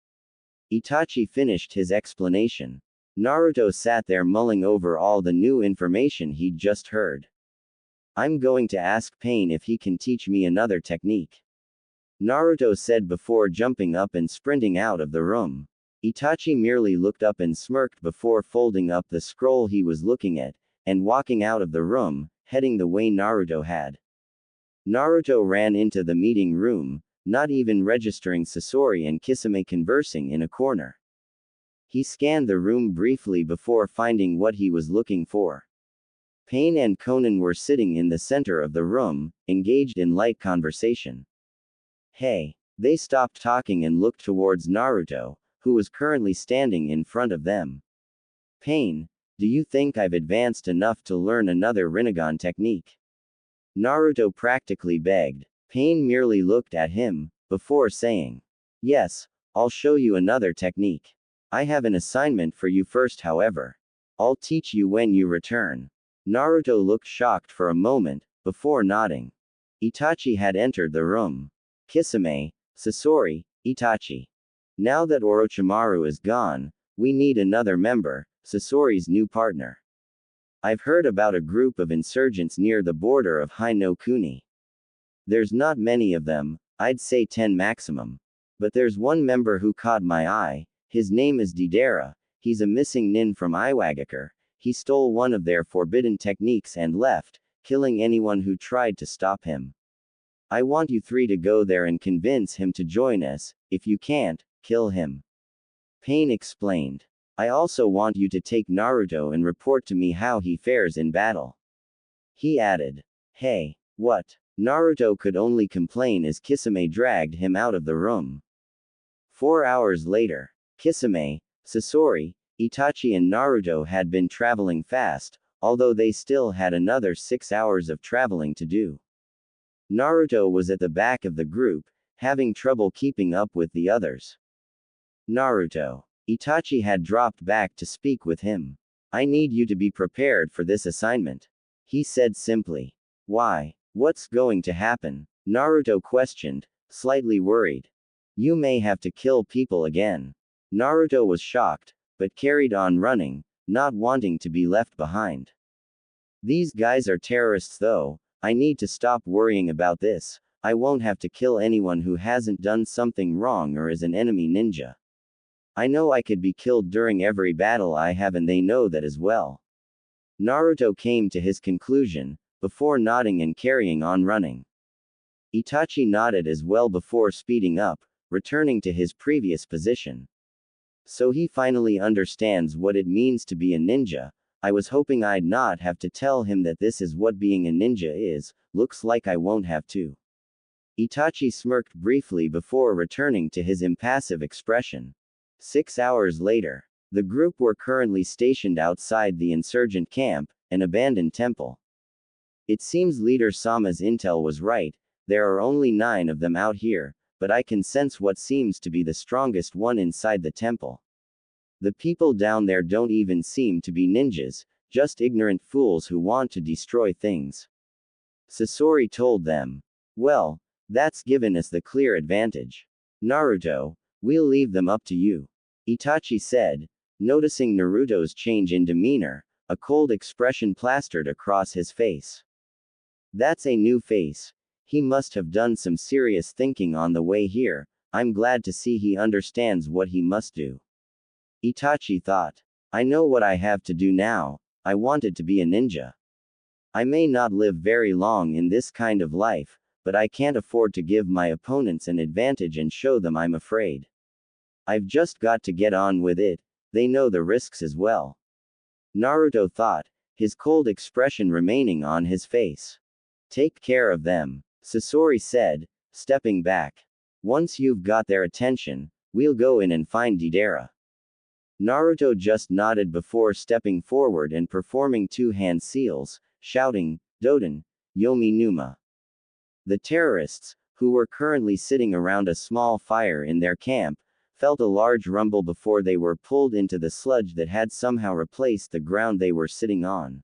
Itachi finished his explanation. Naruto sat there mulling over all the new information he'd just heard. I'm going to ask Pain if he can teach me another technique, Naruto said before jumping up and sprinting out of the room. Itachi merely looked up and smirked before folding up the scroll he was looking at, and walking out of the room, heading the way Naruto had. Naruto ran into the meeting room, not even registering Sasori and Kisame conversing in a corner. He scanned the room briefly before finding what he was looking for. Pain and Konan were sitting in the center of the room, engaged in light conversation. Hey! They stopped talking and looked towards Naruto, who was currently standing in front of them. Pain, do you think I've advanced enough to learn another Rinnegan technique? Naruto practically begged. Pain merely looked at him, before saying, yes, I'll show you another technique. I have an assignment for you first, however. I'll teach you when you return. Naruto looked shocked for a moment, before nodding. Itachi had entered the room. Kisame, Sasori, Itachi. Now that Orochimaru is gone, we need another member, Sasori's new partner. I've heard about a group of insurgents near the border of Hai no Kuni. There's not many of them, I'd say 10 maximum. But there's one member who caught my eye, his name is Deidara, he's a missing nin from Iwagakure. He stole one of their forbidden techniques and left, killing anyone who tried to stop him. I want you three to go there and convince him to join us. If you can't, kill him. Pain explained. I also want you to take Naruto and report to me how he fares in battle. He added. Hey, what? Naruto could only complain as Kisame dragged him out of the room. 4 hours later, Kisame, Sasori, Itachi and Naruto had been traveling fast, although they still had another 6 hours of traveling to do. Naruto was at the back of the group, having trouble keeping up with the others. Naruto. Itachi had dropped back to speak with him. I need you to be prepared for this assignment. He said simply. Why? What's going to happen? Naruto questioned, slightly worried. You may have to kill people again. Naruto was shocked, but carried on running, not wanting to be left behind. These guys are terrorists though, I need to stop worrying about this. I won't have to kill anyone who hasn't done something wrong or is an enemy ninja. I know I could be killed during every battle I have and they know that as well. Naruto came to his conclusion, before nodding and carrying on running. Itachi nodded as well before speeding up, returning to his previous position. So he finally understands what it means to be a ninja. I was hoping I'd not have to tell him that this is what being a ninja is, looks like I won't have to. Itachi smirked briefly before returning to his impassive expression. 6 hours later, the group were currently stationed outside the insurgent camp, an abandoned temple. It seems Leader Sama's intel was right, there are only 9 of them out here, but I can sense what seems to be the strongest one inside the temple. The people down there don't even seem to be ninjas, just ignorant fools who want to destroy things. Sasori told them. Well, that's given us the clear advantage. Naruto, we'll leave them up to you. Itachi said, noticing Naruto's change in demeanor, a cold expression plastered across his face. That's a new face. He must have done some serious thinking on the way here. I'm glad to see he understands what he must do. Itachi thought. I know what I have to do now. I wanted to be a ninja. I may not live very long in this kind of life, but I can't afford to give my opponents an advantage and show them I'm afraid. I've just got to get on with it, they know the risks as well. Naruto thought, his cold expression remaining on his face. Take care of them, Sasori said, stepping back. Once you've got their attention, we'll go in and find Deidara. Naruto just nodded before stepping forward and performing 2-hand seals, shouting, Doden, Yomi Numa. The terrorists, who were currently sitting around a small fire in their camp, felt a large rumble before they were pulled into the sludge that had somehow replaced the ground they were sitting on.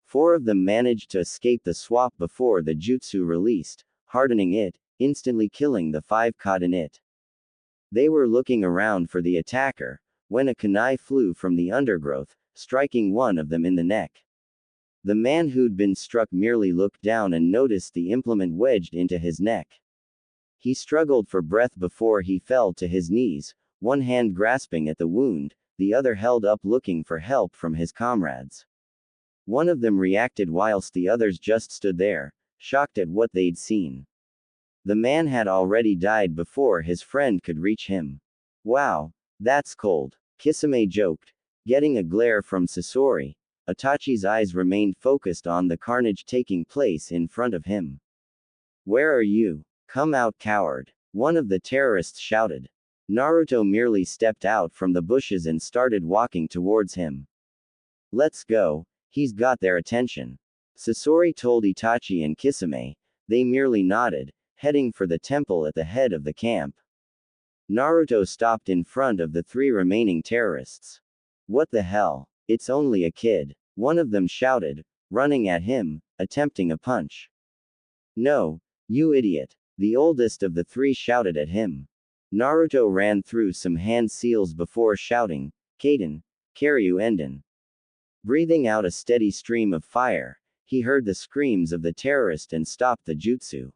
4 of them managed to escape the swap before the jutsu released, hardening it, instantly killing the 5 caught in it. They were looking around for the attacker, when a kunai flew from the undergrowth, striking one of them in the neck. The man who'd been struck merely looked down and noticed the implement wedged into his neck. He struggled for breath before he fell to his knees, one hand grasping at the wound, the other held up looking for help from his comrades. One of them reacted whilst the others just stood there, shocked at what they'd seen. The man had already died before his friend could reach him. Wow, that's cold, Kisame joked, getting a glare from Sasori. Itachi's eyes remained focused on the carnage taking place in front of him. Where are you? Come out, coward, one of the terrorists shouted. Naruto merely stepped out from the bushes and started walking towards him. Let's go, he's got their attention. Sasori told Itachi and Kisame. They merely nodded, heading for the temple at the head of the camp. Naruto stopped in front of the 3 remaining terrorists. What the hell? It's only a kid. One of them shouted, running at him, attempting a punch. No, you idiot. The oldest of the three shouted at him. Naruto ran through some hand seals before shouting, Kaden, Karyu Enden. Breathing out a steady stream of fire, he heard the screams of the terrorist and stopped the jutsu.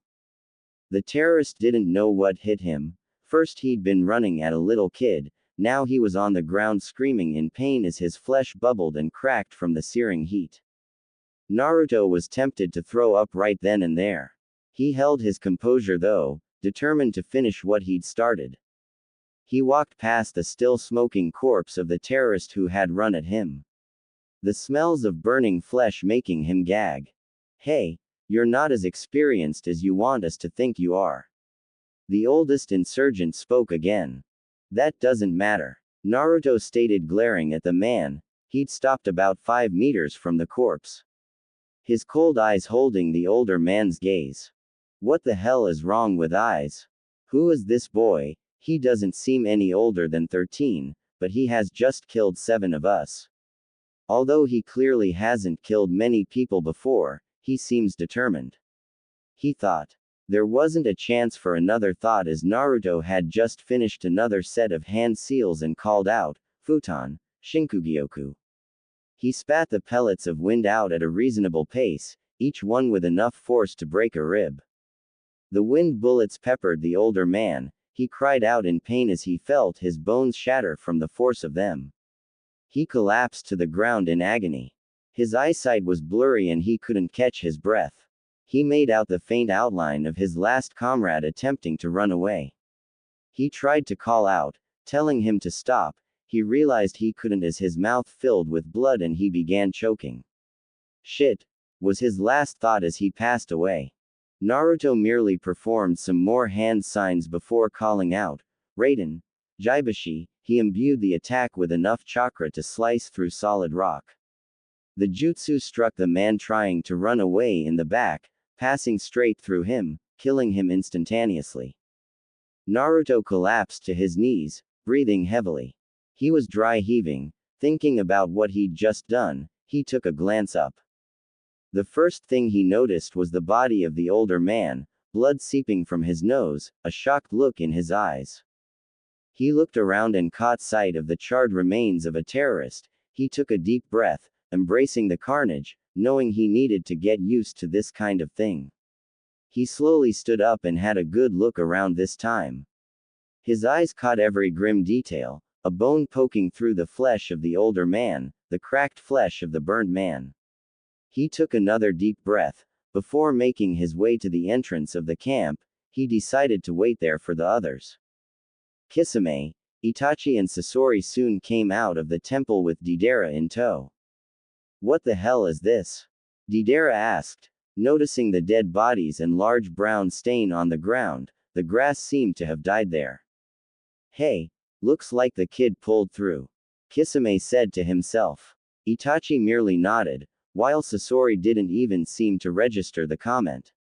The terrorist didn't know what hit him. First he'd been running at a little kid, now he was on the ground screaming in pain as his flesh bubbled and cracked from the searing heat. Naruto was tempted to throw up right then and there. He held his composure though, determined to finish what he'd started. He walked past the still smoking corpse of the terrorist who had run at him. The smells of burning flesh making him gag. Hey, you're not as experienced as you want us to think you are. The oldest insurgent spoke again. That doesn't matter. Naruto stated, glaring at the man. He'd stopped about 5 meters from the corpse. His cold eyes holding the older man's gaze. What the hell is wrong with eyes? Who is this boy? He doesn't seem any older than 13, but he has just killed 7 of us. Although he clearly hasn't killed many people before, he seems determined. He thought. There wasn't a chance for another thought as Naruto had just finished another set of hand seals and called out, Futon, Shinkugyoku. He spat the pellets of wind out at a reasonable pace, each one with enough force to break a rib. The wind bullets peppered the older man. He cried out in pain as he felt his bones shatter from the force of them. He collapsed to the ground in agony. His eyesight was blurry and he couldn't catch his breath. He made out the faint outline of his last comrade attempting to run away. He tried to call out, telling him to stop. He realized he couldn't as his mouth filled with blood and he began choking. Shit, was his last thought as he passed away. Naruto merely performed some more hand signs before calling out, Raiden, Jaibashi. He imbued the attack with enough chakra to slice through solid rock. The jutsu struck the man trying to run away in the back, passing straight through him, killing him instantaneously. Naruto collapsed to his knees, breathing heavily. He was dry heaving, thinking about what he'd just done. He took a glance up. The first thing he noticed was the body of the older man, blood seeping from his nose, a shocked look in his eyes. He looked around and caught sight of the charred remains of a terrorist. He took a deep breath, embracing the carnage, knowing he needed to get used to this kind of thing. He slowly stood up and had a good look around this time. His eyes caught every grim detail, a bone poking through the flesh of the older man, the cracked flesh of the burned man. He took another deep breath. Before making his way to the entrance of the camp, he decided to wait there for the others. Kisame, Itachi and Sasori soon came out of the temple with Deidara in tow. What the hell is this? Deidara asked, noticing the dead bodies and large brown stain on the ground. The grass seemed to have died there. Hey, looks like the kid pulled through, Kisame said to himself. Itachi merely nodded, while Sasori didn't even seem to register the comment.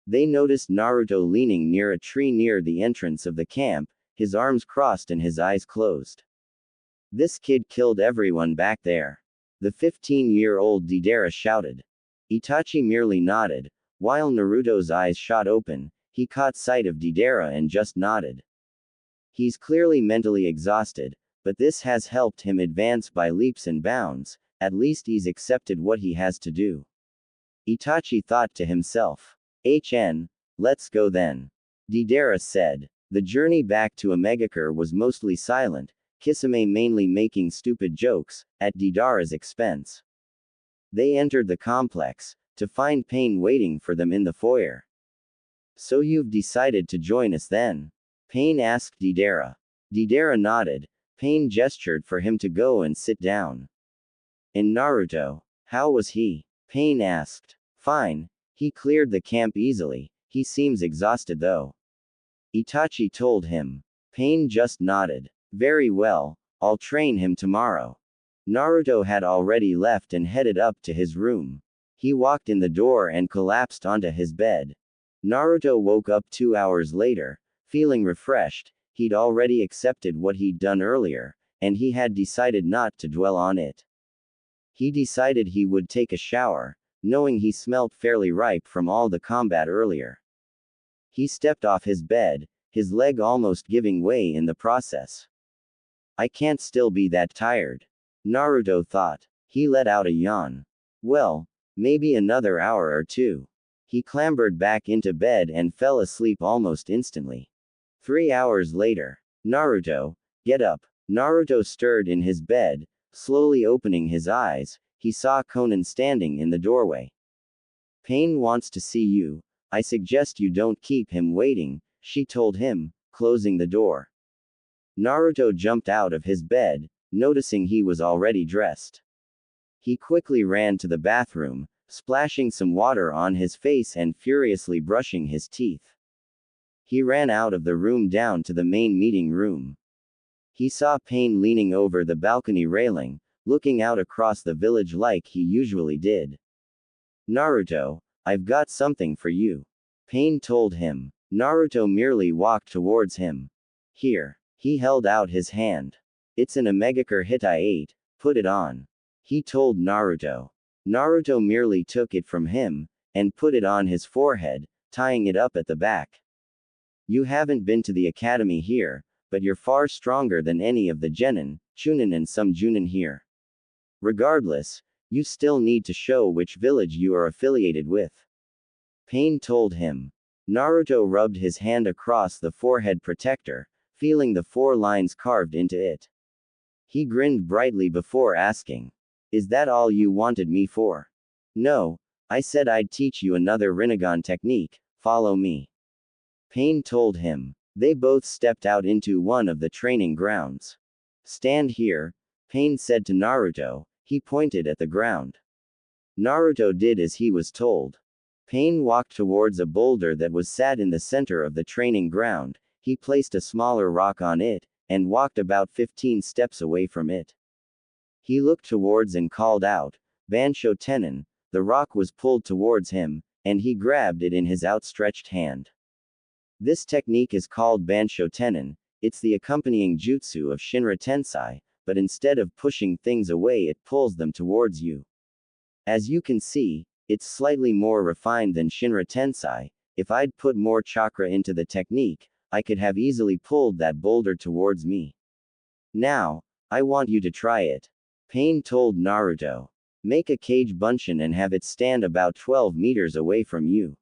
They noticed Naruto leaning near a tree near the entrance of the camp, his arms crossed and his eyes closed. This kid killed everyone back there. The 15-year-old Deidara shouted. Itachi merely nodded, while Naruto's eyes shot open. He caught sight of Deidara and just nodded. He's clearly mentally exhausted, but this has helped him advance by leaps and bounds. At least he's accepted what he has to do. Itachi thought to himself. Let's go then. Deidara said. The journey back to Omegakure was mostly silent, Kisame mainly making stupid jokes, at Deidara's expense. They entered the complex, to find Pain waiting for them in the foyer. So you've decided to join us then? Pain asked Deidara. Deidara nodded. Pain gestured for him to go and sit down. And Naruto, how was he? Pain asked. Fine. He cleared the camp easily. He seems exhausted though. Itachi told him. Pain just nodded. Very well, I'll train him tomorrow. Naruto had already left and headed up to his room. He walked in the door and collapsed onto his bed. Naruto woke up 2 hours later, feeling refreshed. He'd already accepted what he'd done earlier, and he had decided not to dwell on it. He decided he would take a shower, knowing he smelt fairly ripe from all the combat earlier. He stepped off his bed, his leg almost giving way in the process. I can't still be that tired, Naruto thought. He let out a yawn. Well, maybe another hour or two. He clambered back into bed and fell asleep almost instantly. 3 hours later. Naruto, get up. Naruto stirred in his bed, slowly opening his eyes. He saw Konan standing in the doorway. Pain wants to see you. I suggest you don't keep him waiting, she told him, closing the door. Naruto jumped out of his bed, noticing he was already dressed. He quickly ran to the bathroom, splashing some water on his face and furiously brushing his teeth. He ran out of the room down to the main meeting room. He saw Pain leaning over the balcony railing, looking out across the village like he usually did. Naruto, I've got something for you. Pain told him. Naruto merely walked towards him. Here. He held out his hand. It's an Omegakure Hitai 8, put it on. He told Naruto. Naruto merely took it from him, and put it on his forehead, tying it up at the back. You haven't been to the academy here, but you're far stronger than any of the Genin, Chunin and some Junin here. Regardless, you still need to show which village you are affiliated with. Pain told him. Naruto rubbed his hand across the forehead protector, feeling the 4 lines carved into it. He grinned brightly before asking. Is that all you wanted me for? No, I said I'd teach you another Rinnegan technique, follow me. Pain told him. They both stepped out into one of the training grounds. Stand here, Pain said to Naruto. He pointed at the ground. Naruto did as he was told. Pain walked towards a boulder that was sat in the center of the training ground. He placed a smaller rock on it, and walked about 15 steps away from it. He looked towards and called out, Bansho Tenin. The rock was pulled towards him, and he grabbed it in his outstretched hand. This technique is called Bansho Tenin. It's the accompanying jutsu of Shinra Tensei, but instead of pushing things away it pulls them towards you. As you can see, it's slightly more refined than Shinra Tensei. If I'd put more chakra into the technique, I could have easily pulled that boulder towards me. Now, I want you to try it. Pain told Naruto. Make a cage bunshin and have it stand about 12 meters away from you.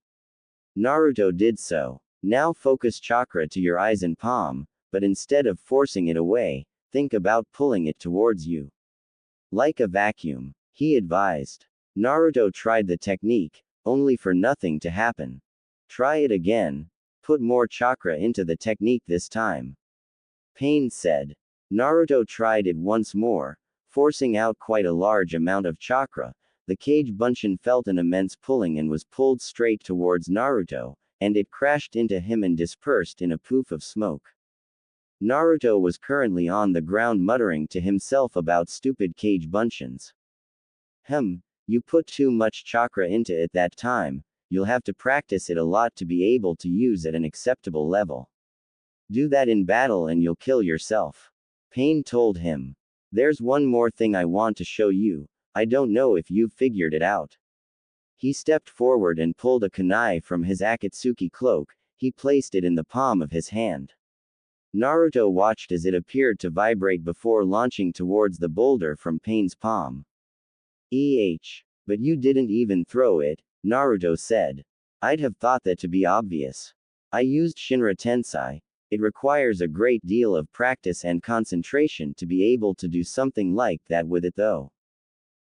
Naruto did so. Now focus chakra to your eyes and palm, but instead of forcing it away, think about pulling it towards you. Like a vacuum, he advised. Naruto tried the technique, only for nothing to happen. Try it again. Put more chakra into the technique this time. Pain said. Naruto tried it once more, forcing out quite a large amount of chakra. The cage bunshin felt an immense pulling and was pulled straight towards Naruto, and it crashed into him and dispersed in a poof of smoke. Naruto was currently on the ground muttering to himself about stupid cage bunshins. You put too much chakra into it that time. You'll have to practice it a lot to be able to use at an acceptable level. Do that in battle and you'll kill yourself. Pain told him. There's one more thing I want to show you. I don't know if you've figured it out. He stepped forward and pulled a kunai from his Akatsuki cloak. He placed it in the palm of his hand. Naruto watched as it appeared to vibrate before launching towards the boulder from Pain's palm. But you didn't even throw it, Naruto said. I'd have thought that to be obvious. I used Shinra Tensei. It requires a great deal of practice and concentration to be able to do something like that with it though.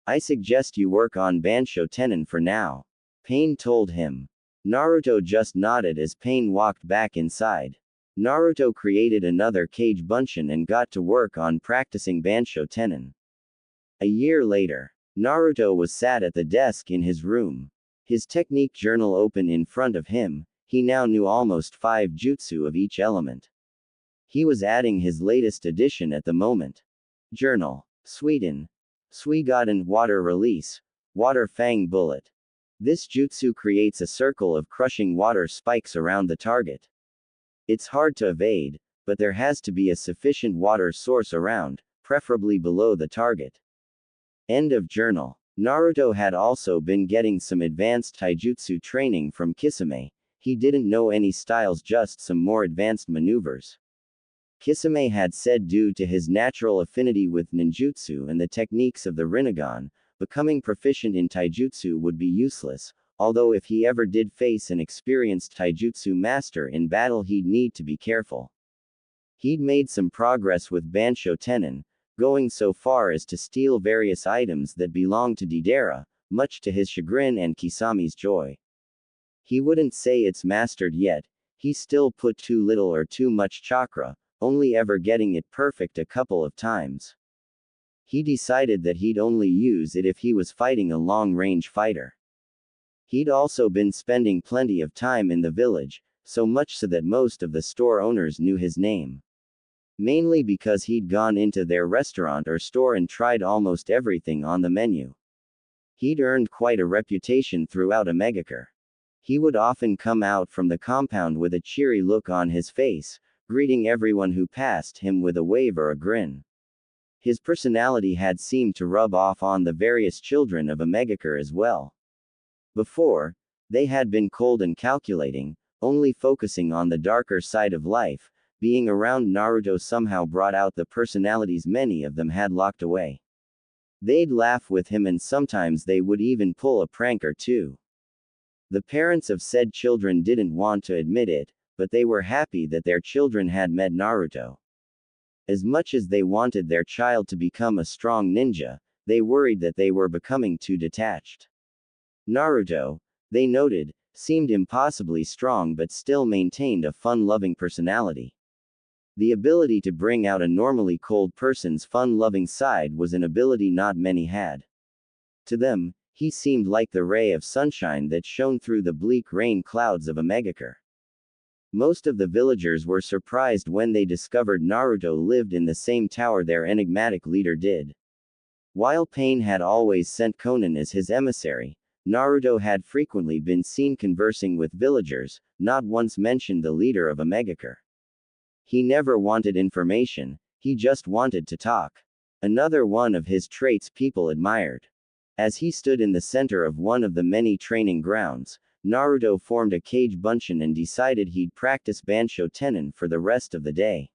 I suggest you work on Bansho Tenin for now. Pain told him. Naruto just nodded as Pain walked back inside. Naruto created another cage bunshin and got to work on practicing Bansho Tenin. A year later, Naruto was sat at the desk in his room. His technique journal open in front of him. He now knew almost 5 jutsu of each element. He was adding his latest addition at the moment. Journal. Sweden. Suigaden Water Release. Water Fang Bullet. This jutsu creates a circle of crushing water spikes around the target. It's hard to evade, but there has to be a sufficient water source around, preferably below the target. End of journal. Naruto had also been getting some advanced taijutsu training from Kisame. He didn't know any styles, just some more advanced maneuvers. Kisame had said due to his natural affinity with ninjutsu and the techniques of the Rinnegan, becoming proficient in taijutsu would be useless, although if he ever did face an experienced taijutsu master in battle he'd need to be careful. He'd made some progress with Bansho Tenin, going so far as to steal various items that belonged to Deidara, much to his chagrin and Kisame's joy. He wouldn't say it's mastered yet, he still put too little or too much chakra, only ever getting it perfect a couple of times. He decided that he'd only use it if he was fighting a long-range fighter. He'd also been spending plenty of time in the village, so much so that most of the store owners knew his name. Mainly because he'd gone into their restaurant or store and tried almost everything on the menu. He'd earned quite a reputation throughout Omegakure. He would often come out from the compound with a cheery look on his face, greeting everyone who passed him with a wave or a grin. His personality had seemed to rub off on the various children of Omegakure as well. Before, they had been cold and calculating, only focusing on the darker side of life. Being around Naruto somehow brought out the personalities many of them had locked away. They'd laugh with him and sometimes they would even pull a prank or two. The parents of said children didn't want to admit it, but they were happy that their children had met Naruto. As much as they wanted their child to become a strong ninja, they worried that they were becoming too detached. Naruto, they noted, seemed impossibly strong but still maintained a fun-loving personality. The ability to bring out a normally cold person's fun-loving side was an ability not many had. To them, he seemed like the ray of sunshine that shone through the bleak rain clouds of Omegakure. Most of the villagers were surprised when they discovered Naruto lived in the same tower their enigmatic leader did. While Pain had always sent Konan as his emissary, Naruto had frequently been seen conversing with villagers, not once mentioned the leader of Omegakure. He never wanted information, he just wanted to talk. Another one of his traits people admired. As he stood in the center of one of the many training grounds, Naruto formed a kage bunshin and decided he'd practice Bansho Tenin for the rest of the day.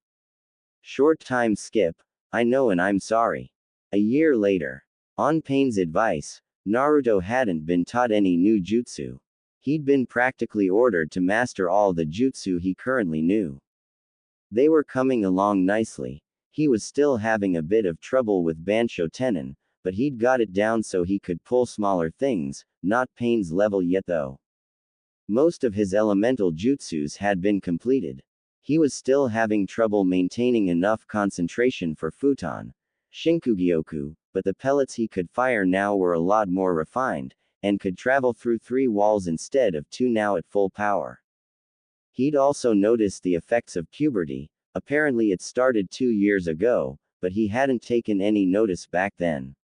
Short time skip, I know and I'm sorry. A year later. On Pain's advice, Naruto hadn't been taught any new jutsu. He'd been practically ordered to master all the jutsu he currently knew. They were coming along nicely. He was still having a bit of trouble with Bansho Tenin, but he'd got it down so he could pull smaller things, not Pain's level yet though. Most of his elemental jutsus had been completed. He was still having trouble maintaining enough concentration for Futon, Shinkugyoku, but the pellets he could fire now were a lot more refined, and could travel through 3 walls instead of 2 now at full power. He'd also noticed the effects of puberty. Apparently it started 2 years ago, but he hadn't taken any notice back then.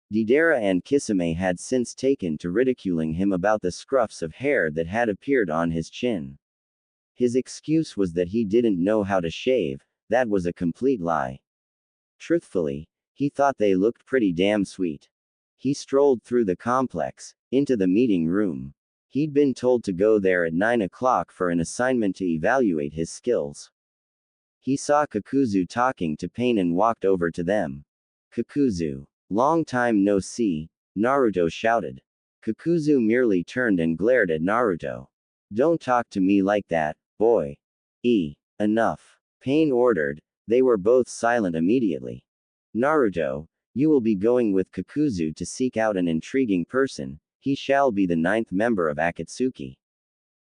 Deidara and Kisame had since taken to ridiculing him about the scruffs of hair that had appeared on his chin. His excuse was that he didn't know how to shave. That was a complete lie. Truthfully, he thought they looked pretty damn sweet. He strolled through the complex, into the meeting room. He'd been told to go there at 9 o'clock for an assignment to evaluate his skills. He saw Kakuzu talking to Pain and walked over to them. Kakuzu. Long time no see, Naruto shouted. Kakuzu merely turned and glared at Naruto. Don't talk to me like that, boy. Enough. Pain ordered. They were both silent immediately. Naruto, you will be going with Kakuzu to seek out an intriguing person. He shall be the 9th member of Akatsuki.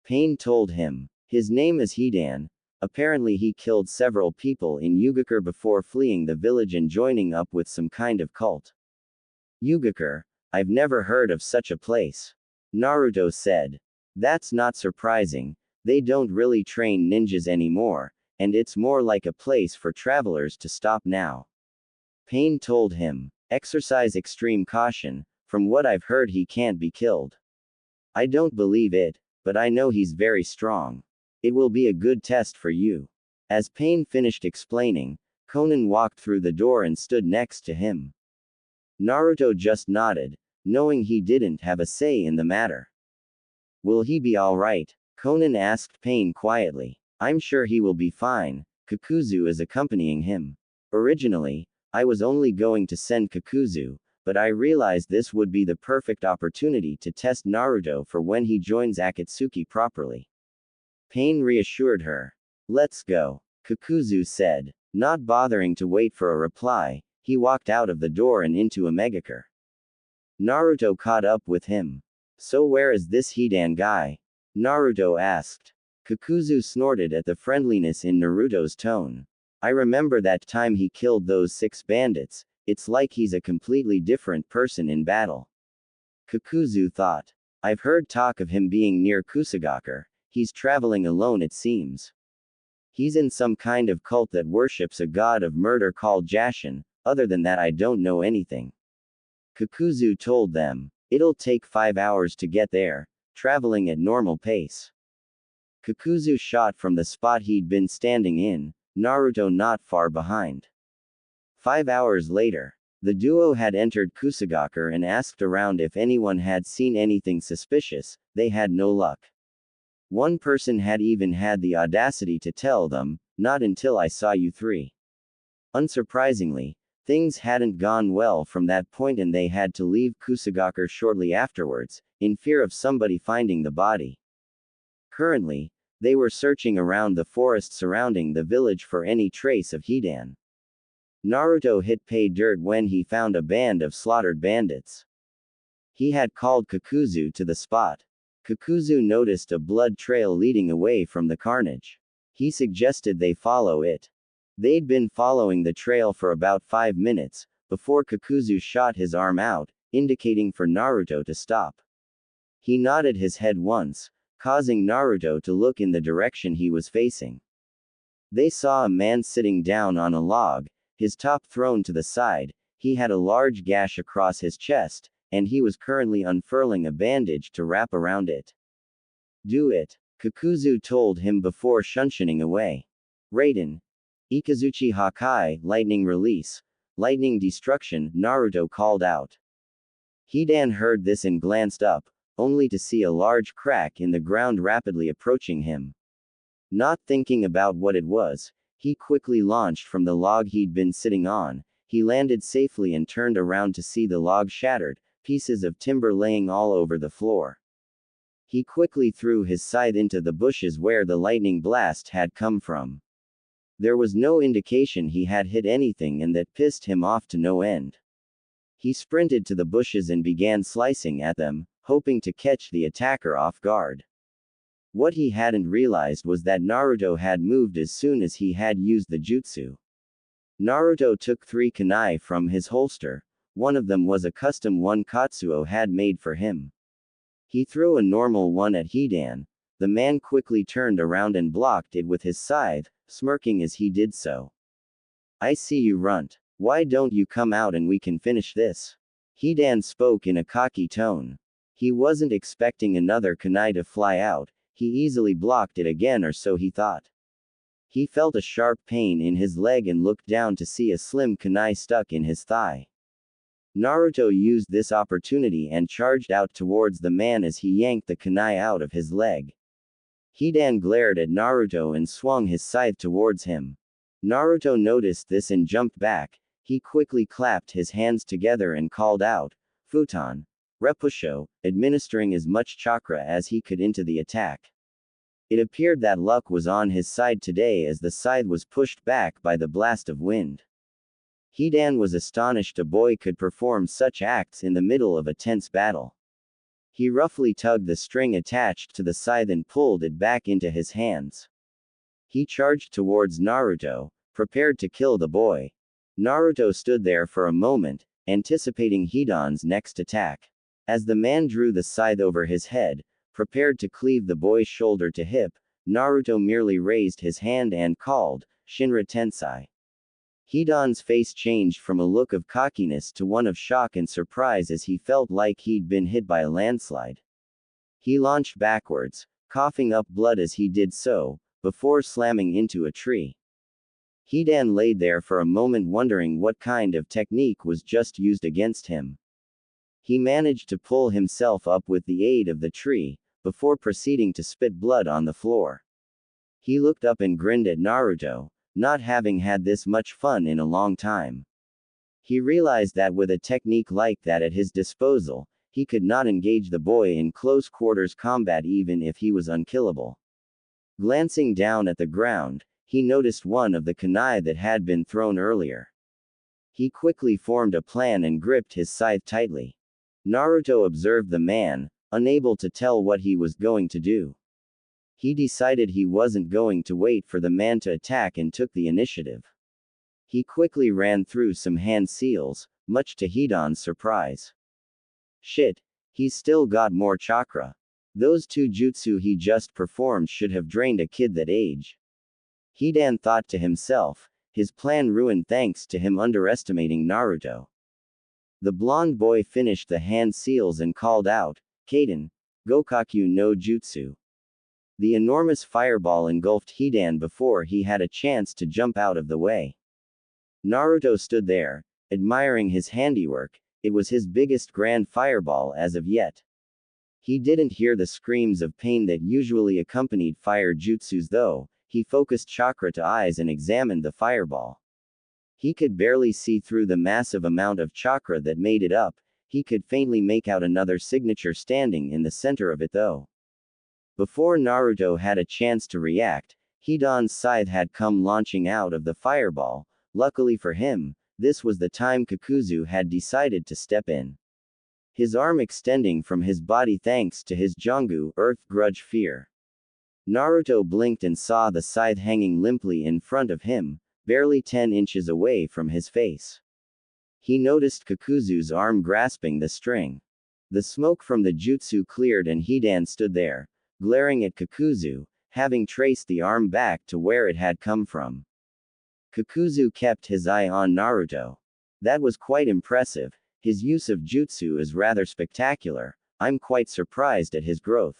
Pain told him. His name is Hidan. Apparently he killed several people in Yugakure before fleeing the village and joining up with some kind of cult. Yugakure? I've never heard of such a place. Naruto said. That's not surprising, they don't really train ninjas anymore, and it's more like a place for travelers to stop now. Pain told him. Exercise extreme caution, from what I've heard he can't be killed. I don't believe it, but I know he's very strong. It will be a good test for you. As Pain finished explaining, Konan walked through the door and stood next to him. Naruto just nodded, knowing he didn't have a say in the matter. Will he be alright? Conan asked Pain quietly. I'm sure he will be fine. Kakuzu is accompanying him. Originally, I was only going to send Kakuzu, but I realized this would be the perfect opportunity to test Naruto for when he joins Akatsuki properly. Pain reassured her. Let's go, Kakuzu said. Not bothering to wait for a reply, he walked out of the door and into a megacar. Naruto caught up with him. So where is this Hidan guy? Naruto asked. Kakuzu snorted at the friendliness in Naruto's tone. I remember that time he killed those 6 bandits, it's like he's a completely different person in battle. Kakuzu thought. I've heard talk of him being near Kusagaker, he's traveling alone it seems. He's in some kind of cult that worships a god of murder called Jashin, other than that I don't know anything. Kakuzu told them. It'll take 5 hours to get there, traveling at normal pace. Kakuzu shot from the spot he'd been standing in, Naruto not far behind. 5 hours later, the duo had entered Kusagaker and asked around if anyone had seen anything suspicious. They had no luck. One person had even had the audacity to tell them, not until I saw you 3. Unsurprisingly, things hadn't gone well from that point and they had to leave Kusagaker shortly afterwards, in fear of somebody finding the body. Currently, they were searching around the forest surrounding the village for any trace of Hidan. Naruto hit pay dirt when he found a band of slaughtered bandits. He had called Kakuzu to the spot. Kakuzu noticed a blood trail leading away from the carnage. He suggested they follow it. They'd been following the trail for about 5 minutes, before Kakuzu shot his arm out, indicating for Naruto to stop. He nodded his head once, causing Naruto to look in the direction he was facing. They saw a man sitting down on a log, his top thrown to the side, he had a large gash across his chest, and he was currently unfurling a bandage to wrap around it. Do it, Kakuzu told him before shunshinin away. Raiden. Ikazuchi Hakai, lightning release. Lightning destruction, Naruto called out. Hidan heard this and glanced up, only to see a large crack in the ground rapidly approaching him. Not thinking about what it was, he quickly launched from the log he'd been sitting on. He landed safely and turned around to see the log shattered, pieces of timber laying all over the floor. He quickly threw his scythe into the bushes where the lightning blast had come from. There was no indication he had hit anything and that pissed him off to no end. He sprinted to the bushes and began slicing at them, hoping to catch the attacker off guard. What he hadn't realized was that Naruto had moved as soon as he had used the jutsu. Naruto took 3 kunai from his holster. One of them was a custom one Katsuo had made for him. He threw a normal one at Hidan. The man quickly turned around and blocked it with his scythe, smirking as he did so. I see you, runt. Why don't you come out and we can finish this? Hidan spoke in a cocky tone. He wasn't expecting another kunai to fly out. He easily blocked it again, or so he thought. He felt a sharp pain in his leg and looked down to see a slim kunai stuck in his thigh. Naruto used this opportunity and charged out towards the man as he yanked the kunai out of his leg. Hidan glared at Naruto and swung his scythe towards him. Naruto noticed this and jumped back. He quickly clapped his hands together and called out, Futon. Repusho, administering as much chakra as he could into the attack. It appeared that luck was on his side today as the scythe was pushed back by the blast of wind. Hidan was astonished a boy could perform such acts in the middle of a tense battle. He roughly tugged the string attached to the scythe and pulled it back into his hands. He charged towards Naruto, prepared to kill the boy. Naruto stood there for a moment, anticipating Hidan's next attack. As the man drew the scythe over his head, prepared to cleave the boy's shoulder to hip, Naruto merely raised his hand and called, Shinra Tensai. Hidan's face changed from a look of cockiness to one of shock and surprise as he felt like he'd been hit by a landslide. He launched backwards, coughing up blood as he did so, before slamming into a tree. Hidan laid there for a moment wondering what kind of technique was just used against him. He managed to pull himself up with the aid of the tree, before proceeding to spit blood on the floor. He looked up and grinned at Naruto, not having had this much fun in a long time. He realized that with a technique like that at his disposal, he could not engage the boy in close quarters combat even if he was unkillable. Glancing down at the ground, he noticed one of the kunai that had been thrown earlier. He quickly formed a plan and gripped his scythe tightly. Naruto observed the man, unable to tell what he was going to do. He decided he wasn't going to wait for the man to attack and took the initiative. He quickly ran through some hand seals, much to Hidan's surprise. Shit, he's still got more chakra. Those 2 jutsu he just performed should have drained a kid that age. Hidan thought to himself, his plan ruined thanks to him underestimating Naruto. The blonde boy finished the hand seals and called out, Kaden, Gokaku no Jutsu. The enormous fireball engulfed Hidan before he had a chance to jump out of the way. Naruto stood there, admiring his handiwork. It was his biggest grand fireball as of yet. He didn't hear the screams of pain that usually accompanied fire jutsus though. He focused chakra to eyes and examined the fireball. He could barely see through the massive amount of chakra that made it up. He could faintly make out another signature standing in the center of it though. Before Naruto had a chance to react, Hidan's scythe had come launching out of the fireball. Luckily for him, this was the time Kakuzu had decided to step in. His arm extending from his body thanks to his Jongu, Earth Grudge Fear. Naruto blinked and saw the scythe hanging limply in front of him, barely 10 inches away from his face. He noticed Kakuzu's arm grasping the string. The smoke from the jutsu cleared and Hidan stood there, glaring at Kakuzu, having traced the arm back to where it had come from. Kakuzu kept his eye on Naruto. That was quite impressive. His use of jutsu is rather spectacular. I'm quite surprised at his growth.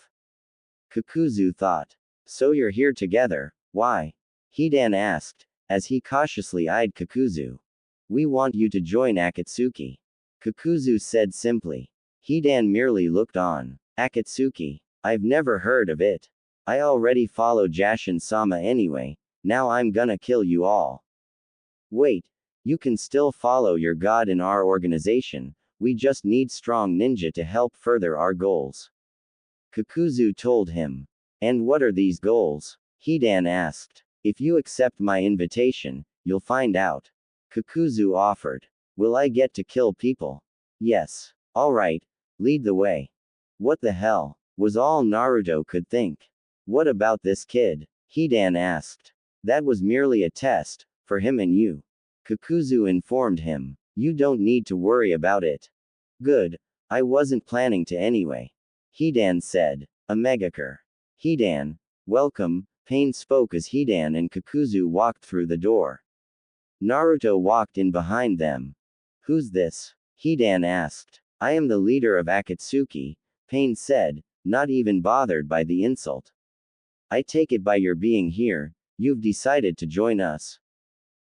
Kakuzu thought. So you're here together, why? Hidan asked, as he cautiously eyed Kakuzu. We want you to join Akatsuki. Kakuzu said simply. Hidan merely looked on. Akatsuki? I've never heard of it. I already follow Jashin-sama anyway, now I'm gonna kill you all. Wait, you can still follow your god in our organization, we just need strong ninja to help further our goals. Kakuzu told him. And what are these goals? Hidan asked. If you accept my invitation, you'll find out. Kakuzu offered. Will I get to kill people? Yes. Alright, lead the way. What the hell, was all Naruto could think. What about this kid? Hidan asked. That was merely a test, for him and you. Kakuzu informed him. You don't need to worry about it. Good. I wasn't planning to anyway. Hidan said. A Megakure. Hidan, welcome, Pain spoke as Hidan and Kakuzu walked through the door. Naruto walked in behind them. Who's this? Hidan asked. I am the leader of Akatsuki, Pain said, not even bothered by the insult. I take it by your being here, you've decided to join us?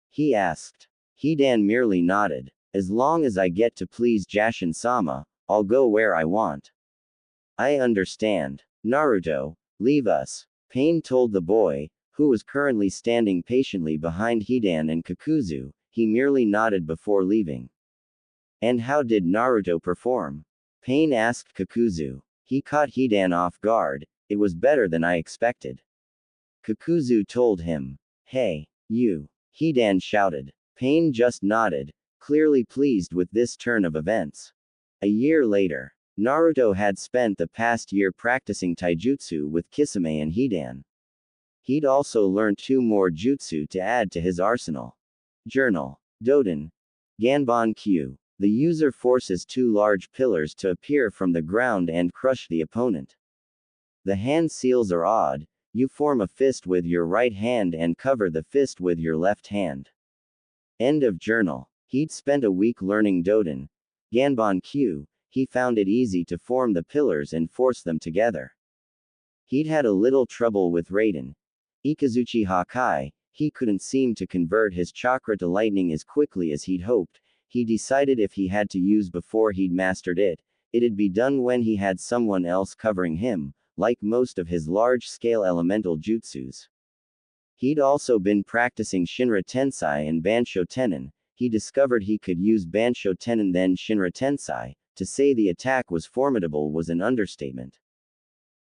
He asked. Hidan merely nodded. As long as I get to please Jashin-sama, I'll go where I want. I understand. Naruto, leave us, Pain told the boy, who was currently standing patiently behind Hidan and Kakuzu. He merely nodded before leaving. And how did Naruto perform? Pain asked Kakuzu. He caught Hidan off guard. It was better than I expected. Kakuzu told him. Hey, you. Hidan shouted. Pain just nodded, clearly pleased with this turn of events. A year later, Naruto had spent the past year practicing taijutsu with Kisame and Hidan. He'd also learned 2 more jutsu to add to his arsenal. Journal. Doden. Ganbon Q. The user forces 2 large pillars to appear from the ground and crush the opponent. The hand seals are odd. You form a fist with your right hand and cover the fist with your left hand. End of journal. He'd spent a week learning Doden. Ganbon Q. He found it easy to form the pillars and force them together. He'd had a little trouble with Raiden. Ikazuchi Hakai. He couldn't seem to convert his chakra to lightning as quickly as he'd hoped. He decided if he had to use before he'd mastered it, it'd be done when he had someone else covering him, like most of his large-scale elemental jutsus. He'd also been practicing Shinra Tensei and Bansho Tenin. He discovered he could use Bansho Tenin then Shinra Tensei. To say the attack was formidable was an understatement.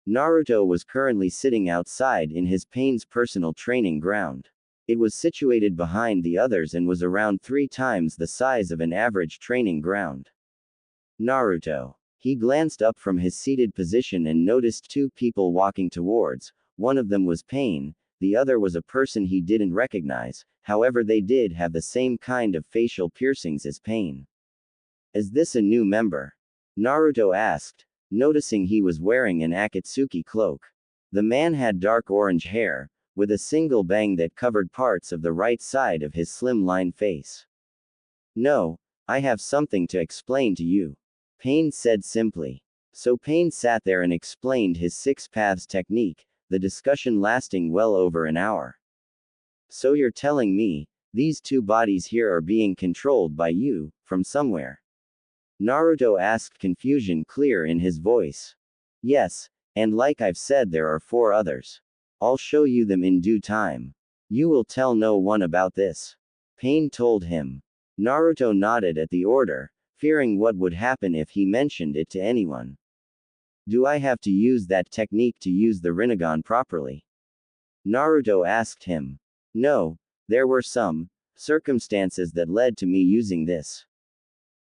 Naruto was currently sitting outside in his Pain's personal training ground. It was situated behind the others and was around 3 times the size of an average training ground. Naruto. He glanced up from his seated position and noticed 2 people walking towards. One of them was Pain, the other was a person he didn't recognize, however they did have the same kind of facial piercings as Pain. Is this a new member? Naruto asked, noticing he was wearing an Akatsuki cloak. The man had dark orange hair, with a single bang that covered parts of the right side of his slim-line face. No, I have something to explain to you. Pain said simply. So Pain sat there and explained his 6 paths technique, the discussion lasting well over an hour. So you're telling me, these 2 bodies here are being controlled by you, from somewhere? Naruto asked, confusion clear in his voice. Yes, and like I've said there are 4 others. I'll show you them in due time. You will tell no one about this. Pain told him. Naruto nodded at the order, fearing what would happen if he mentioned it to anyone. Do I have to use that technique to use the Rinnegan properly? Naruto asked him. No, there were some circumstances that led to me using this.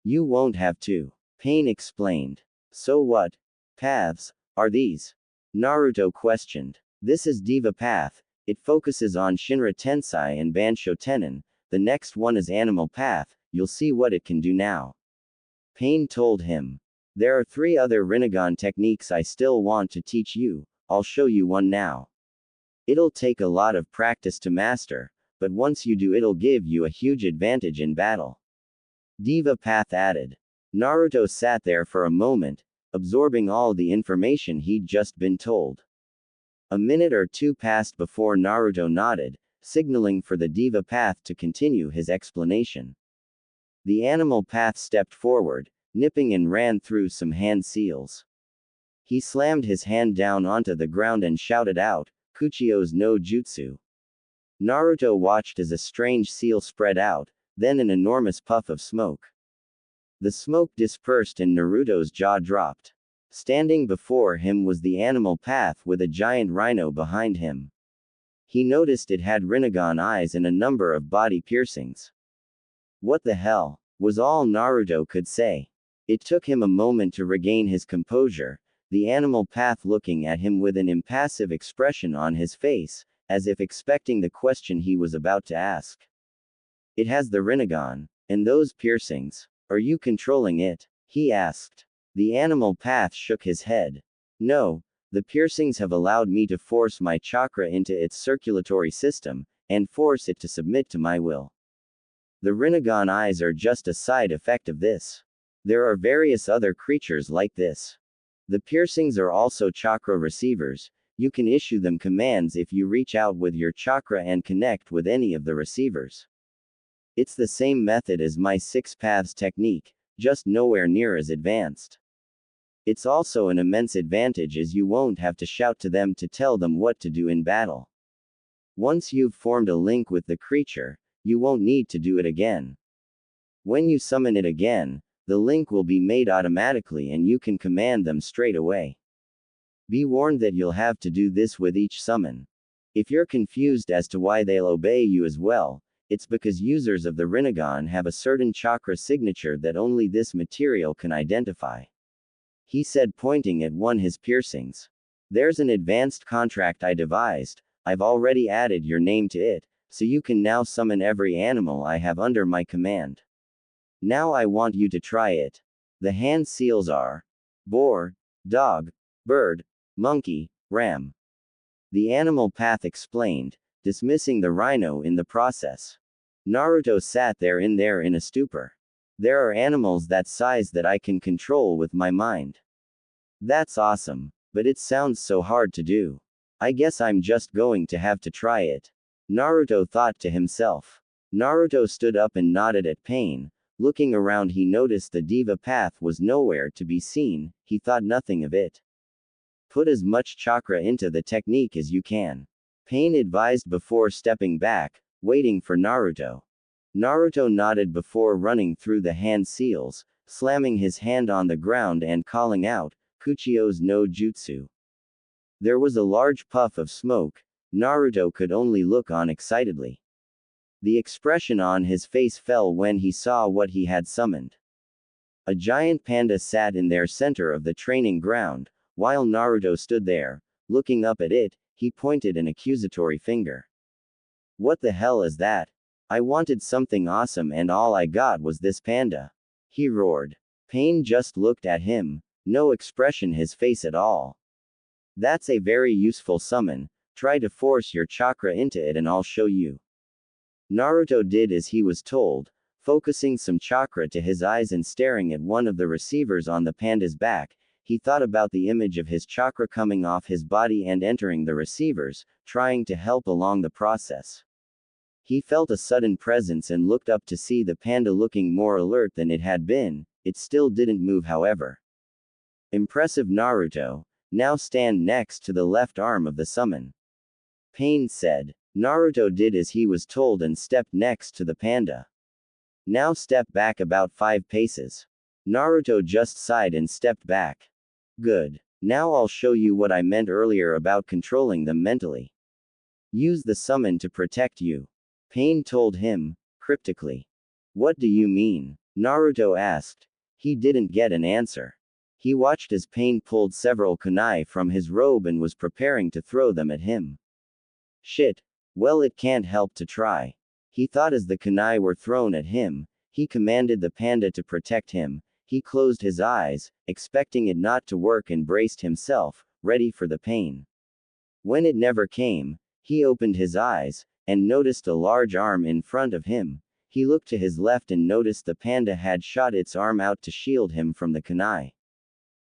You won't have to. Pain explained. So what paths are these? Naruto questioned. This is Diva Path. It focuses on Shinra Tensei and Bansho Tenin. The next one is Animal Path. You'll see what it can do now. Pain told him. There are 3 other Rinnegan techniques I still want to teach you. I'll show you one now. It'll take a lot of practice to master, but once you do it'll give you a huge advantage in battle. Diva Path added. Naruto sat there for a moment, absorbing all the information he'd just been told. A minute or 2 passed before Naruto nodded, signaling for the Diva Path to continue his explanation. The Animal Path stepped forward, nipping and ran through some hand seals. He slammed his hand down onto the ground and shouted out, Kuchio's no jutsu. Naruto watched as a strange seal spread out, then an enormous puff of smoke. The smoke dispersed and Naruto's jaw dropped. Standing before him was the Animal Path with a giant rhino behind him. He noticed it had Rinnegan eyes and a number of body piercings. What the hell, was all Naruto could say. It took him a moment to regain his composure, the Animal Path looking at him with an impassive expression on his face, as if expecting the question he was about to ask. It has the Rinnegan, and those piercings. Are you controlling it? He asked. The Animal Path shook his head. No, the piercings have allowed me to force my chakra into its circulatory system, and force it to submit to my will. The Rinnegan eyes are just a side effect of this. There are various other creatures like this. The piercings are also chakra receivers. You can issue them commands if you reach out with your chakra and connect with any of the receivers. It's the same method as my 6 paths technique, just nowhere near as advanced. It's also an immense advantage as you won't have to shout to them to tell them what to do in battle. Once you've formed a link with the creature, you won't need to do it again. When you summon it again, the link will be made automatically and you can command them straight away. Be warned that you'll have to do this with each summon. If you're confused as to why they'll obey you as well, it's because users of the Rinnegan have a certain chakra signature that only this material can identify. He said, pointing at one his piercings. There's an advanced contract I devised. I've already added your name to it, so you can now summon every animal I have under my command. Now I want you to try it. The hand seals are boar, dog, bird, monkey, ram. The Animal Path explained, dismissing the rhino in the process. Naruto sat there in a stupor. There are animals that size that I can control with my mind. That's awesome, but it sounds so hard to do. I guess I'm just going to have to try it. Naruto thought to himself. Naruto stood up and nodded at Pain. Looking around, he noticed the diva path was nowhere to be seen. He thought nothing of it. Put as much chakra into the technique as you can. Pain advised before stepping back, waiting for Naruto. Naruto nodded before running through the hand seals, slamming his hand on the ground and calling out, Kuchio's no jutsu. There was a large puff of smoke. Naruto could only look on excitedly. The expression on his face fell when he saw what he had summoned. A giant panda sat in their center of the training ground. While Naruto stood there, looking up at it, he pointed an accusatory finger. What the hell is that? I wanted something awesome and all I got was this panda. He roared. Pain just looked at him, no expression his face at all. That's a very useful summon. Try to force your chakra into it and I'll show you. Naruto did as he was told, focusing some chakra to his eyes and staring at one of the receivers on the panda's back. He thought about the image of his chakra coming off his body and entering the receivers, trying to help along the process. He felt a sudden presence and looked up to see the panda looking more alert than it had been. It still didn't move, however. Impressive, Naruto. Now stand next to the left arm of the summon. Pain said. Naruto did as he was told and stepped next to the panda. Now step back about 5 paces. Naruto just sighed and stepped back. Good. Now I'll show you what I meant earlier about controlling them mentally. Use the summon to protect you. Pain told him, cryptically. What do you mean? Naruto asked. He didn't get an answer. He watched as Pain pulled several kunai from his robe and was preparing to throw them at him. Shit. Well, it can't help to try. He thought as the kunai were thrown at him. He commanded the panda to protect him. He closed his eyes, expecting it not to work and braced himself, ready for the pain. When it never came, he opened his eyes, and noticed a large arm in front of him. He looked to his left and noticed the panda had shot its arm out to shield him from the kunai.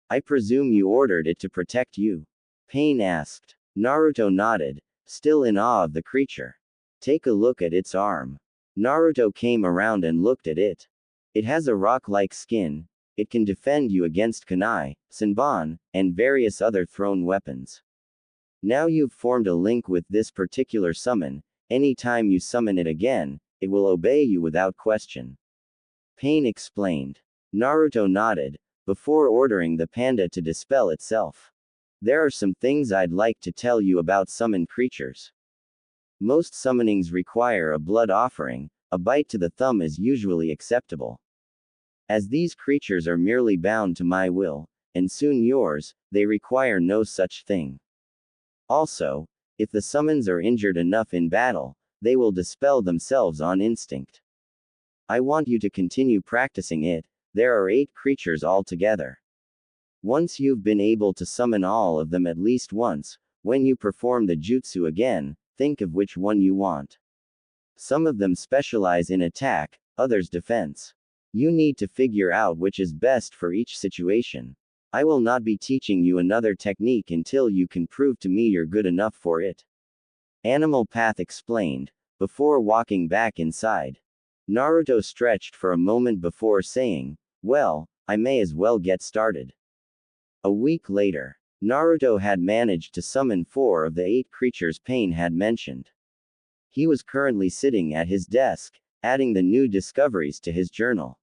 I presume you ordered it to protect you? Pain asked. Naruto nodded, still in awe of the creature. Take a look at its arm. Naruto came around and looked at it. It has a rock-like skin. It can defend you against kunai, senbon, and various other thrown weapons. Now you've formed a link with this particular summon. Anytime you summon it again, it will obey you without question. Pain explained. Naruto nodded, before ordering the panda to dispel itself. There are some things I'd like to tell you about summoned creatures. Most summonings require a blood offering. A bite to the thumb is usually acceptable. As these creatures are merely bound to my will, and soon yours, they require no such thing. Also, if the summons are injured enough in battle, they will dispel themselves on instinct. I want you to continue practicing it. There are 8 creatures altogether. Once you've been able to summon all of them at least once, when you perform the jutsu again, think of which one you want. Some of them specialize in attack, others defense. You need to figure out which is best for each situation. I will not be teaching you another technique until you can prove to me you're good enough for it. Animal Path explained, before walking back inside. Naruto stretched for a moment before saying, well, I may as well get started. A week later, Naruto had managed to summon 4 of the 8 creatures Pain had mentioned. He was currently sitting at his desk, adding the new discoveries to his journal.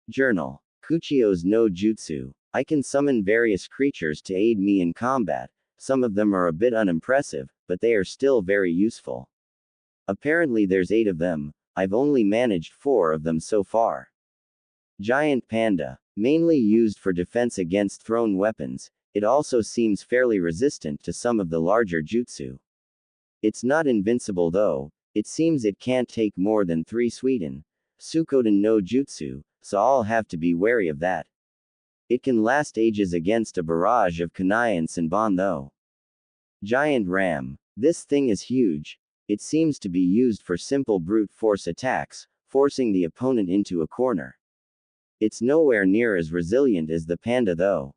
Journal. Kuchio's no jutsu. I can summon various creatures to aid me in combat. Some of them are a bit unimpressive, but they are still very useful. Apparently there's 8 of them. I've only managed 4 of them so far. Giant Panda. Mainly used for defense against thrown weapons, it also seems fairly resistant to some of the larger jutsu. It's not invincible though. It seems it can't take more than 3 Suikoden no jutsu, so I'll have to be wary of that. It can last ages against a barrage of kunai and senbon though. Giant Ram. This thing is huge. It seems to be used for simple brute force attacks, forcing the opponent into a corner. It's nowhere near as resilient as the panda though.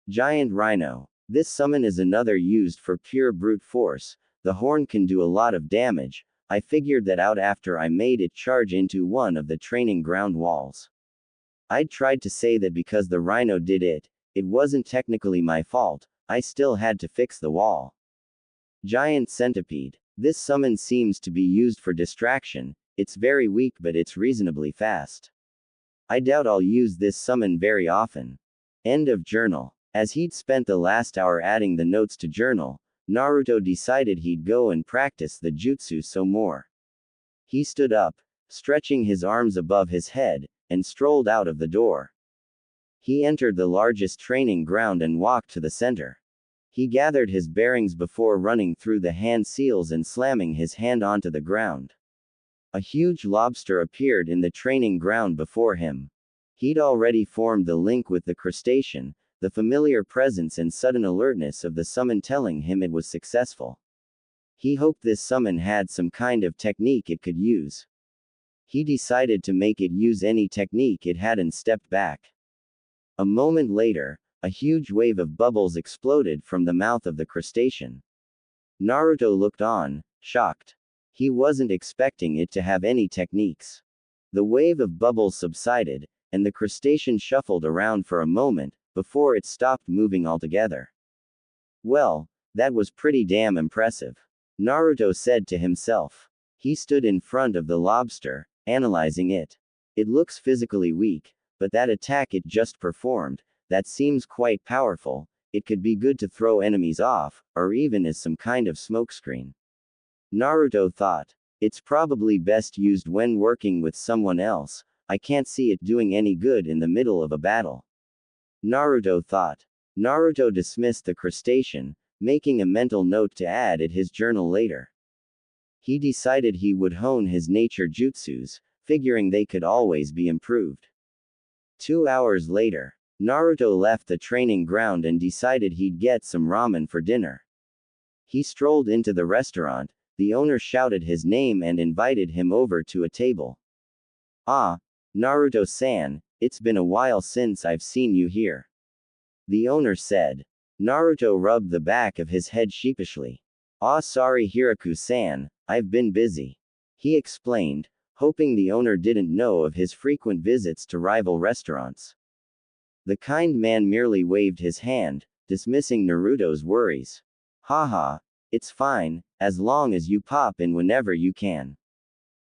Giant Rhino. This summon is another used for pure brute force. The horn can do a lot of damage, I figured that out after I made it charge into one of the training ground walls. I'd tried to say that because the rhino did it, it wasn't technically my fault, I still had to fix the wall. Giant centipede. This summon seems to be used for distraction, it's very weak but it's reasonably fast. I doubt I'll use this summon very often. End of journal. As he'd spent the last hour adding the notes to journal, Naruto decided he'd go and practice the jutsu some more. He stood up, stretching his arms above his head, and strolled out of the door. He entered the largest training ground and walked to the center. He gathered his bearings before running through the hand seals and slamming his hand onto the ground. A huge lobster appeared in the training ground before him. He'd already formed the link with the crustacean, the familiar presence and sudden alertness of the summon telling him it was successful. He hoped this summon had some kind of technique it could use. He decided to make it use any technique it had and stepped back. A moment later, a huge wave of bubbles exploded from the mouth of the crustacean. Naruto looked on, shocked. He wasn't expecting it to have any techniques. The wave of bubbles subsided, and the crustacean shuffled around for a moment, before it stopped moving altogether. Well, that was pretty damn impressive, Naruto said to himself. He stood in front of the lobster, analyzing it. It looks physically weak, but that attack it just performed, that seems quite powerful. It could be good to throw enemies off, or even as some kind of smokescreen. Naruto thought. It's probably best used when working with someone else, I can't see it doing any good in the middle of a battle. Naruto thought. Naruto dismissed the crustacean, making a mental note to add it his journal later. He decided he would hone his nature jutsus, figuring they could always be improved. 2 hours later, Naruto left the training ground and decided he'd get some ramen for dinner. He strolled into the restaurant, the owner shouted his name and invited him over to a table. Ah, Naruto-san, it's been a while since I've seen you here, the owner said. Naruto rubbed the back of his head sheepishly. Ah, sorry Hiraku-san, I've been busy, he explained, hoping the owner didn't know of his frequent visits to rival restaurants. The kind man merely waved his hand, dismissing Naruto's worries. Haha, it's fine, as long as you pop in whenever you can.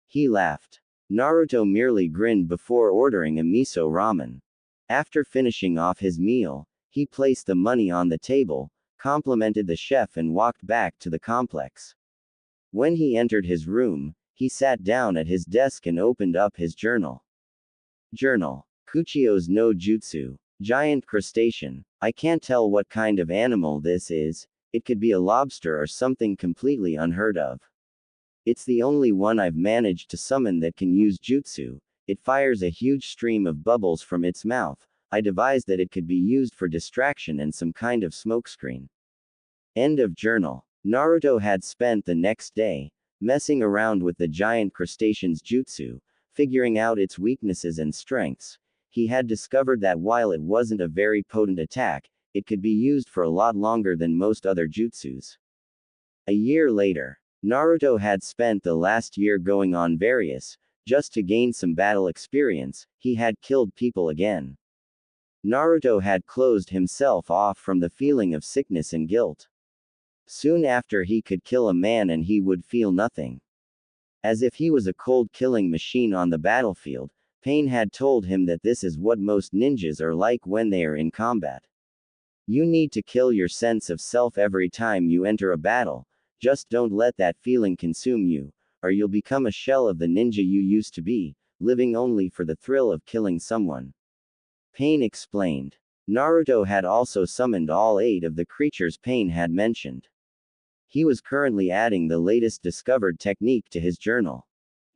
He laughed. Naruto merely grinned before ordering a miso ramen. After finishing off his meal, he placed the money on the table, complimented the chef and walked back to the complex. When he entered his room, he sat down at his desk and opened up his journal. Journal. Kuchio's no Jutsu. Giant crustacean. I can't tell what kind of animal this is, it could be a lobster or something completely unheard of. It's the only one I've managed to summon that can use jutsu. It fires a huge stream of bubbles from its mouth. I devised that it could be used for distraction and some kind of smokescreen. End of journal. Naruto had spent the next day, messing around with the giant crustacean's jutsu, figuring out its weaknesses and strengths. He had discovered that while it wasn't a very potent attack, it could be used for a lot longer than most other jutsus. A year later, Naruto had spent the last year going on various, just to gain some battle experience. He had killed people again. Naruto had closed himself off from the feeling of sickness and guilt. Soon after he could kill a man and he would feel nothing. As if he was a cold killing machine on the battlefield, Pain had told him that this is what most ninjas are like when they are in combat. You need to kill your sense of self every time you enter a battle, just don't let that feeling consume you, or you'll become a shell of the ninja you used to be, living only for the thrill of killing someone. Pain explained. Naruto had also summoned all 8 of the creatures Pain had mentioned. He was currently adding the latest discovered technique to his journal.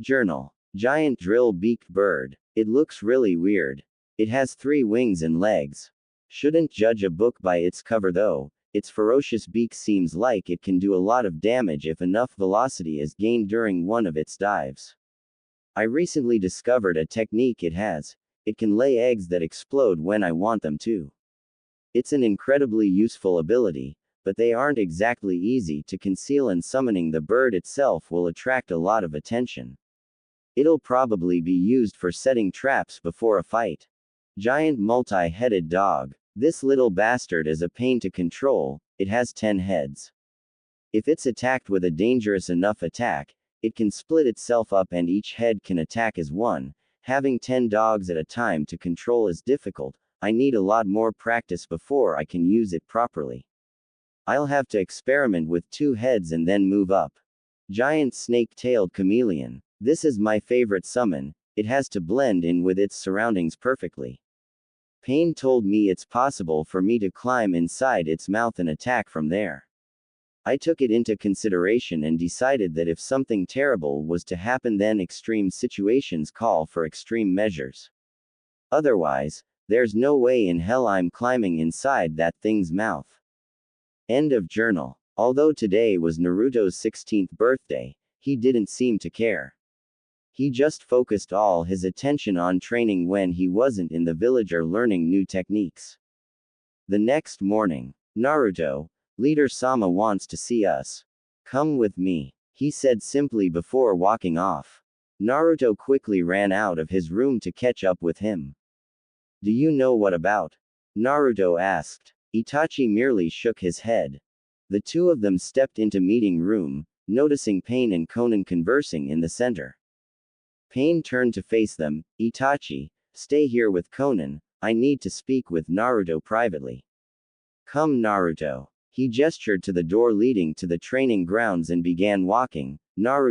Journal. Giant drill-beaked bird. It looks really weird. It has 3 wings and legs. Shouldn't judge a book by its cover though, its ferocious beak seems like it can do a lot of damage if enough velocity is gained during one of its dives. I recently discovered a technique it has. It can lay eggs that explode when I want them to. It's an incredibly useful ability, but they aren't exactly easy to conceal, and summoning the bird itself will attract a lot of attention. It'll probably be used for setting traps before a fight. Giant multi-headed dog. This little bastard is a pain to control, it has 10 heads. If it's attacked with a dangerous enough attack, it can split itself up and each head can attack as one. Having 10 dogs at a time to control is difficult. I need a lot more practice before I can use it properly. I'll have to experiment with 2 heads and then move up. Giant snake-tailed chameleon. This is my favorite summon, it has to blend in with its surroundings perfectly. Pain told me it's possible for me to climb inside its mouth and attack from there. I took it into consideration and decided that if something terrible was to happen, then extreme situations call for extreme measures. Otherwise, there's no way in hell I'm climbing inside that thing's mouth. End of journal. Although today was Naruto's 16th birthday, he didn't seem to care. He just focused all his attention on training when he wasn't in the village or learning new techniques. The next morning, Naruto, Leader Sama wants to see us. Come with me, he said simply before walking off. Naruto quickly ran out of his room to catch up with him. Do you know what about? Naruto asked. Itachi merely shook his head. The two of them stepped into meeting room, noticing Pain and Konan conversing in the center. Pain turned to face them. Itachi, stay here with Konan, I need to speak with Naruto privately. Come Naruto. He gestured to the door leading to the training grounds and began walking. Naruto